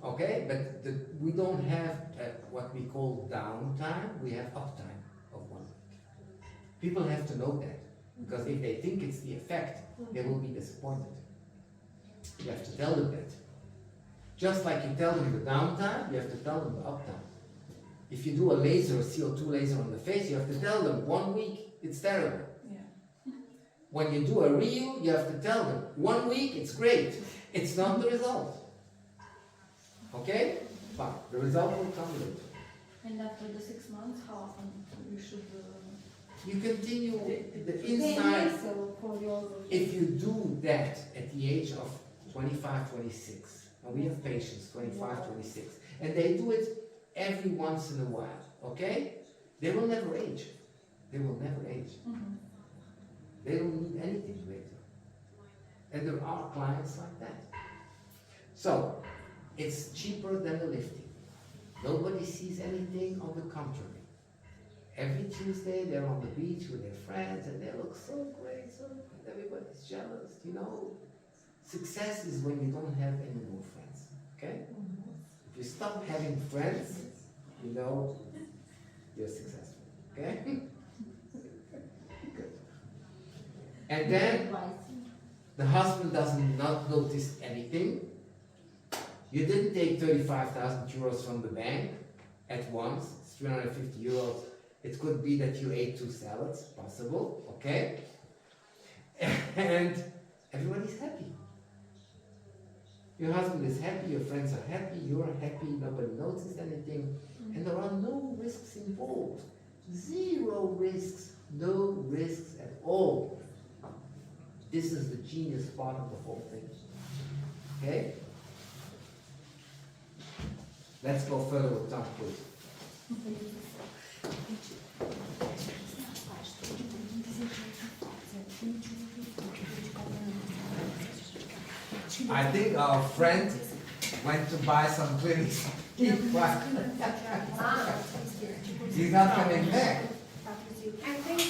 Okay? But we don't have what we call downtime, we have uptime of 1 week. People have to know that. Because if they think it's the effect, they will be disappointed. You have to tell them that. Just like you tell them the downtime, you have to tell them the uptime. If you do a laser, a CO2 laser on the face, you have to tell them 1 week, it's terrible. Yeah. When you do a REYU, you have to tell them 1 week, it's great. It's not the result. Okay? But the result will come later. And after the 6 months, how often you should? You continue the Then inside. also for your. If you do that at the age of 25, 26, and we have patients 25, 26, and they do it every once in a while, okay? They will never age. They will never age. Mm-hmm. They don't need anything later. And there are clients like that. So, it's cheaper than the lifting. Nobody sees anything, on the contrary. Every Tuesday they're on the beach with their friends and they look so great, so everybody's jealous, you know. Success is when you don't have any more friends, okay? If you stop having friends, you know you're successful, okay? Good. And then the husband doesn't not notice anything. You didn't take 35,000 euros from the bank at once, it's 350 euros. It could be that you ate 2 salads, possible, okay? And everybody's happy. Your husband is happy, your friends are happy, you're happy, nobody notices anything, and there are no risks involved. 0 risks, no risks at all. This is the genius part of the whole thing. Okay? Let's go further with Tom Cruise. I think our friend went to buy some drinks. He's not coming back. I think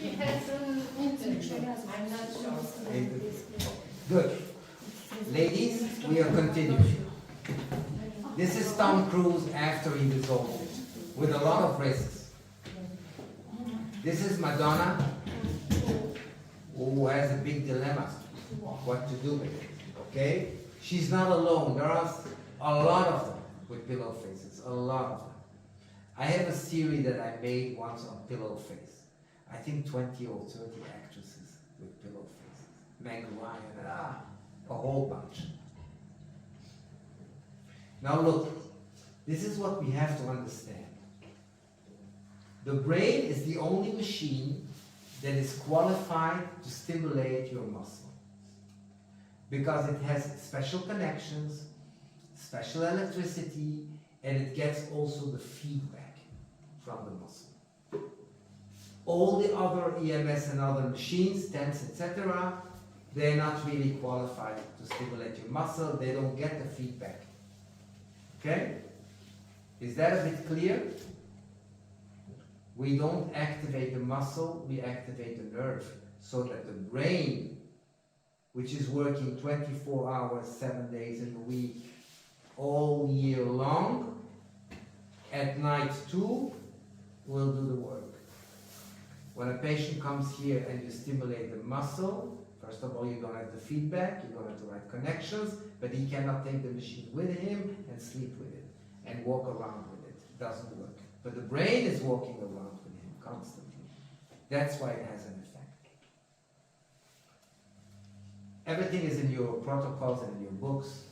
she has an interview, I'm not sure. Good. Ladies, we are continuing. This is Tom Cruise after he dissolved it, with a lot of risks. This is Madonna, who has a big dilemma, what to do with it, okay? She's not alone, there are a lot of them with pillow faces, a lot of them. I have a series that I made once on pillow face. I think 20 or 30 actresses with pillow faces. Meg Ryan, a whole bunch. Now look, this is what we have to understand. The brain is the only machine that is qualified to stimulate your muscle. Because it has special connections, special electricity, and it gets also the feedback from the muscle. All the other EMS and other machines, TENS, etc., they're not really qualified to stimulate your muscle, they don't get the feedback. Okay? Is that a bit clear? We don't activate the muscle, we activate the nerve, so that the brain, which is working 24 hours, 7 days in a week, all year long, at night too, will do the work. When a patient comes here and you stimulate the muscle, first of all, you don't have the feedback, you don't have the right connections, but he cannot take the machine with him and sleep with it and walk around with it. It doesn't work. But the brain is walking around with him constantly. That's why it has an effect. Everything is in your protocols and in your books.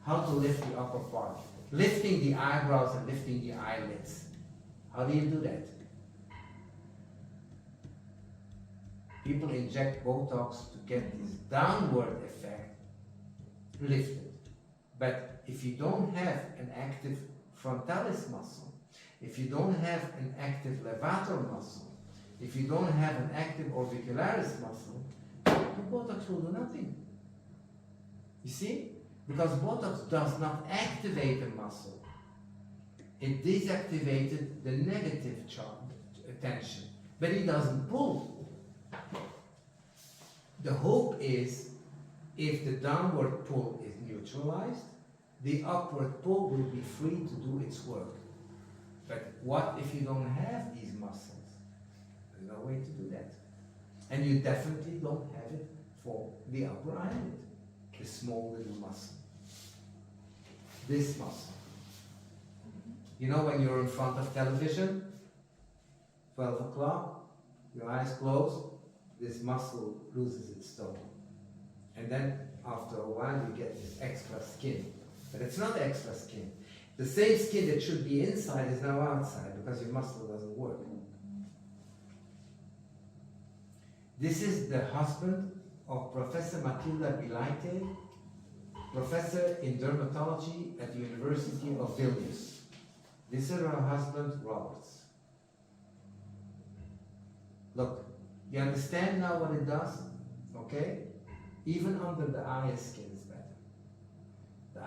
How to lift the upper part. Lifting the eyebrows and lifting the eyelids. How do you do that? People inject Botox to get this downward effect lifted. But if you don't have an active frontalis muscle, if you don't have an active levator muscle, if you don't have an active orbicularis muscle, the Botox will do nothing. You see? Because Botox does not activate the muscle. It deactivated the negative tension, but it doesn't pull. The hope is, if the downward pull is neutralized, the upward pull will be free to do its work. But what if you don't have these muscles? There's no way to do that. And you definitely don't have it for the upper eyelid, the small little muscle. This muscle. You know when you're in front of television, 12 o'clock, your eyes closed, this muscle loses its tone. And then after a while you get this extra skin. But it's not extra skin. The same skin that should be inside is now outside because your muscle doesn't work. This is the husband of Professor Matilda Bilaite, professor in dermatology at the University of Vilnius. This is her husband, Roberts. Look, you understand now what it does? Okay? Even under the eye, skin is better. The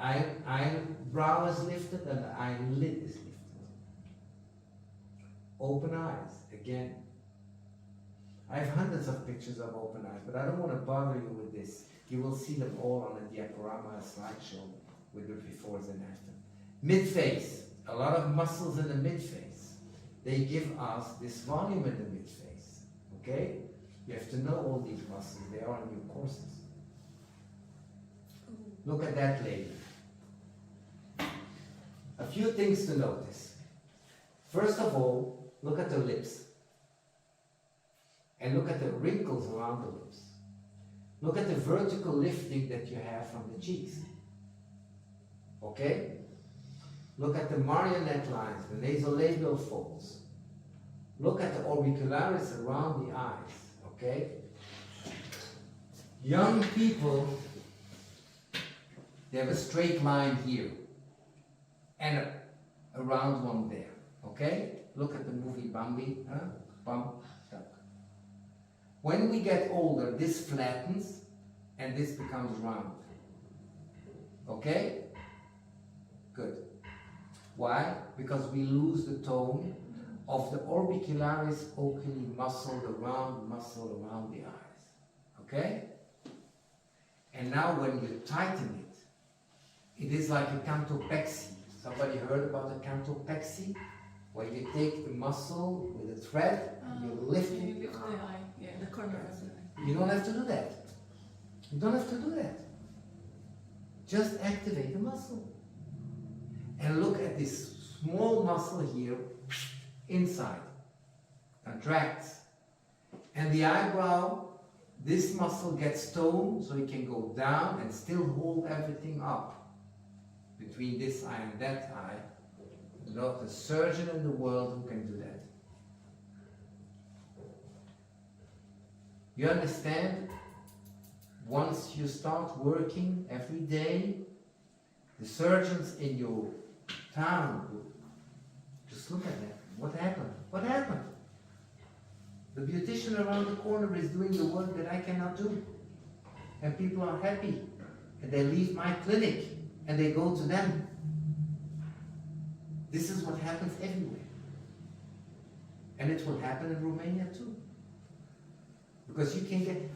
eyebrow is lifted and the eyelid is lifted. Open eyes, again. I have hundreds of pictures of open eyes, but I don't want to bother you with this. You will see them all on a diaporama slideshow with the befores and after. Mid-face, a lot of muscles in the mid-face. They give us this volume in the mid-face, okay? You have to know all these muscles, they are in your courses. Look at that lady. A few things to notice. First of all, look at the lips. And look at the wrinkles around the lips. Look at the vertical lifting that you have from the cheeks. Okay? Look at the marionette lines, the nasolabial folds. Look at the orbicularis around the eyes. Okay? Young people, they have a straight line here and a round one there. Okay? Look at the movie Bambi. Bump, duck. When we get older, this flattens and this becomes round. Okay? Good. Why? Because we lose the tone of the orbicularis oculi muscle, the round muscle around the eyes. Okay? And now when you tighten it, it is like a cantopexy. Somebody heard about a cantopexy? Where you take the muscle with a thread and you lift it. You lift the eye, yeah, the corner of the eye. You don't have to do that. You don't have to do that. Just activate the muscle. And look at this small muscle here, inside. Contracts. And the eyebrow, this muscle gets toned so it can go down and still hold everything up. Between this eye and that eye. Not a surgeon in the world who can do that. You understand? Once you start working every day, the surgeons in your town will just look at that. What happened? What happened? The beautician around the corner is doing the work that I cannot do. And people are happy. And they leave my clinic and they go to them. This is what happens everywhere. And it will happen in Romania too. Because you can get,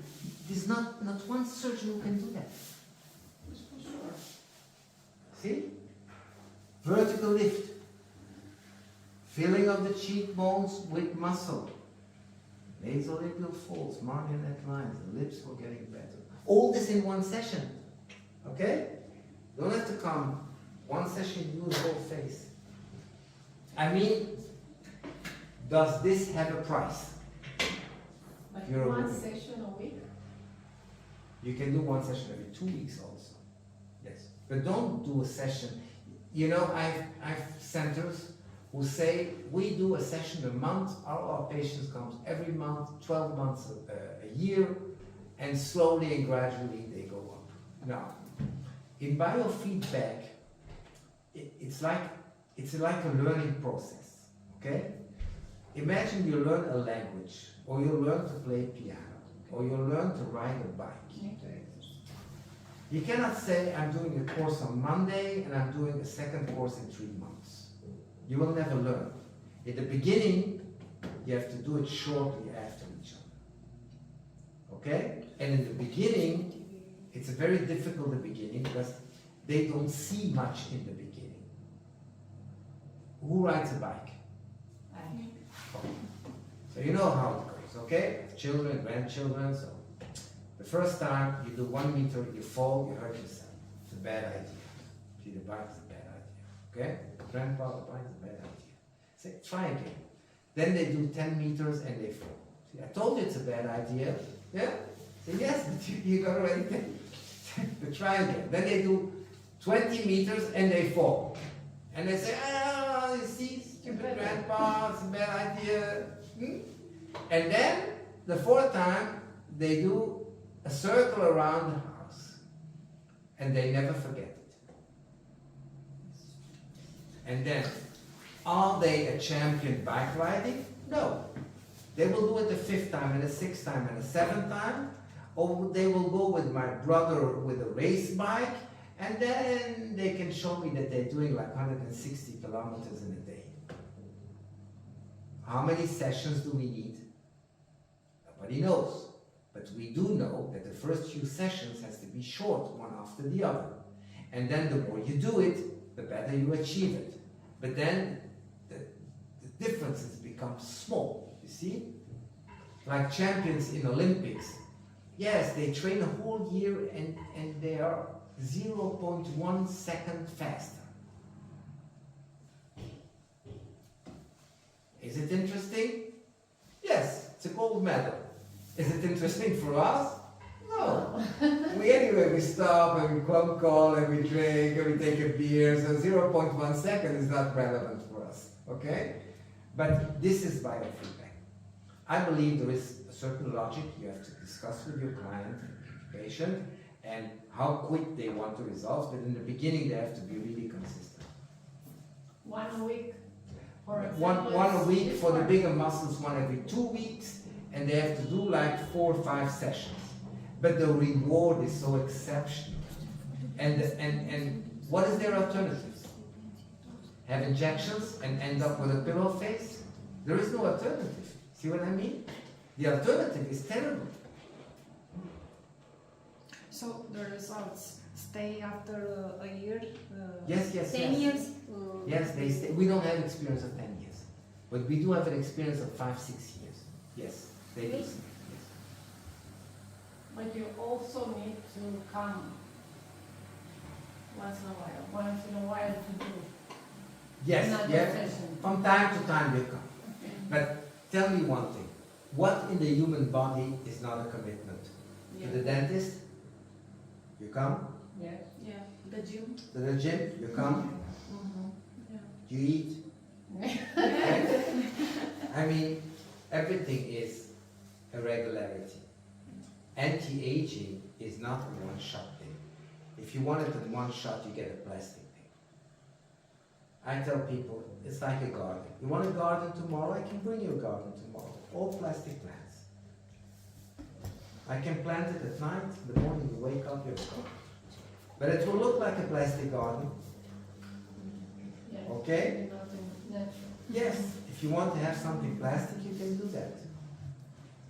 there's not one surgeon who can do that. That's for sure. See? Vertical lift. Filling of the cheekbones with muscle. Nasolabial folds, marionette lines, the lips were getting better. All this in one session. Okay? Don't have to come one session, do the whole face. I mean, does this have a price? Like You're one looking. session a week? You can do one session every 2 weeks also. Yes. But don't do a session. You know, I've centers who say, we do a session a month, our patients come every month, 12 months a year, and slowly and gradually they go up. Now, in biofeedback, it's like a learning process, okay? Imagine you learn a language, or you learn to play piano, or you learn to ride a bike. You cannot say, I'm doing a course on Monday, and I'm doing a second course in 3 months. You will never learn. In the beginning, you have to do it shortly after each other. Okay? And in the beginning, it's a very difficult beginning because they don't see much in the beginning. Who rides a bike? Okay. So you know how it goes, okay? Children, grandchildren, so the first time you do 1 meter, you fall, you hurt yourself. It's a bad idea. See, the bike is a bad idea, okay? Grandpa, the bike is a bad idea. Say, try again. Then they do 10 meters and they fall. See, I told you it's a bad idea. Yeah? Say, yes, but you got already 10. But try again. Then they do 20 meters and they fall. And they say, ah, you see, stupid grandpa, it's a bad idea. And then, the fourth time, they do a circle around the house. And they never forget it. And then, are they a champion bike riding? No. They will do it the 5th time and the 6th time and the 7th time. Or they will go with my brother with a race bike, and then they can show me that they're doing like 160 kilometers in a day. How many sessions do we need? Nobody knows. But we do know that the first few sessions has to be short, one after the other. And then the more you do it, the better you achieve it. But then the differences become small, you see? Like champions in Olympics. Yes, they train a whole year and they are 0.1 second faster. Is it interesting? Yes, it's a gold medal. Is it interesting for us? No. We stop and we come call and we drink and we take a beer, so 0.1 second is not relevant for us, okay? But this is biofeedback. I believe there is a certain logic you have to discuss with your client, patient, and how quick they want to resolve, but in the beginning they have to be really consistent. 1 a week? For One a week for the bigger muscles, 1 every 2 weeks, and they have to do like 4 or 5 sessions. But the reward is so exceptional. And what is their alternatives? Have injections and end up with a pillow face? There is no alternative. See what I mean? The alternative is terrible. So the results stay after a year? Yes. 10 years? Yes, they stay. We don't have experience of 10 years. But we do have an experience of 5, 6 years. Yes, they do. Yes. But you also need to come once in a while to do Yes, another yes. session. From time to time they come. Okay. But tell me one thing. What in the human body is not a commitment? Yeah. To the dentist, you come. Yes. Yeah, the gym. To the gym, you come. Yeah. You eat. Okay? I mean, everything is a regularity. Anti-aging is not a one-shot thing. If you want it in one shot, you get a plastic thing. I tell people, it's like a garden. You want a garden tomorrow? I can bring you a garden tomorrow. All plastic plants. I can plant it at night. In the morning you wake up, you have a garden. But it will look like a plastic garden. Yes. Okay? Nothing natural. Yes, if you want to have something plastic, you can do that.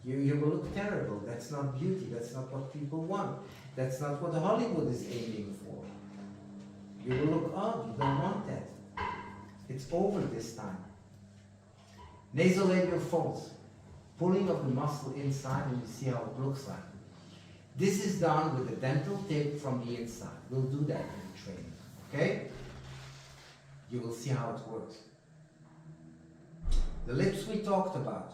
You will look terrible. That's not beauty. That's not what people want. That's not what Hollywood is aiming for. You will look odd. You don't want that. It's over this time. Nasolabial folds. Pulling of the muscle inside and you see how it looks like. This is done with a dental tape from the inside. We'll do that in the training. Okay? You will see how it works. The lips we talked about.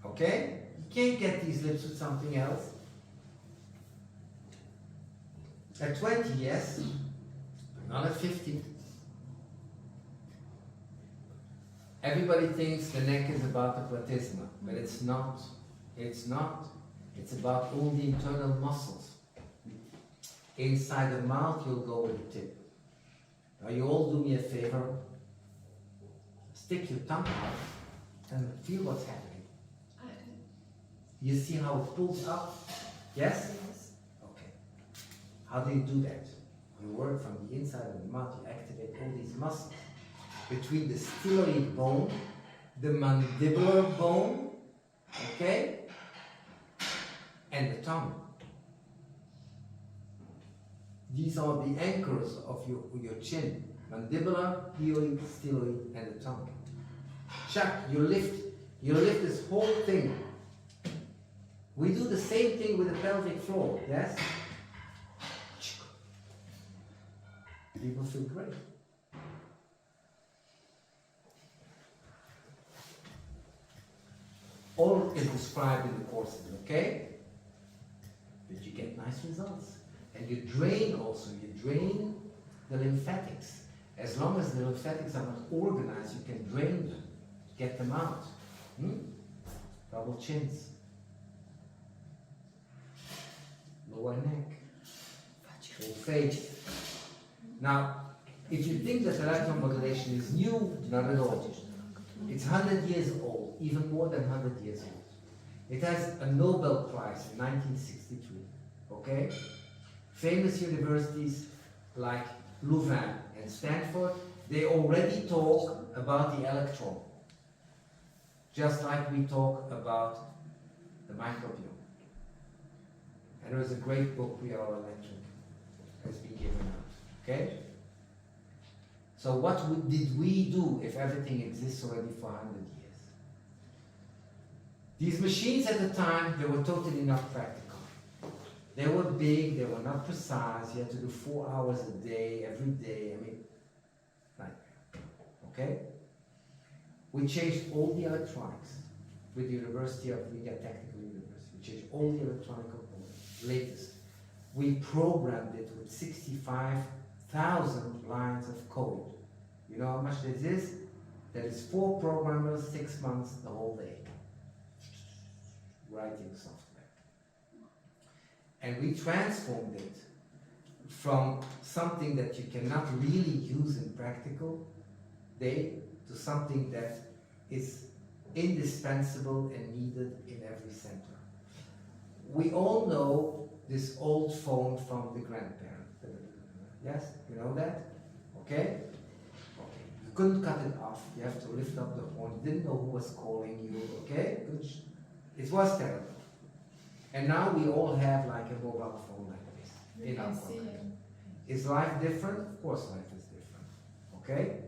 Okay? You can't get these lips with something else. At 20, yes. Not at 50. Everybody thinks the neck is about the platysma, but it's not. It's not. It's about all the internal muscles. Inside the mouth, you'll go with the tip. Now you all do me a favor. Stick your tongue out and feel what's happening. You see how it pulls up? Yes? Okay. How do you do that? You work from the inside of the mouth, you activate all these muscles. between the styloid bone, the mandibular bone, okay, and the tongue. These are the anchors of your chin. Mandibular, hyoid, styloid, and the tongue. Chuck, you lift this whole thing. We do the same thing with the pelvic floor, yes? People feel great. All is described in the courses, okay? But you get nice results. And you drain also, you drain the lymphatics. As long as the lymphatics are not organized, you can drain them, get them out. Double chins. Lower neck. Full face. Now, if you think that electromodulation is new, not at all. It's 100 years old, even more than 100 years old. It has a Nobel Prize in 1963, okay? Famous universities like Louvain and Stanford, they already talk about the electron, just like we talk about the microbiome. And there is a great book, We Are Electric, has been given out, okay? So what did we do if everything exists already for 100 years? These machines at the time, they were totally not practical. They were big, they were not precise, you had to do 4 hours a day, every day, okay? We changed all the electronics with the University of Riga Technical University. We changed all the electronic components, latest. We programmed it with 65,000 lines of code. You know how much this is? That is 4 programmers, 6 months, the whole day. Writing software. And we transformed it from something that you cannot really use in practical day to something that is indispensable and needed in every center. We all know this old phone from the grandparent. Yes, you know that? Okay? You couldn't cut it off. You have to lift up the horn. You didn't know who was calling you. Okay? It was terrible. And now we all have like a mobile phone like this in our pocket. Is life different? Of course life is different. Okay?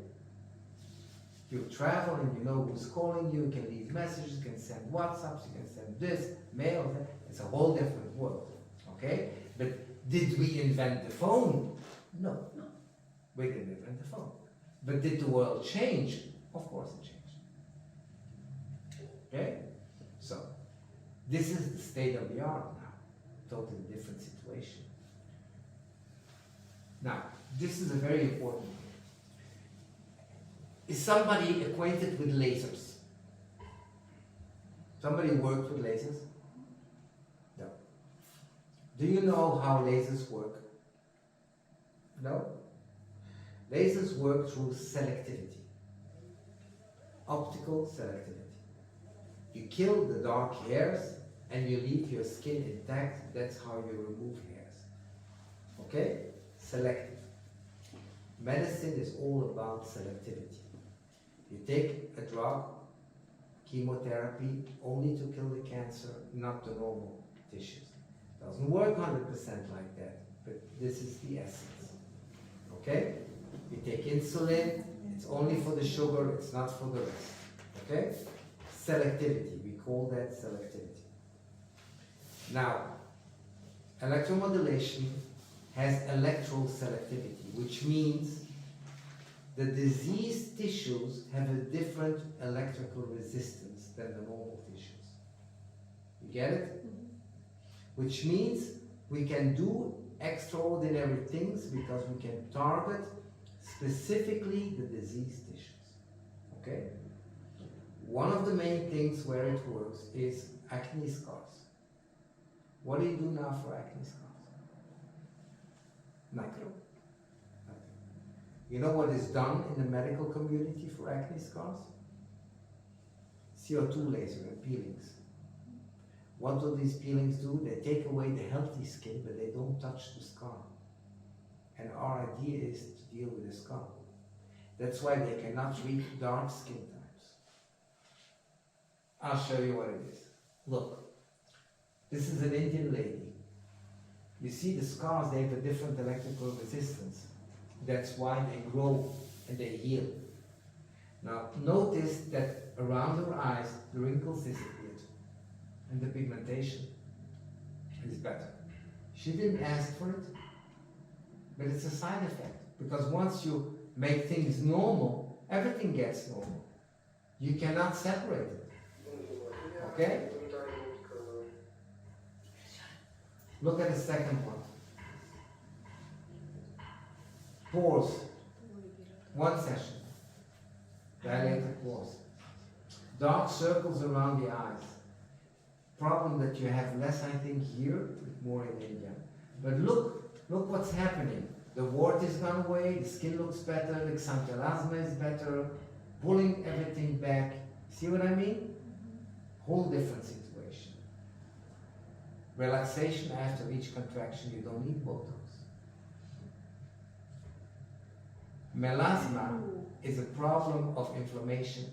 You travel and you know who's calling you. You can leave messages, you can send WhatsApps, you can send this, mail. It's a whole different world. Okay? But did we invent the phone? No. We didn't invent the phone. But did the world change? Of course it changed. Okay? So, this is the state of the art now. Totally different situation. Now, this is a very important thing. Is somebody acquainted with lasers? Somebody worked with lasers? No. Do you know how lasers work? No? Lasers work through selectivity. Optical selectivity. You kill the dark hairs and you leave your skin intact. That's how you remove hairs. Okay? Selective. Medicine is all about selectivity. You take a drug, chemotherapy, only to kill the cancer, not the normal tissues. Doesn't work 100% like that, but this is the essence. Okay? You take insulin, it's only for the sugar, it's not for the rest. Okay? Selectivity, we call that selectivity. Now, electromodulation has electroselectivity, which means the diseased tissues have a different electrical resistance than the normal tissues. You get it? Which means we can do extraordinary things because we can target specifically the diseased tissues. Okay? One of the main things where it works is acne scars. What do you do now for acne scars? Nothing. You know what is done in the medical community for acne scars? CO2 laser and peelings. What do these peelings do? They take away the healthy skin, but they don't touch the scar. And our idea is to deal with the scar. That's why they cannot treat dark skin types. I'll show you what it is. Look, this is an Indian lady. You see the scars, they have a different electrical resistance. That's why they grow and they heal. Now, notice that around her eyes, the wrinkles disappeared and the pigmentation is better. She didn't ask for it, but it's a side effect, because once you make things normal, everything gets normal. You cannot separate it. Okay? Look at the second one. Pores. One session. Dilated pores. Dark circles around the eyes. Problem that you have less, I think, here, more in India. But look what's happening. The wart is gone away, the skin looks better, the xanthelasma is better, pulling everything back. See what I mean? Whole different situation. Relaxation after each contraction, you don't need Botox. Melasma is a problem of inflammation.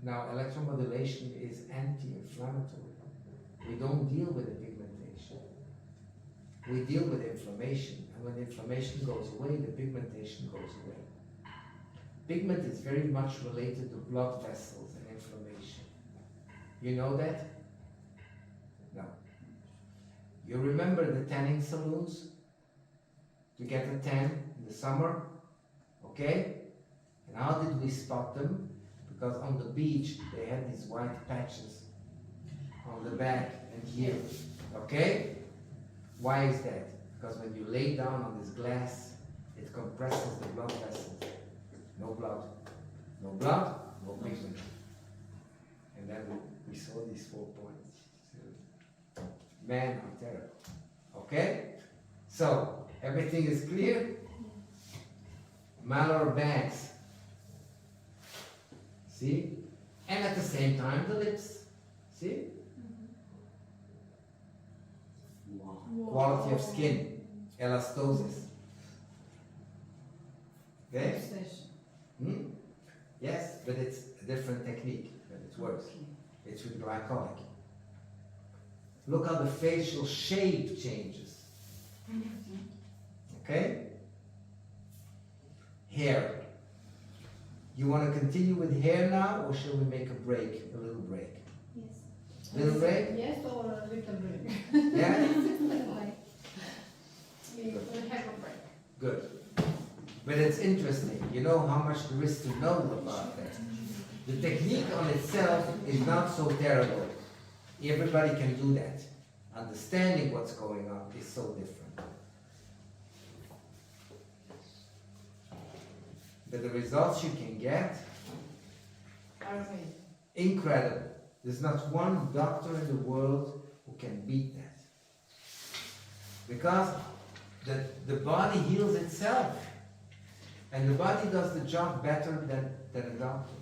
Now, electromodulation is anti-inflammatory. We don't deal with the pigmentation. We deal with inflammation, and when the inflammation goes away, the pigmentation goes away. Pigment is very much related to blood vessels and inflammation. You know that? No. You remember the tanning salons? To get a tan in the summer? Okay? And how did we spot them? Because on the beach, they had these white patches on the back and here. Okay? Why is that? Because when you lay down on this glass, it compresses the blood vessels. No blood. No blood, no pigment. And then we saw these 4 points. Man, I'm terrible. Okay? So, everything is clear? Malar bags. See? And at the same time, the lips. See? Quality of skin, elastosis. Okay? Hmm? Yes, but it's a different technique, but it works. It's with glycolic. Look how the facial shape changes. Okay? Hair. You want to continue with hair now, or shall we make a break, a little break? Yes. Little break? Yes, or a little break. Yeah? We will have a break. Good. But it's interesting. You know how much there is to know about that. The technique on itself is not so terrible. Everybody can do that. Understanding what's going on is so different. But the results you can get, incredible. There's not one doctor in the world who can beat that. Because the body heals itself. And the body does the job better than a doctor.